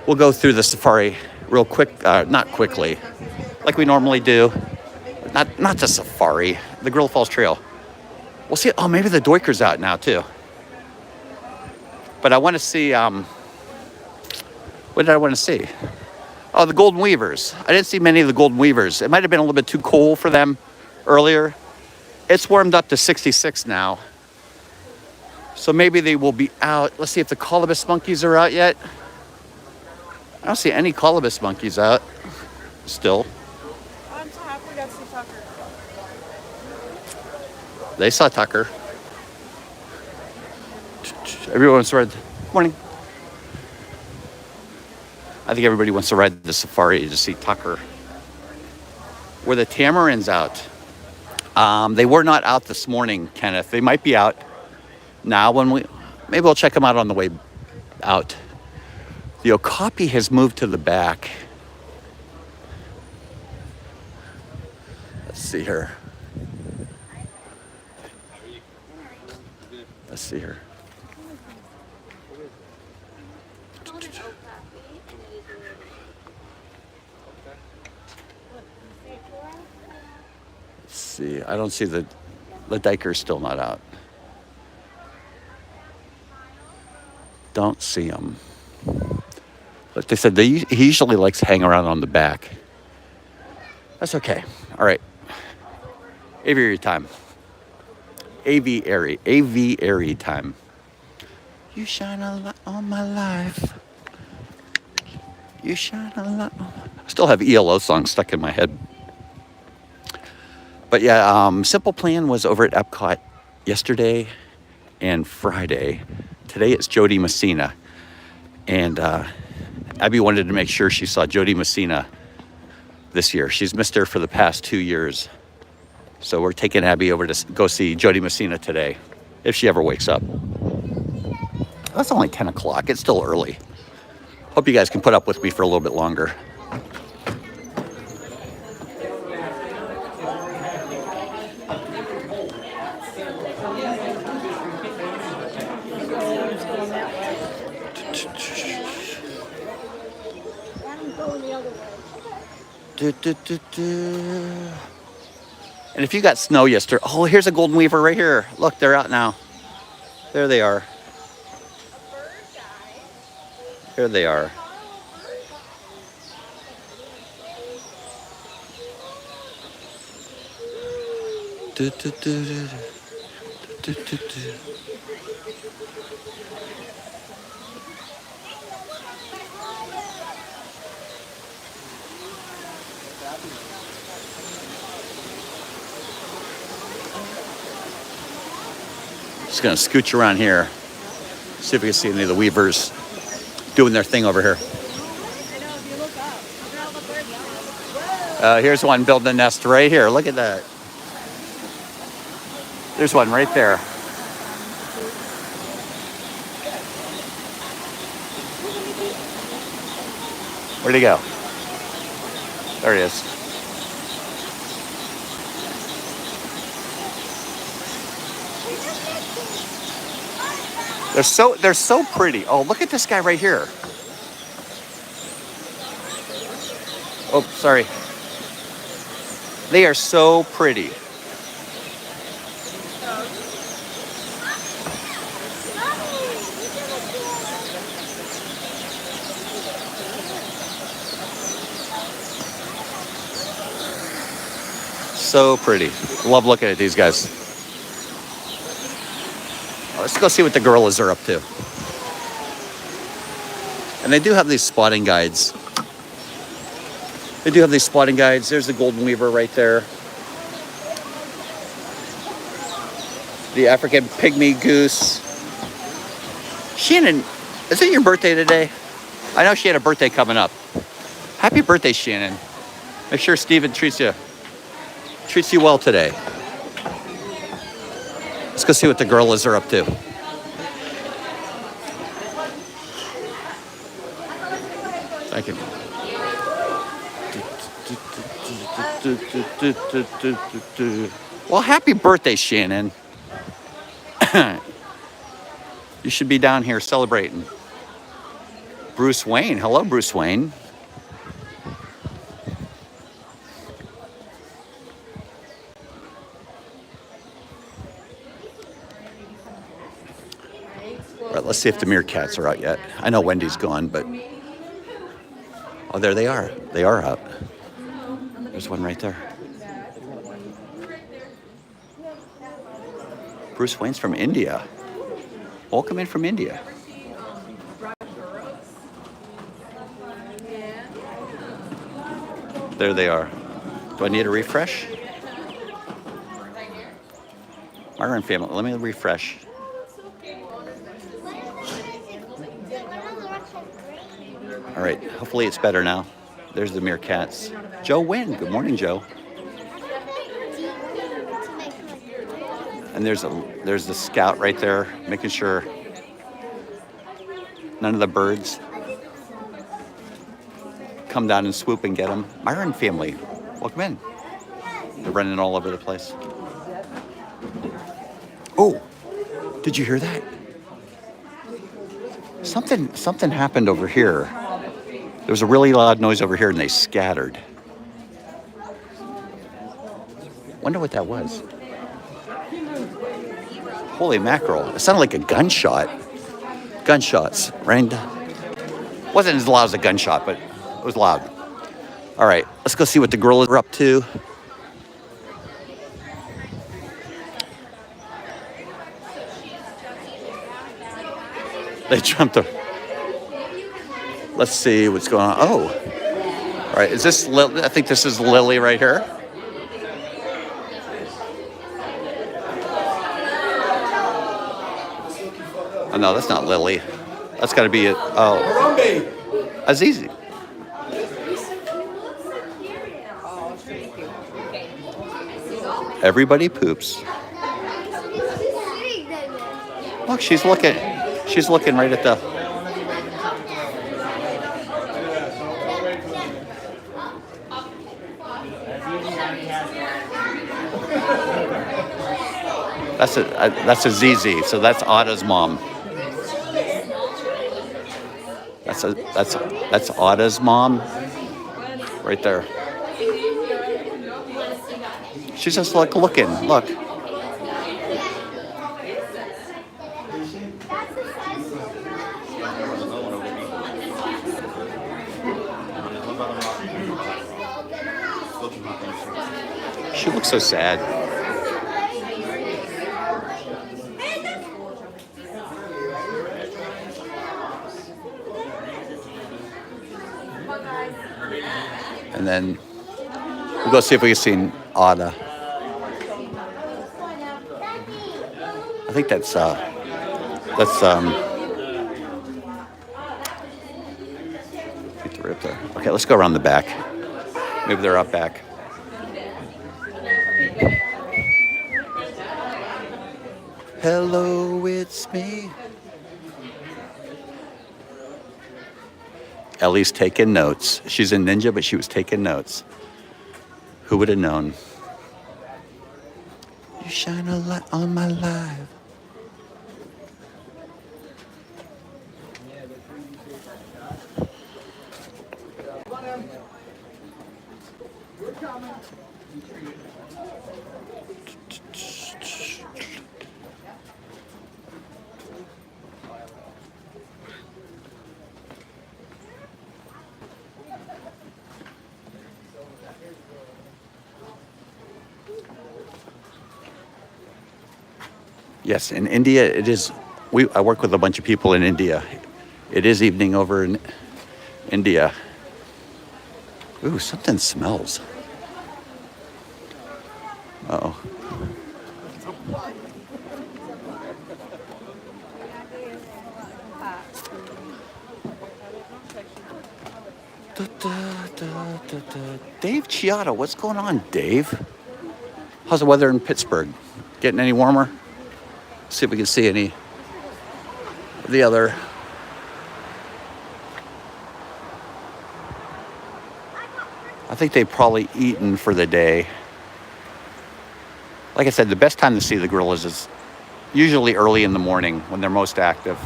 We'll go through the safari real quick, not quickly, like we normally do. Not the safari, the Gorilla Falls Trail. We'll see. Oh, maybe the Duiker's out now too. But I want to see, what did I want to see? Oh, the golden weavers. I didn't see many of the golden weavers. It might have been a little bit too cool for them earlier. It's warmed up to 66 now. So maybe they will be out. Let's see if the colobus monkeys are out yet. I don't see any colobus monkeys out still. I'm so happy we got to see Tucker. They saw Tucker. Everyone's read. Morning. I think everybody wants to ride the safari to see Tucker. Were the Tamarinds out? They were not out this morning, Kenneth. They might be out now maybe we'll check them out on the way out. The okapi has moved to the back. Let's see here. Let's see here. Let's see. I don't see the Diker's still not out. Don't see him. But they said he usually likes to hang around on the back. That's okay. All right. Aviary time. Aviary time. You shine a light on my life. You shine a light on I still have ELO songs stuck in my head. But yeah, Simple Plan was over at Epcot yesterday and Friday. Today it's Jody Messina. And Abby wanted to make sure she saw Jody Messina this year. She's missed her for the past 2 years. So we're taking Abby over to go see Jody Messina today, if she ever wakes up. That's only 10 o'clock. It's still early. Hope you guys can put up with me for a little bit longer. And if you got snow yesterday, oh, here's a golden weaver right here. Look, they're out now. There they are. Here they are. Just gonna scooch around here, see if we can see any of the weavers doing their thing over here. Here's one building a nest right here. Look at that. There's one right there. Where'd he go? There he is. They're so pretty. Oh, look at this guy right here. Oh, sorry. They are so pretty. So pretty. Love looking at these guys. Let's go see what the gorillas are up to. And they do have these spotting guides. There's the golden weaver right there. The African pygmy goose. Shannon, is it your birthday today? I know she had a birthday coming up. Happy birthday, Shannon. Make sure Steven treats you well today. Let's go see what the gorillas are up to. Thank you. Well, happy birthday, Shannon. You should be down here celebrating. Bruce Wayne. Hello, Bruce Wayne. All right, let's see if the Mircats are out yet. I know Wendy's gone, but... Oh, there they are. They are out. There's one right there. Bruce Wayne's from India. Welcome in from India. There they are. Do I need a refresh? Myron family, let me refresh. All right, hopefully it's better now. There's the Mircats. Joe Wynn, good morning, Joe. And there's the scout right there, making sure none of the birds come down and swoop and get them. Myron family, welcome in. They're running all over the place. Oh, did you hear that? Something happened over here. There was a really loud noise over here and they scattered. Wonder what that was. Holy mackerel. It sounded like a gunshot. Gunshots rang. Wasn't as loud as a gunshot, but it was loud. All right, let's go see what the gorillas are up to. They jumped up. Let's see what's going on. Oh, all right. Is this? I think this is Lily right here. Oh no, that's not Lily. That's got to be it. Oh, Azizi. Everybody poops. Look, she's looking. She's looking right at the. That's a ZZ. So that's Atta's mom. That's Atta's mom, right there. She's just like looking. Look. She looks so sad. And then we'll go see if we can see Atta. I think that's I think they're up there. Okay, let's go around the back. Maybe they're up back. Hello, it's me. Ellie's taking notes. She's a ninja, but she was taking notes. Who would have known? You shine a light on my life. Yes, in India, it is. I work with a bunch of people in India. It is evening over in India. Ooh, something smells. Uh-oh. Dave Chiato, what's going on, Dave? How's the weather in Pittsburgh? Getting any warmer? See if we can see any of the other. I think they've probably eaten for the day. Like I said, the best time to see the gorillas is usually early in the morning when they're most active.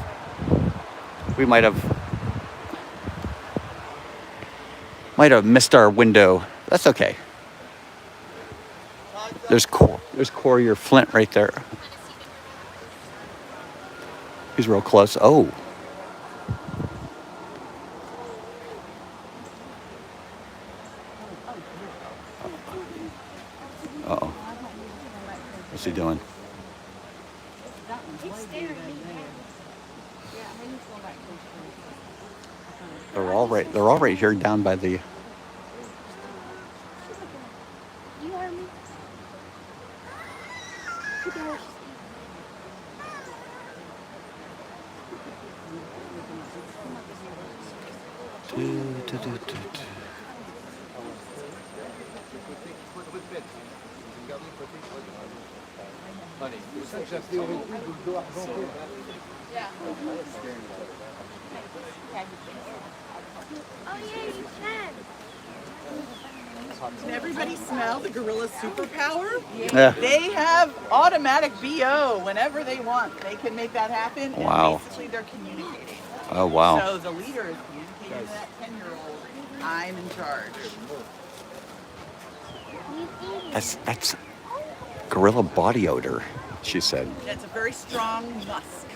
We might have missed our window. That's okay. There's Corey or Flint right there. He's real close. Oh. Uh-oh. What's he doing? They're all right here down by the You heard me? Oh yeah, you can. Can everybody smell the gorilla superpower? Yeah. They have automatic BO whenever they want. They can make that happen. Wow. And basically, they're communicating. Oh, wow. So the leader is communicating to that 10-year-old, I'm in charge. That's gorilla body odor, she said. It's a very strong musk.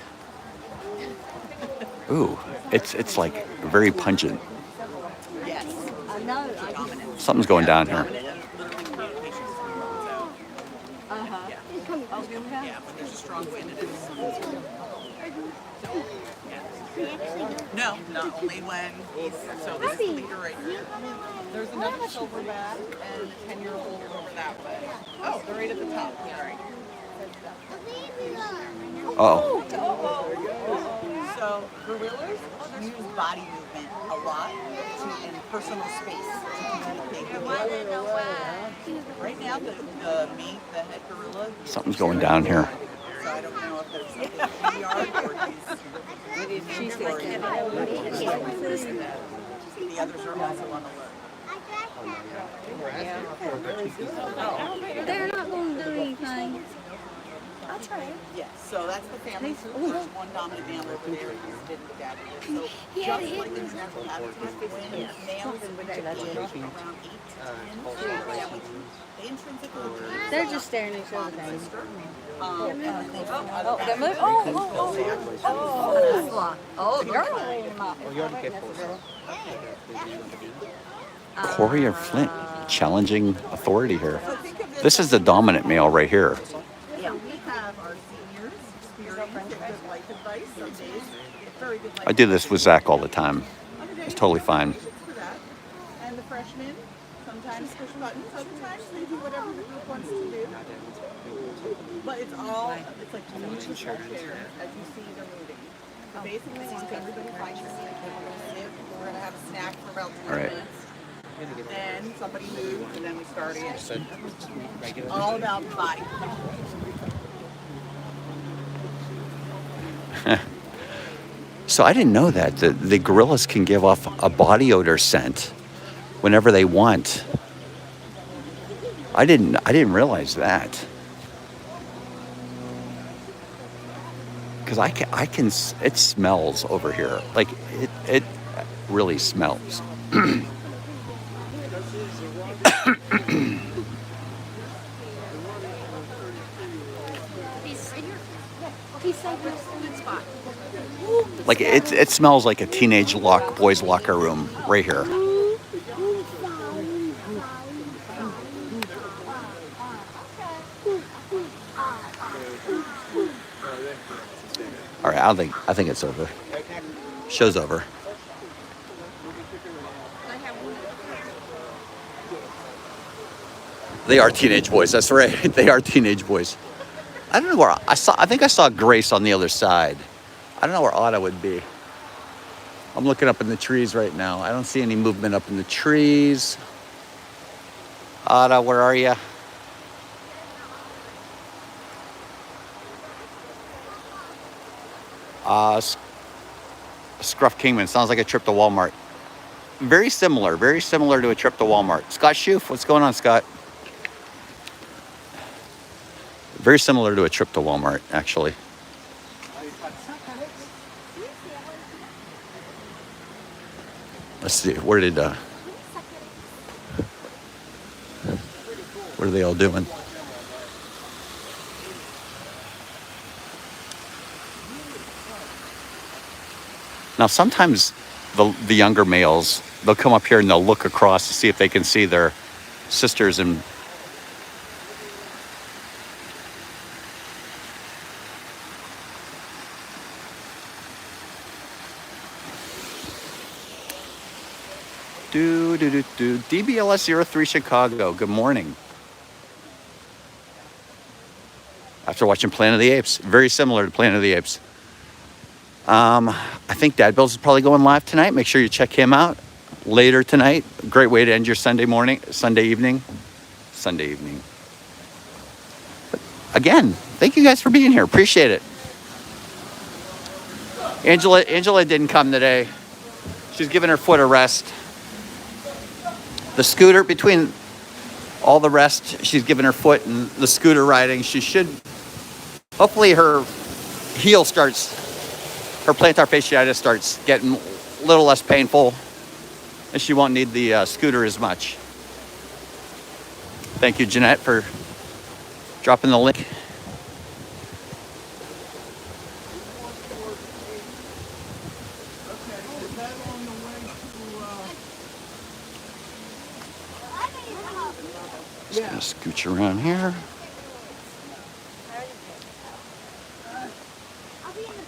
Ooh, it's like very pungent. Yes. Dominant. Something's going down here. Dominant and literally communication. Yeah, when there's a strong wind, it is. No, not only when he's, so this is the leader right here. There's another silverback and a 10-year-old over that way. Oh, they're right at the top. Sorry. Uh-oh. So gorillas use body movement a lot in personal space to communicate. Right now, the head gorilla. Something's going down here. So I don't know if there's something in the yard or he's the others are also on alert. They're not going to do anything. I'll try. Yes, so that's the family. There's one dominant male over there and he's been with daddy. So just like in natural habitat, when males and women are around 8 to 10, they intrinsically They're just staring at each other. Baby. Corey or Flint challenging authority here. This is the dominant male right here. Yeah, we have our seniors experience good life advice. Some days it's very good life I do this with Zach all the time. It's totally fine. for that. And the freshmen sometimes push buttons, other times they do whatever the group wants to do. But it's like mutual care as you see they're moving. So basically, once everybody finds a seat, we're going to have a snack for about 10 All right. minutes. Then somebody moves, and then we start again. All about body. So I didn't know that. The gorillas can give off a body odor scent whenever they want. I didn't realize that. Because I can, it smells over here. Like, it really smells. Like, it smells like a teenage boys' locker room right here. All right, I think it's over. Show's over. They are teenage boys. That's right. They are teenage boys. I don't know where I think I saw Grace on the other side. I don't know where Otto would be. I'm looking up in the trees right now. I don't see any movement up in the trees. Ada, where are you? Scruff Kingman. Sounds like a trip to Walmart. Very similar to a trip to Walmart. Scott Schoof, what's going on, Scott? Very similar to a trip to Walmart, actually. Let's see, what are they all doing? Now, sometimes the younger males, they'll come up here and they'll look across to see if they can see their sisters and DBLS03 Chicago, good morning. After watching Planet of the Apes, very similar to Planet of the Apes. I think Dad Bills is probably going live tonight. Make sure you check him out later tonight. Great way to end your Sunday evening. But again, thank you guys for being here. Appreciate it. Angela didn't come today. She's giving her foot a rest. The scooter, between all the rest, she's giving her foot and the scooter riding. She should, hopefully her heel starts, her plantar fasciitis starts getting a little less painful and she won't need the scooter as much. Thank you, Jeanette, for dropping the link. Just gonna scooch around here.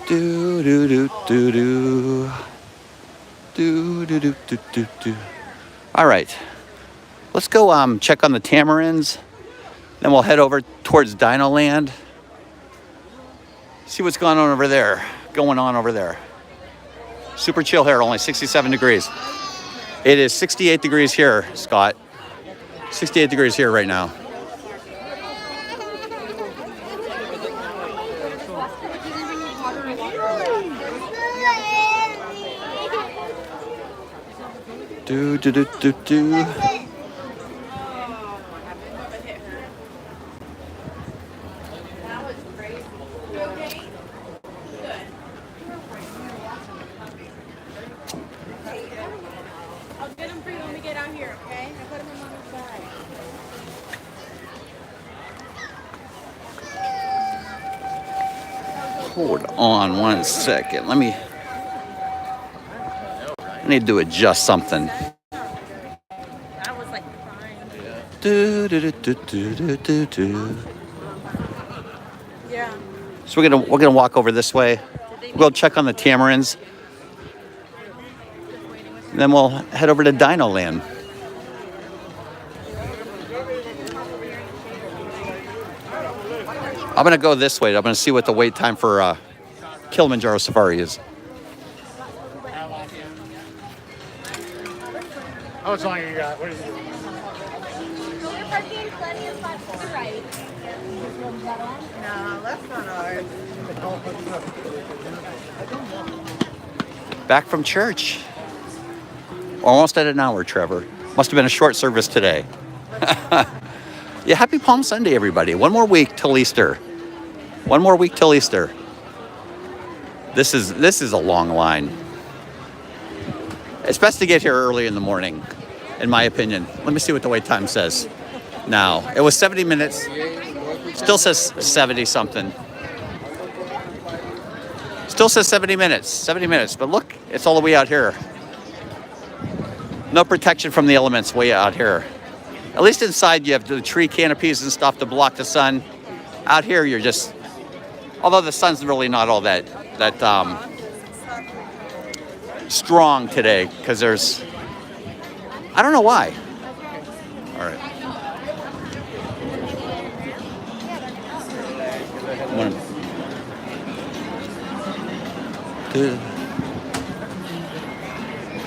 Do do do do do. Do do do do do do. All right, let's go check on the Tamarinds. Then we'll head over towards Dino Land. See what's going on over there. Super chill here, only 67 degrees. It is 68 degrees here, Scott. 68 degrees here right now. Do do do do do. I'll get them for you when we get out here, okay? I put them in Mama's bag. Hold on one second. I need to adjust something. That was like fine. Do do do do do do do. Yeah. So we're gonna walk over this way. We'll check on the Tamarinds. Then we'll head over to Dino Land. I'm gonna go this way. I'm gonna see what the wait time for Kilimanjaro Safari is. How much longer you got? What is it? We're parking plenty of spots to the right. No, that's not ours. Back from church. Almost at an hour, Trevor. Must have been a short service today. Yeah, happy Palm Sunday, everybody. One more week till Easter. This is a long line. It's best to get here early in the morning, in my opinion. Let me see what the wait time says. Now, it was 70 minutes. Still says 70 something. Still says 70 minutes. But look, it's all the way out here. No protection from the elements way out here. At least inside you have the tree canopies and stuff to block the sun. Out here you're just, although the sun's really not all that strong today, because there's, I don't know why. All right.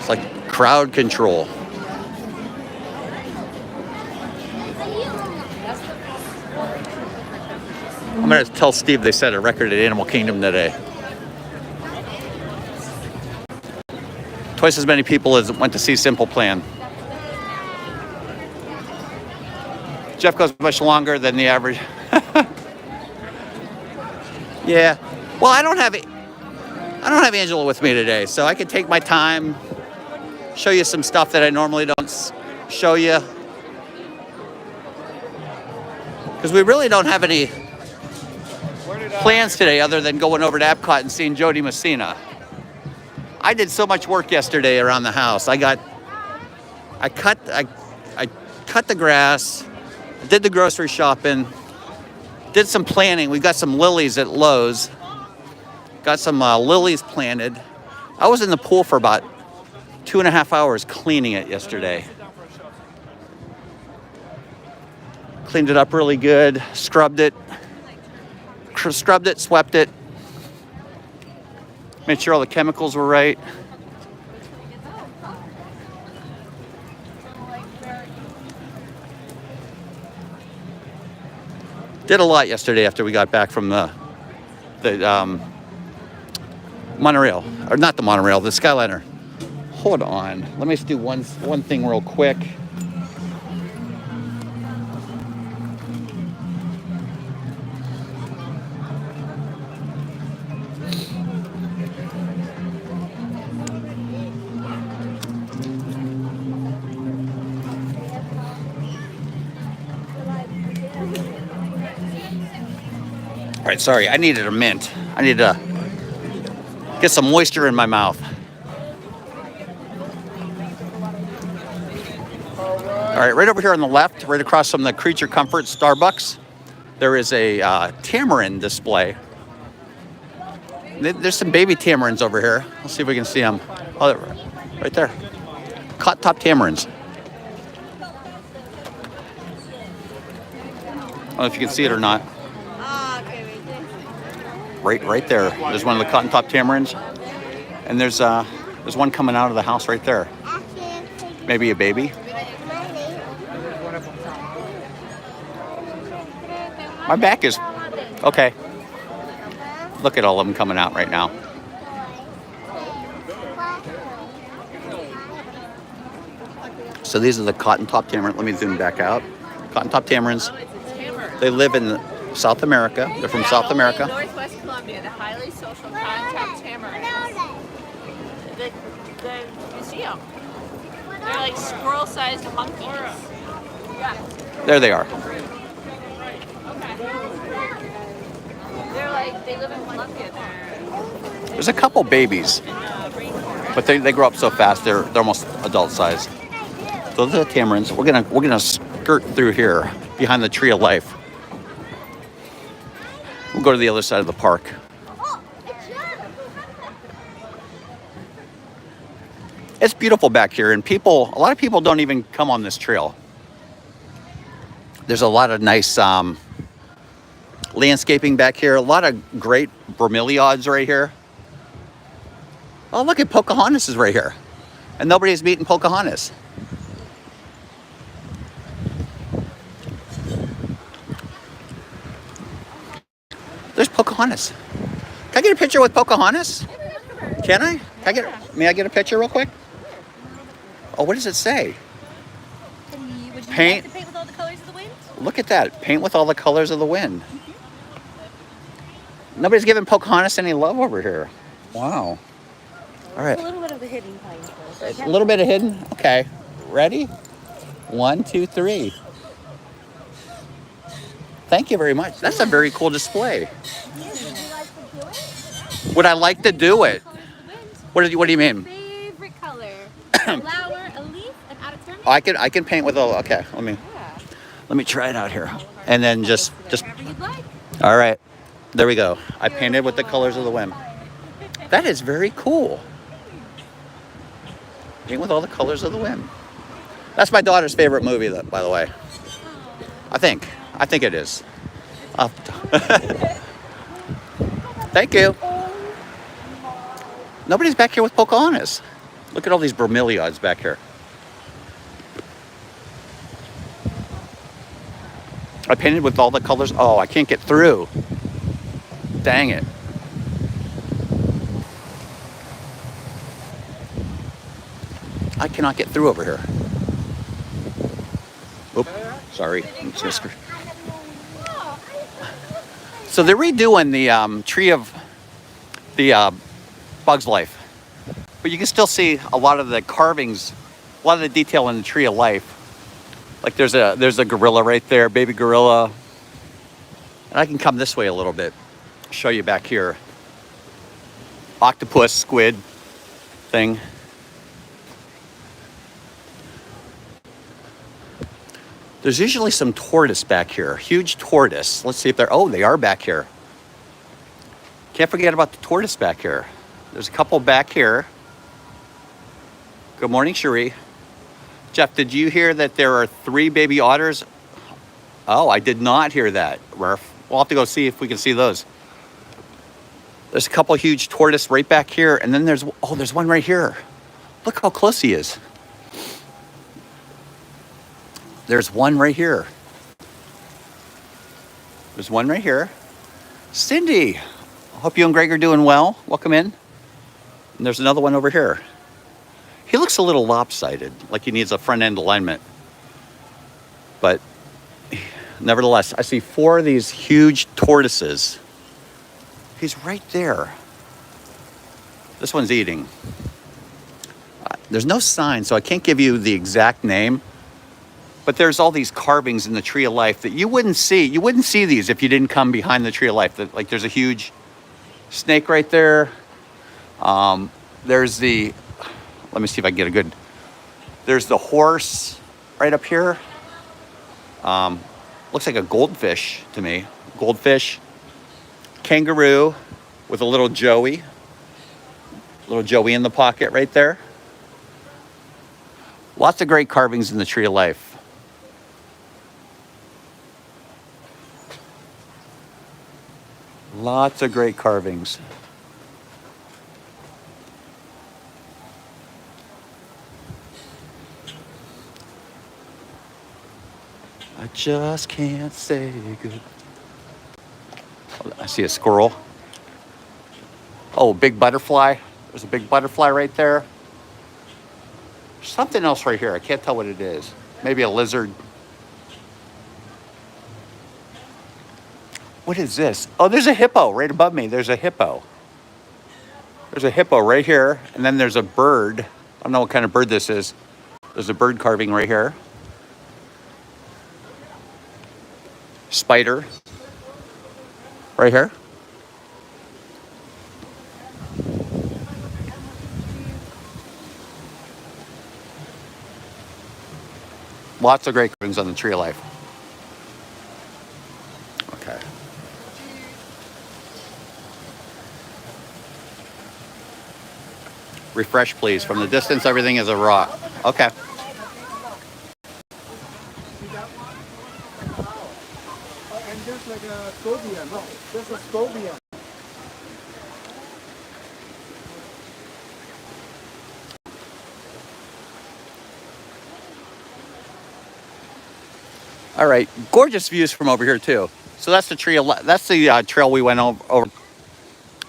It's like crowd control. I'm gonna tell Steve they set a record at Animal Kingdom today. Twice as many people as went to see Simple Plan. Jeff goes much longer than the average. Yeah. Well, I don't have Angela with me today, so I can take my time, show you some stuff that I normally don't show you. Because we really don't have any plans today other than going over to Epcot and seeing Jody Messina. I did so much work yesterday around the house. I cut the grass, did the grocery shopping, did some planting. We got some lilies at Lowe's. Got some lilies planted. I was in the pool for about 2.5 hours cleaning it yesterday. Cleaned it up really good, scrubbed it, swept it. Made sure all the chemicals were right. Did a lot yesterday after we got back from the monorail, or not the monorail, the Skyliner. Hold on, let me just do one thing real quick. All right, sorry, I needed a mint. I need to get some moisture in my mouth. All right, right over here on the left, right across from the Creature Comfort Starbucks, there is a Tamarin display. There's some baby tamarins over here. Let's see if we can see them. Oh, right there. Cotton top tamarins. I don't know if you can see it or not. Right there. There's one of the cotton top tamarins, and there's one coming out of the house right there. Maybe a baby. My back is okay. Look at all of them coming out right now. So these are the cotton top tamarins. Let me zoom back out. Cotton top tamarins. They live in South America. They're from South America. Northwest Colombia, the highly social contact tamarins. The museum. They're like squirrel-sized monkeys. Yeah. There they are. They're like, they live in Colombia. There's a couple babies, but they grow up so fast. They're almost adult size. So those are the tamarins. We're gonna skirt through here behind the Tree of Life. We'll go to the other side of the park. It's beautiful back here, and a lot of people don't even come on this trail. There's a lot of nice landscaping back here. A lot of great bromeliads right here. Oh, look at Pocahontas is right here, and nobody's meeting Pocahontas. There's Pocahontas. Can I get a picture with Pocahontas? Can I? May I get a picture real quick? Oh, what does it say? Would you Paint. like to paint with all the colors of the wind? Look at that. Paint with all the colors of the wind. Nobody's giving Pocahontas any love over here. Wow. All right. A little bit of the hidden pine. A little bit of hidden? Okay. Ready? 1, 2, 3. Thank you very much. That's a very cool display. Would I like to do it? What do you mean? Favorite color? Flower, a leaf, an out-of-turn? I can paint with a. Okay, let me try it out here, and then just. Whatever you'd like. All right, there we go. I painted with the colors of the wind. That is very cool. Paint with all the colors of the wind. That's my daughter's favorite movie, by the way. I think it is. Thank you. Nobody's back here with Pocahontas. Look at all these bromeliads back here. I painted with all the colors. Oh, I can't get through. Dang it. I cannot get through over here. Oop, sorry. So they're redoing the tree of the Bug's Life. But you can still see a lot of the carvings, a lot of the detail in the Tree of Life. Like there's a gorilla right there, baby gorilla. And I can come this way a little bit, show you back here. Octopus, squid thing. There's usually some tortoise back here, huge tortoise. Let's see if they're, oh, they are back here. Can't forget about the tortoise back here. There's a couple back here. Good morning, Cherie. Jeff, did you hear that there are 3 baby otters? Oh, I did not hear that, Murph. We'll have to go see if we can see those. There's a couple huge tortoise right back here, and then there's one right here. Look how close he is. There's one right here. There's one right here. Cindy, hope you and Greg are doing well. Welcome in. And there's another one over here. He looks a little lopsided, like he needs a front end alignment. But nevertheless, I see 4 of these huge tortoises. He's right there. This one's eating. There's no sign, so I can't give you the exact name. But there's all these carvings in the Tree of Life that you wouldn't see. You wouldn't see these if you didn't come behind the Tree of Life. Like there's a huge snake right there. There's the, let me see if I can get a good, there's the horse right up here. Looks like a goldfish to me. Goldfish. Kangaroo with a little Joey. Little Joey in the pocket right there. Lots of great carvings in the Tree of Life. Lots of great carvings. I just can't say good. I see a squirrel. Oh, big butterfly. There's a big butterfly right there. There's something else right here. I can't tell what it is. Maybe a lizard. What is this? Oh, there's a hippo right above me. There's a hippo. There's a hippo right here. And then there's a bird. I don't know what kind of bird this is. There's a bird carving right here. Spider. Right here. Lots of great carvings on the Tree of Life. Okay. Refresh, please. From the distance, everything is a rock. Okay. And there's like a scorpion. No, there's a scorpion. All right, gorgeous views from over here too. So that's the tree. That's the trail we went over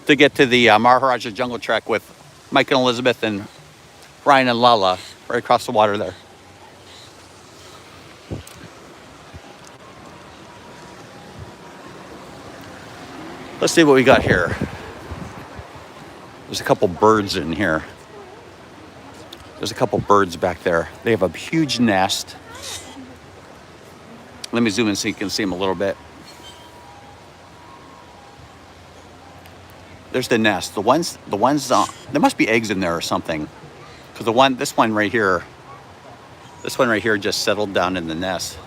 to get to the Maharaja Jungle Trek with Mike and Elizabeth and Ryan and Lala, right across the water there. Let's see what we got here. There's a couple birds in here. There's a couple birds back there. They have a huge nest. Let me zoom in so you can see them a little bit. There's the nest. The ones, there must be eggs in there or something. Because this one right here just settled down in the nest.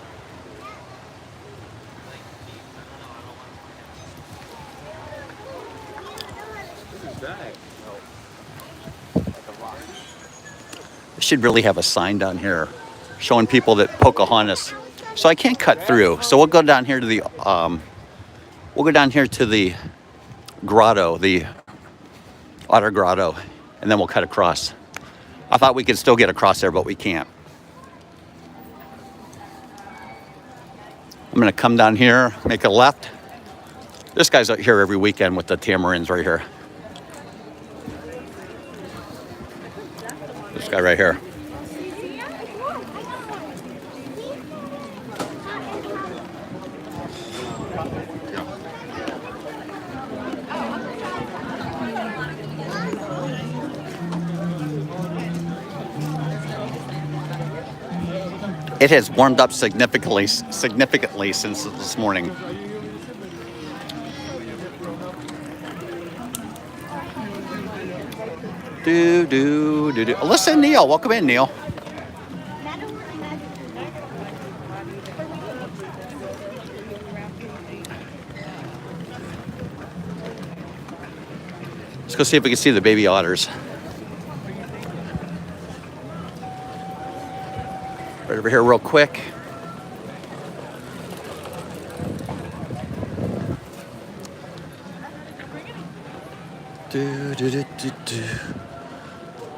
They should really have a sign down here showing people that Pocahontas. So I can't cut through. So we'll go down here to the grotto, the Otter Grotto, and then we'll cut across. I thought we could still get across there, but we can't. I'm gonna come down here, make a left. This guy's out here every weekend with the Tamarinds right here. This guy right here. It has warmed up significantly since this morning. Do. Alyssa and Neil, welcome in, Neil. Let's go see if we can see the baby otters. Right over here real quick.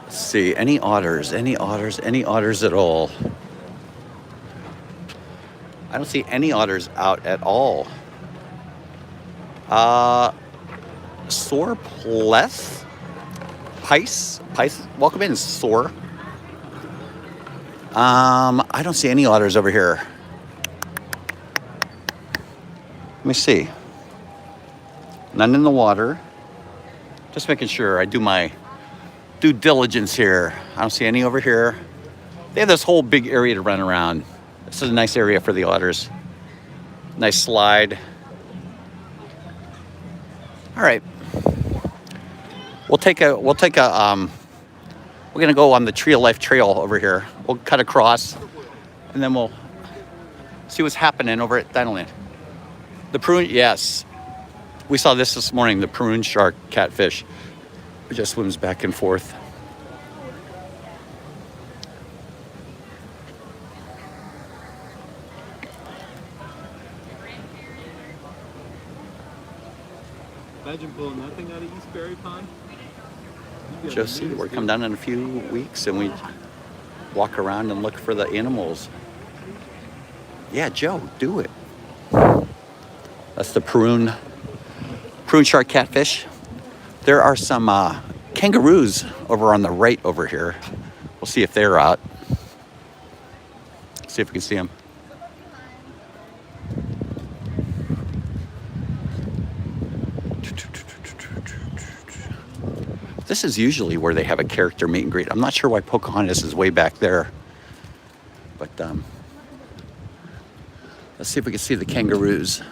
Let's see, any otters at all? I don't see any otters out at all. Soar Pleth? Pice, welcome in, Soar. I don't see any otters over here. Let me see. None in the water. Just making sure I do my due diligence here. I don't see any over here. They have this whole big area to run around. This is a nice area for the otters. Nice slide. All right. We're gonna go on the Tree of Life trail over here. We'll cut across and then we'll see what's happening over at Dinoland. The prune, yes. We saw this morning, the prune shark catfish. It just swims back and forth. Imagine pulling that thing out of East Berry Pond. Just see, we're coming down in a few weeks and we walk around and look for the animals. Yeah, Joe, do it. That's the prune shark catfish. There are some kangaroos over on the right over here. We'll see if they're out. See if we can see them. This is usually where they have a character meet and greet. I'm not sure why Pocahontas is way back there. But let's see if we can see the kangaroos.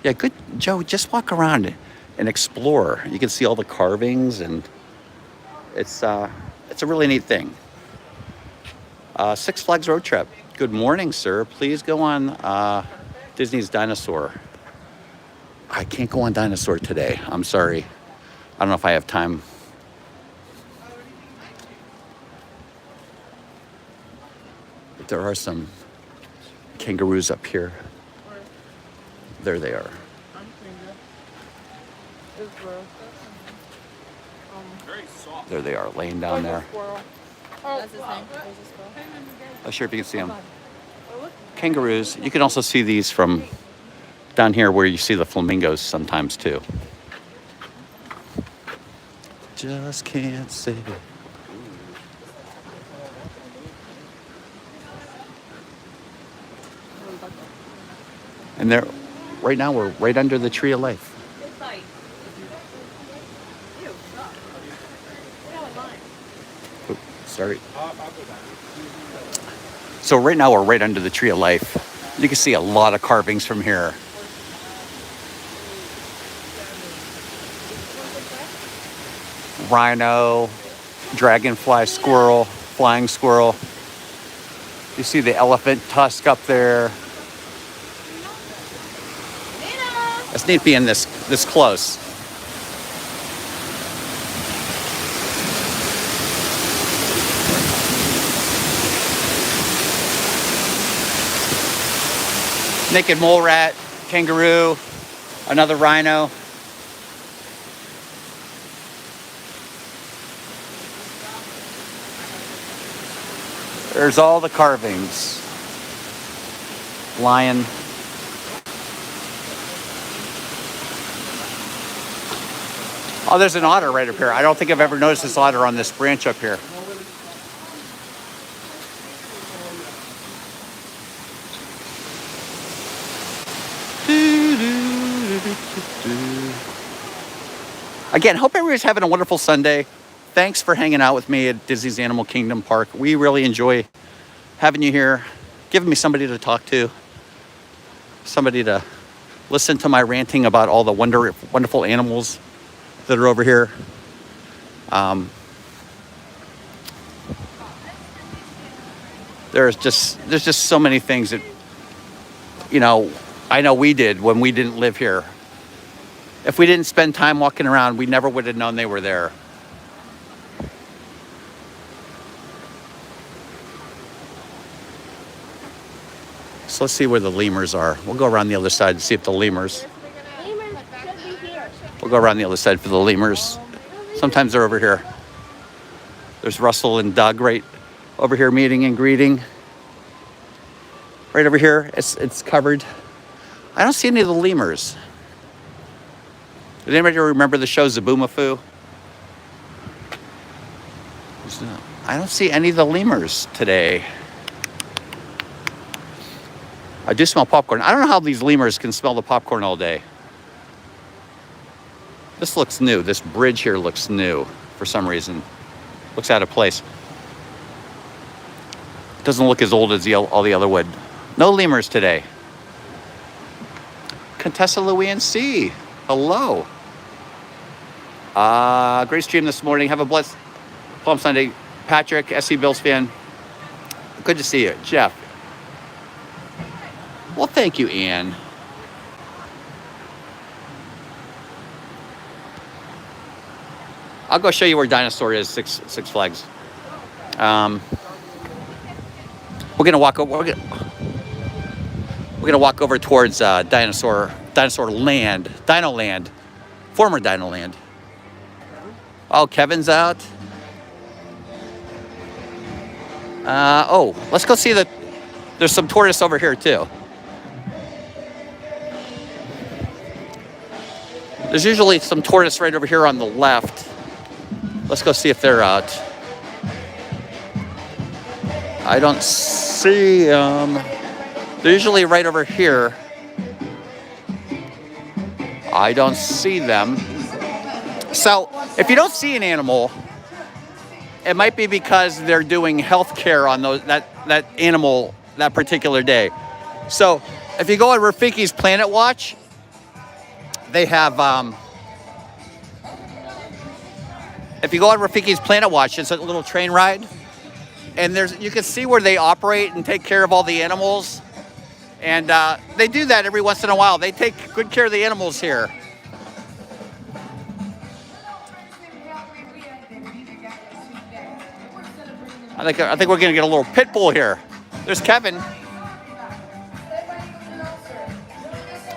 Yeah, good, Joe, just walk around and explore. You can see all the carvings and it's a really neat thing. Six Flags Road Trip. Good morning, sir. Please go on Disney's Dinosaur. I can't go on Dinosaur today. I'm sorry. I don't know if I have time. But there are some kangaroos up here. There they are. There they are, laying down there. That's his name. I'm sure if you can see them. Kangaroos. You can also see these from down here where you see the flamingos sometimes too. Just can't say it. And there, right now we're right under the Tree of Life. Oops, sorry. So right now we're right under the Tree of Life. You can see a lot of carvings from here. Rhino, dragonfly squirrel, flying squirrel. You see the elephant tusk up there. It's neat being this close. Naked mole rat, kangaroo, another rhino. There's all the carvings. Lion. Oh, there's an otter right up here. I don't think I've ever noticed this otter on this branch up here. Again, hope everybody's having a wonderful Sunday. Thanks for hanging out with me at Disney's Animal Kingdom Park. We really enjoy having you here, giving me somebody to talk to, somebody to listen to my ranting about all the wonderful animals that are over here. There's just so many things that, you know, I know we did when we didn't live here. If we didn't spend time walking around, we never would have known they were there. So let's see where the lemurs are. We'll go around the other side to see if the lemurs. Lemurs should be here. We'll go around the other side for the lemurs. Sometimes they're over here. There's Russell and Doug right over here meeting and greeting. Right over here, it's covered. I don't see any of the lemurs. Did anybody remember the show Zaboomafoo? I don't see any of the lemurs today. I do smell popcorn. I don't know how these lemurs can smell the popcorn all day. This looks new. This bridge here looks new for some reason. Looks out of place. Doesn't look as old as all the other wood. No lemurs today. Contessa Louie C. Hello. Great stream this morning. Have a blessed Palm Sunday. Patrick, SC Bills fan. Good to see you. Jeff. Well, thank you, Ann. I'll go show you where Dinosaur is, Six Flags. We're gonna walk over. We're gonna walk over towards Dinosaur Land, Dino Land, former Dino Land. Oh, Kevin's out. Let's go see there's some tortoise over here too. There's usually some tortoise right over here on the left. Let's go see if they're out. I don't see them. They're usually right over here. I don't see them. So if you don't see an animal, it might be because they're doing health care on that animal that particular day. So if you go on Rafiki's Planet Watch, they have, if you go on Rafiki's Planet Watch, it's a little train ride. And you can see where they operate and take care of all the animals. And they do that every once in a while. They take good care of the animals here. I think we're gonna get a little pit bull here. There's Kevin.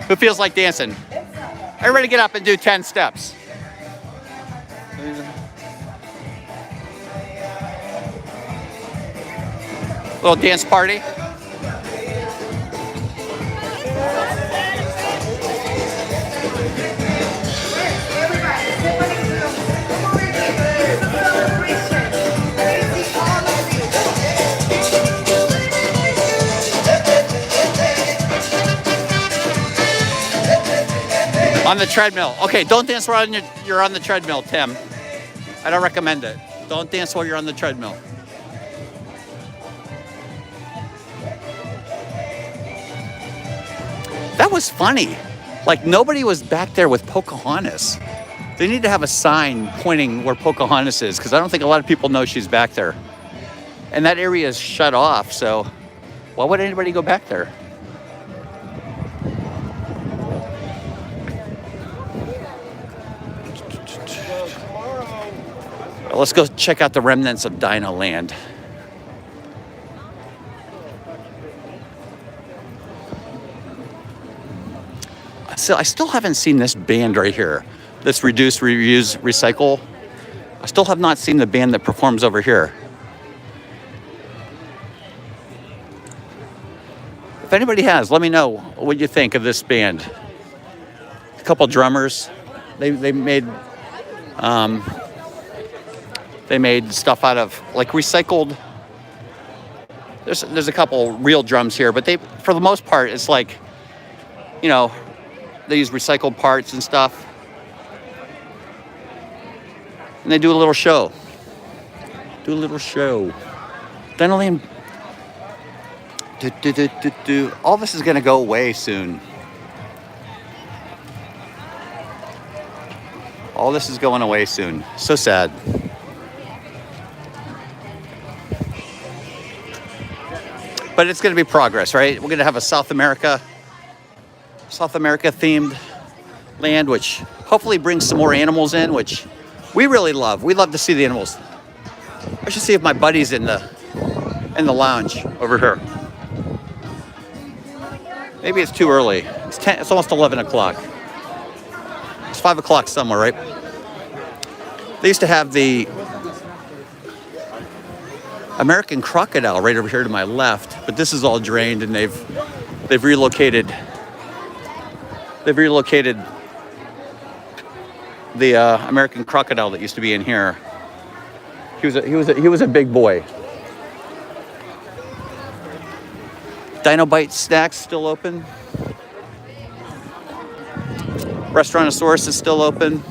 Who feels like dancing? Everybody get up and do 10 steps. Little dance party. On the treadmill. Okay, don't dance while you're on the treadmill, Tim. I don't recommend it. Don't dance while you're on the treadmill. That was funny. Like, nobody was back there with Pocahontas. They need to have a sign pointing where Pocahontas is, because I don't think a lot of people know she's back there. And that area is shut off, so why would anybody go back there? Let's go check out the remnants of Dino Land. So I still haven't seen this band right here. This reduce, reuse, recycle. I still have not seen the band that performs over here. If anybody has, let me know what you think of this band. A couple drummers. They made stuff out of like recycled. There's a couple real drums here, but for the most part it's like, you know, they use recycled parts and stuff. And they do a little show. Then all this is gonna go away soon. All this is going away soon. So sad. But it's gonna be progress, right? We're gonna have a South America themed land, which hopefully brings some more animals in, which we really love. We love to see the animals. I should see if my buddy's in the lounge over here. Maybe it's too early. It's almost 11 o'clock. It's 5 o'clock somewhere, right? They used to have the American crocodile right over here to my left, but this is all drained and they've relocated the American crocodile that used to be in here. He was a big boy. Dino Bite Snacks still open. Restaurantosaurus is still open.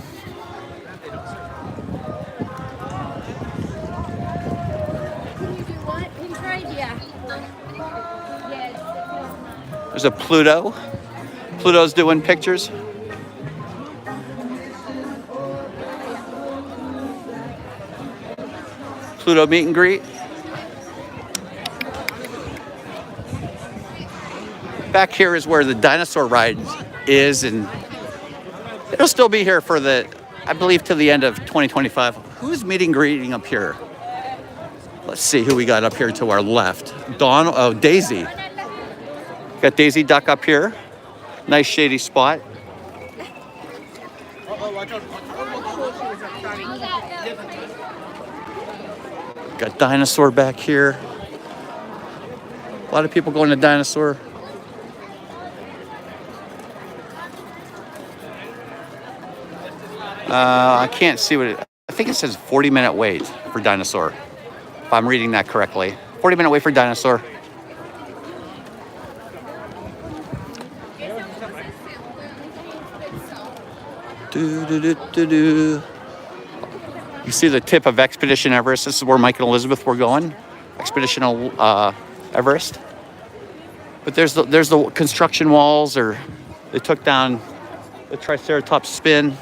There's a Pluto. Pluto's doing pictures. Pluto meet and greet. Back here is where the dinosaur ride is, and it'll still be here for I believe, to the end of 2025. Who's meet and greeting up here? Let's see who we got up here to our left. Daisy. Got Daisy Duck up here. Nice shady spot. Got Dinosaur back here. A lot of people going to Dinosaur. I can't see I think it says 40-minute wait for Dinosaur, if I'm reading that correctly. 40-minute wait for Dinosaur. You see the tip of Expedition Everest. This is where Mike and Elizabeth were going. Expedition Everest. But there's the construction walls, or they took down the Triceratops spin.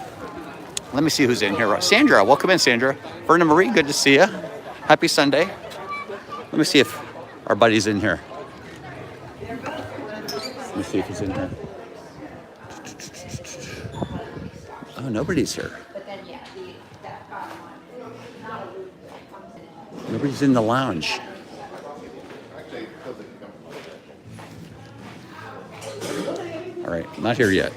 Let me see who's in here. Sandra, welcome in, Sandra. Verna Marie, good to see you. Happy Sunday. Let me see if our buddy's in here. Let me see if he's in here. Oh, nobody's here. Nobody's in the lounge. All right, not here yet.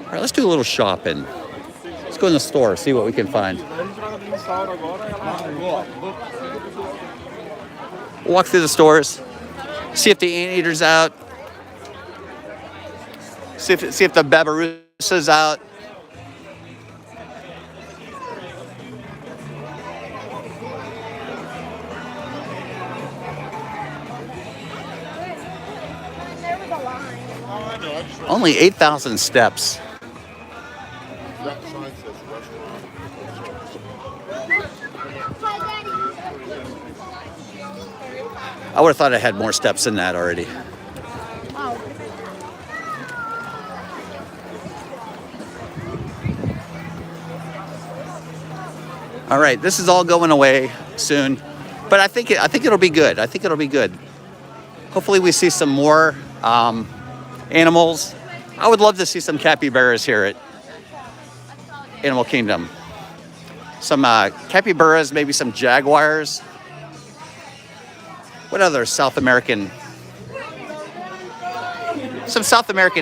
All right, let's do a little shopping. Let's go in the store, see what we can find. We'll walk through the stores, see if the anteater's out, see if the babirusa's out. Only 8,000 steps. I would have thought I had more steps than that already. All right, this is all going away soon, but I think it'll be good. I think it'll be good. Hopefully, we see some more animals. I would love to see some capybaras here at Animal Kingdom. Some capybaras, maybe some jaguars. What other South American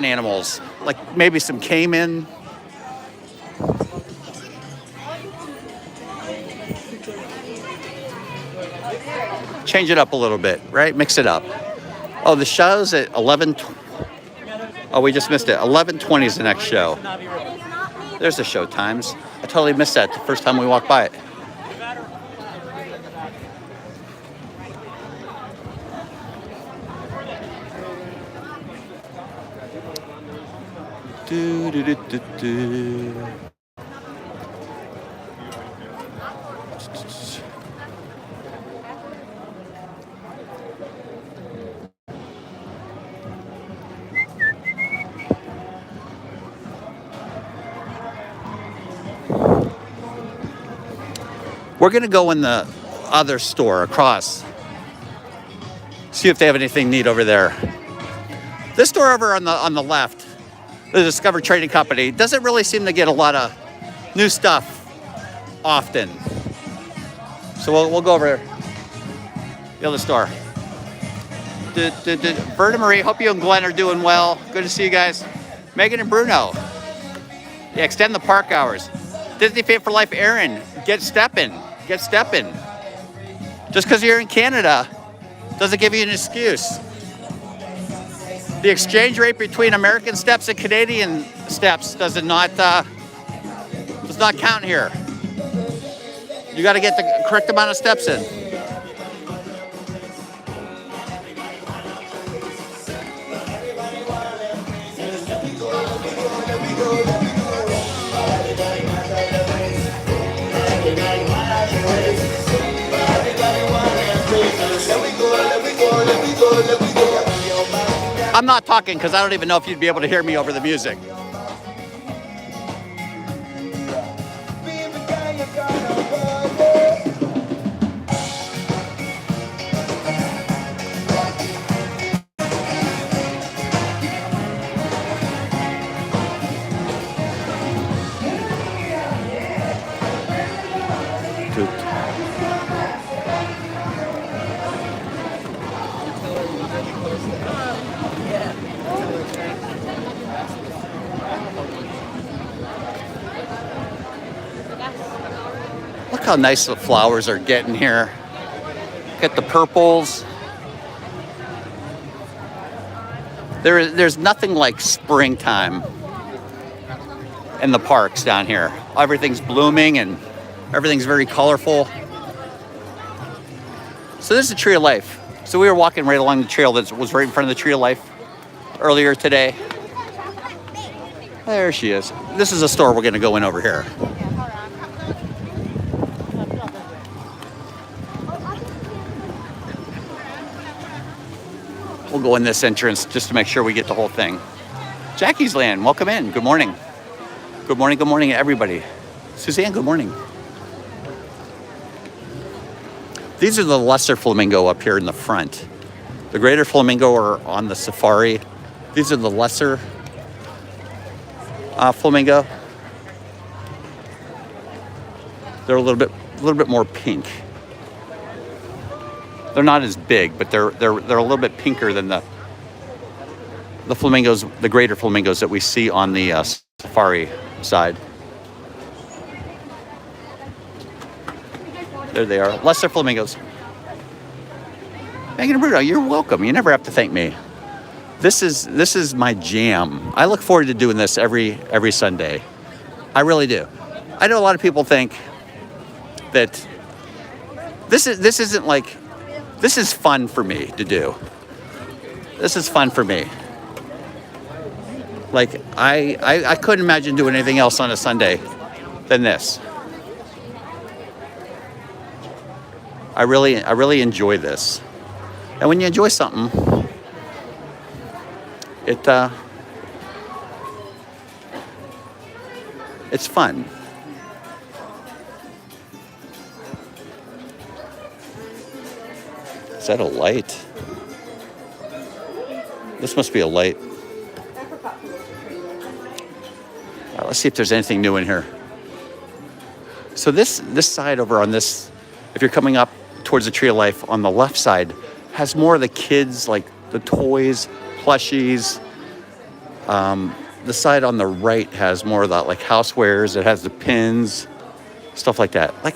animals, like maybe some caiman. Change it up a little bit, right? Mix it up. Oh, the show's at 11. Oh, we just missed it. 11:20 is the next show. There's the show times. I totally missed that the first time we walked by it. Do, do, do, do, do. We're going to go in the other store across. See if they have anything neat over there. This store over on the left, the Discover Trading Company, doesn't really seem to get a lot of new stuff often. So we'll go over the other store. Bert and Marie, hope you and Glenn are doing well. Good to see you guys. Megan and Bruno. Yeah, extend the park hours. Disney Fan for Life, Aaron, get stepping. Get stepping. Just because you're in Canada doesn't give you an excuse. The exchange rate between American steps and Canadian steps does not count here. You got to get the correct amount of steps in. I'm not talking because I don't even know if you'd be able to hear me over the music. Look how nice the flowers are getting here. Look at the purples. There's nothing like springtime in the parks down here. Everything's blooming and everything's very colorful. So this is the Tree of Life. So we were walking right along the trail that was right in front of the Tree of Life earlier today. There she is. This is a store we're going to go in over here. We'll go in this entrance just to make sure we get the whole thing. Jackie's Land, welcome in. Good morning. Good morning, everybody. Suzanne, good morning. These are the lesser flamingo up here in the front. The greater flamingo are on the safari. These are the lesser flamingo. They're a little bit more pink. They're not as big, but they're a little bit pinker than the flamingos, the greater flamingos that we see on the safari side. There they are, lesser flamingos. Megan and Bruno, you're welcome. You never have to thank me. This is my jam. I look forward to doing this every Sunday. I really do. I know a lot of people think that this isn't like. This is fun for me to do. This is fun for me. Like, I couldn't imagine doing anything else on a Sunday than this. I really enjoy this. And when you enjoy something, it's fun. Is that a light? This must be a light. All right, let's see if there's anything new in here. So this side over on this, if you're coming up towards the Tree of Life, on the left side, has more of the kids, like the toys, plushies. The side on the right has more of that, like housewares. It has the pins, stuff like that. Like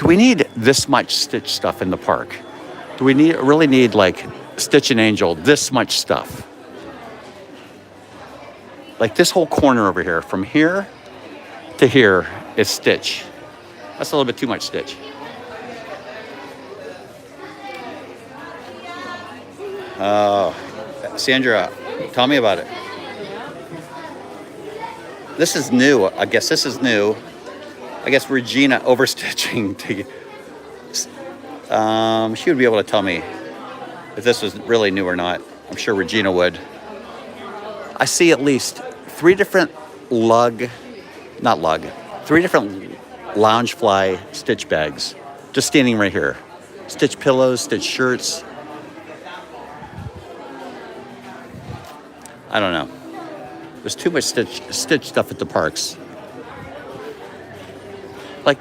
do we need this much Stitch stuff in the park? Do we really need like Stitch and Angel, this much stuff? Like this whole corner over here, from here to here is Stitch. That's a little bit too much Stitch. Oh, Sandra, tell me about it. This is new. I guess this is new. I guess Regina overstitching. She would be able to tell me if this was really new or not. I'm sure Regina would. I see at least three different Loungefly Stitch bags just standing right here. Stitch pillows, Stitch shirts. I don't know. There's too much Stitch stuff at the parks. Like,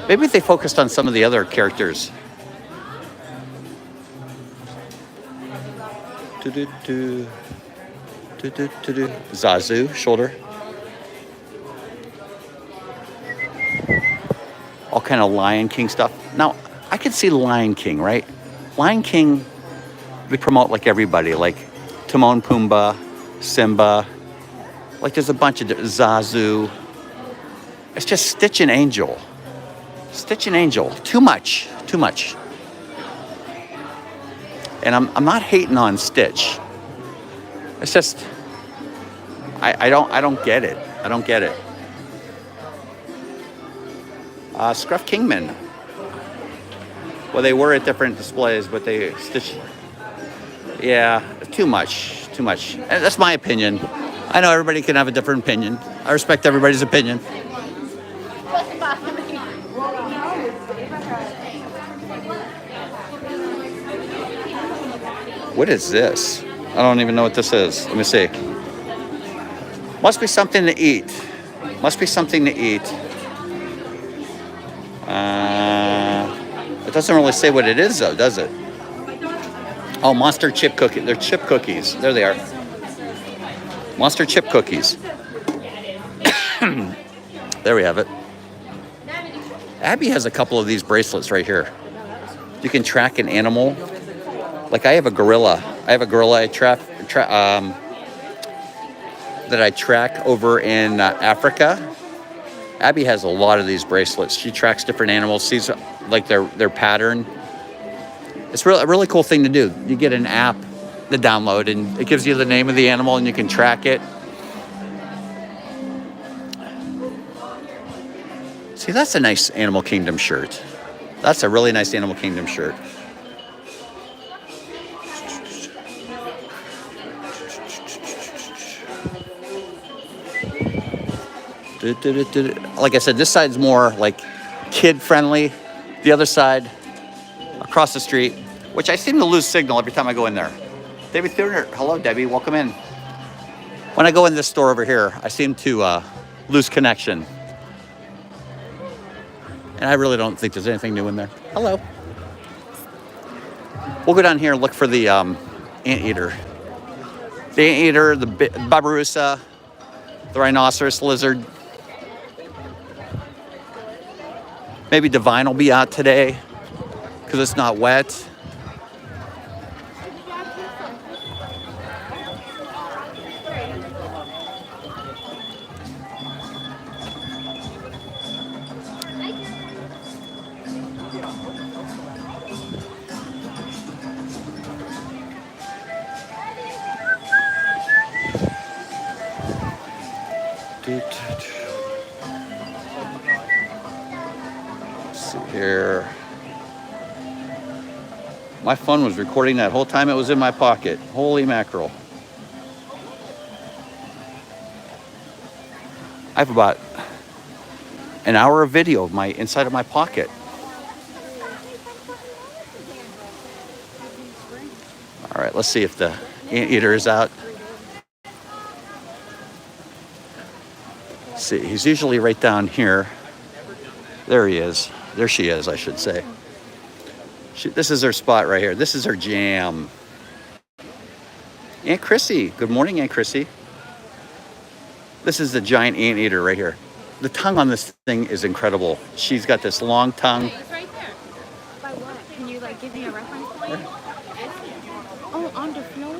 maybe if they focused on some of the other characters. Zazu, shoulder. All kind of Lion King stuff. Now, I could see Lion King, right? Lion King, they promote like everybody, like Timon, Pumbaa, Simba. Like there's a bunch of Zazu. It's just Stitch and Angel. Stitch and Angel. Too much. Too much. And I'm not hating on Stitch. It's just I don't get it. I don't get it. Scruff Kingman. Well, they were at different displays, but they Stitch. Yeah, too much. Too much. And that's my opinion. I know everybody can have a different opinion. I respect everybody's opinion. What is this? I don't even know what this is. Let me see. Must be something to eat. Must be something to eat. It doesn't really say what it is, though, does it? Oh, Monster chip cookie. They're chip cookies. There they are. Monster chip cookies. There we have it. Abby has a couple of these bracelets right here. You can track an animal. Like I have a gorilla. I have a gorilla that I track over in Africa. Abby has a lot of these bracelets. She tracks different animals, sees like their pattern. It's a really cool thing to do. You get an app to download, and it gives you the name of the animal, and you can track it. See, that's a nice Animal Kingdom shirt. That's a really nice Animal Kingdom shirt. Like I said, this side's more like kid-friendly. The other side, across the street, which I seem to lose signal every time I go in there. Debbie Thurner, hello, Debbie, welcome in. When I go in this store over here, I seem to lose connection. And I really don't think there's anything new in there. Hello. We'll go down here and look for the anteater. The anteater, the babirusa, the rhinoceros lizard. Maybe Divine will be out today because it's not wet. Here. My phone was recording that whole time it was in my pocket. Holy mackerel. I have about an hour of video of my inside of my pocket. All right, let's see if the anteater is out. Let's see, he's usually right down here. There he is. There she is, I should say. This is her spot right here. This is her jam. Aunt Chrissy. Good morning, Aunt Chrissy. This is the giant anteater right here. The tongue on this thing is incredible. She's got this long tongue. He's right there. By what? Can you like give me a reference point? Oh, on the floor.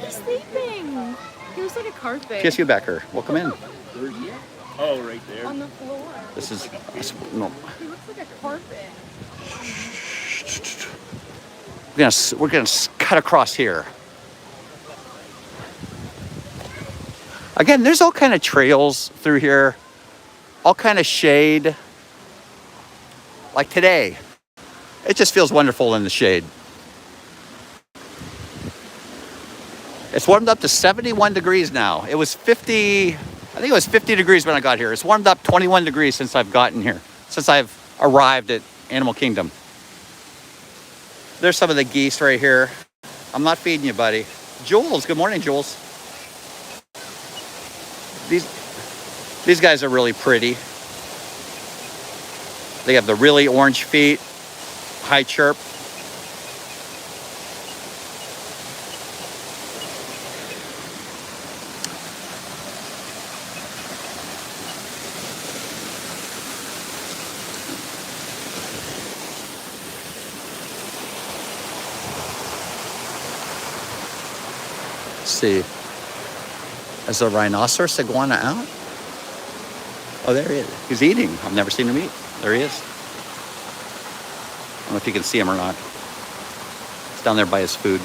He's sleeping. He looks like a carpet. Kiss you, Becker. Welcome in. Oh, right there. On the floor. This is no. He looks like a carpet. We're gonna cut across here. Again, there's all kind of trails through here, all kind of shade. Like today, it just feels wonderful in the shade. It's warmed up to 71 degrees now. It was 50, I think it was 50 degrees when I got here. It's warmed up 21 degrees since I've gotten here, since I've arrived at Animal Kingdom. There's some of the geese right here. I'm not feeding you, buddy. Jules, good morning, Jules. These guys are really pretty. They have the really orange feet, high chirp. Let's see. Is the rhinoceros iguana out? Oh, there he is. He's eating. I've never seen him eat. There he is. I don't know if you can see him or not. It's down there by his food.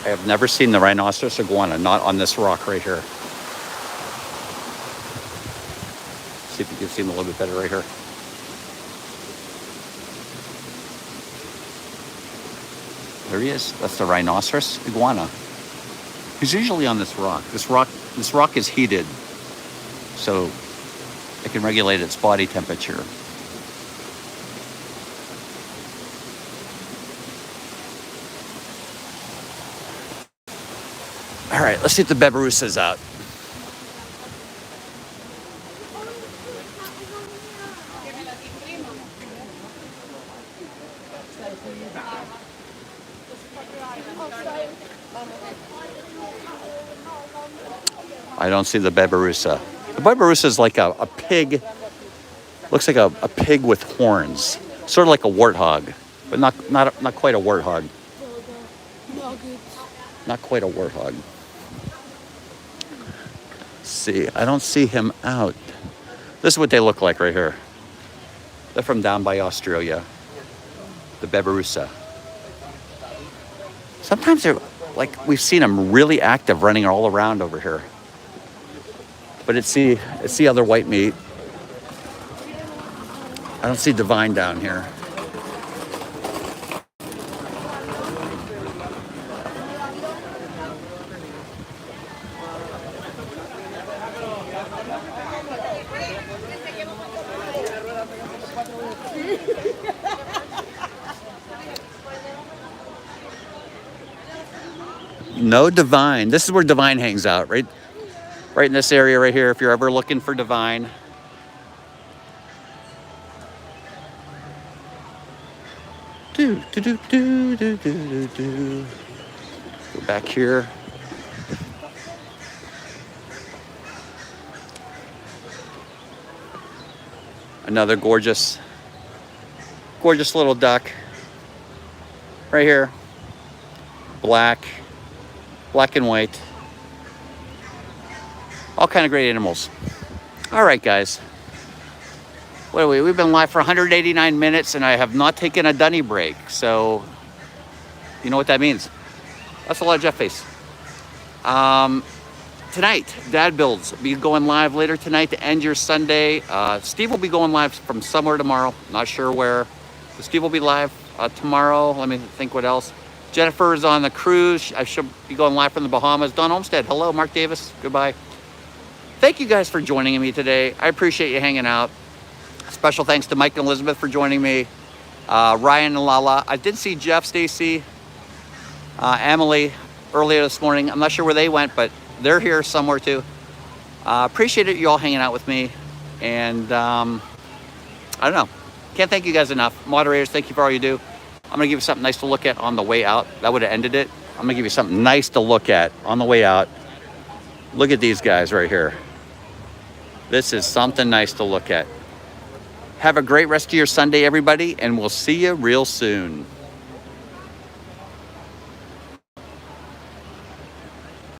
I have never seen the rhinoceros iguana, not on this rock right here. See if you can see him a little bit better right here. There he is. That's the rhinoceros iguana. He's usually on this rock. This rock is heated, so it can regulate its body temperature. All right, let's see if the babirusa's out. I don't see the babirusa. The babirusa is like a pig. Looks like a pig with horns, sort of like a warthog, but not quite a warthog. Not quite a warthog. Let's see, I don't see him out. This is what they look like right here. They're from down by Australia. The babirusa. Sometimes they're like, we've seen them really active running all around over here. But it's the other white meat. I don't see Divine down here. No Divine. This is where Divine hangs out, right in this area right here, if you're ever looking for Divine. Go back here. Another gorgeous little duck. Right here. Black and white. All kind of great animals. All right, guys. What are we? We've been live for 189 minutes, and I have not taken a dunny break. So, you know what that means. That's a lot of Jeff face. Tonight, Dad Builds will be going live later tonight to end your Sunday. Steve will be going live from somewhere tomorrow. Not sure where. But Steve will be live tomorrow. Let me think what else. Jennifer is on the cruise. I should be going live from the Bahamas. Don Olmsted, hello. Mark Davis, goodbye. Thank you guys for joining me today. I appreciate you hanging out. Special thanks to Mike and Elizabeth for joining me. Ryan and Lala. I did see Jeff, Stacy, Emily earlier this morning. I'm not sure where they went, but they're here somewhere too. Appreciate it, you all hanging out with me. And I don't know. Can't thank you guys enough. Moderators, thank you for all you do. I'm going to give you something nice to look at on the way out. That would have ended it. I'm going to give you something nice to look at on the way out. Look at these guys right here. This is something nice to look at. Have a great rest of your Sunday, everybody, and we'll see you real soon.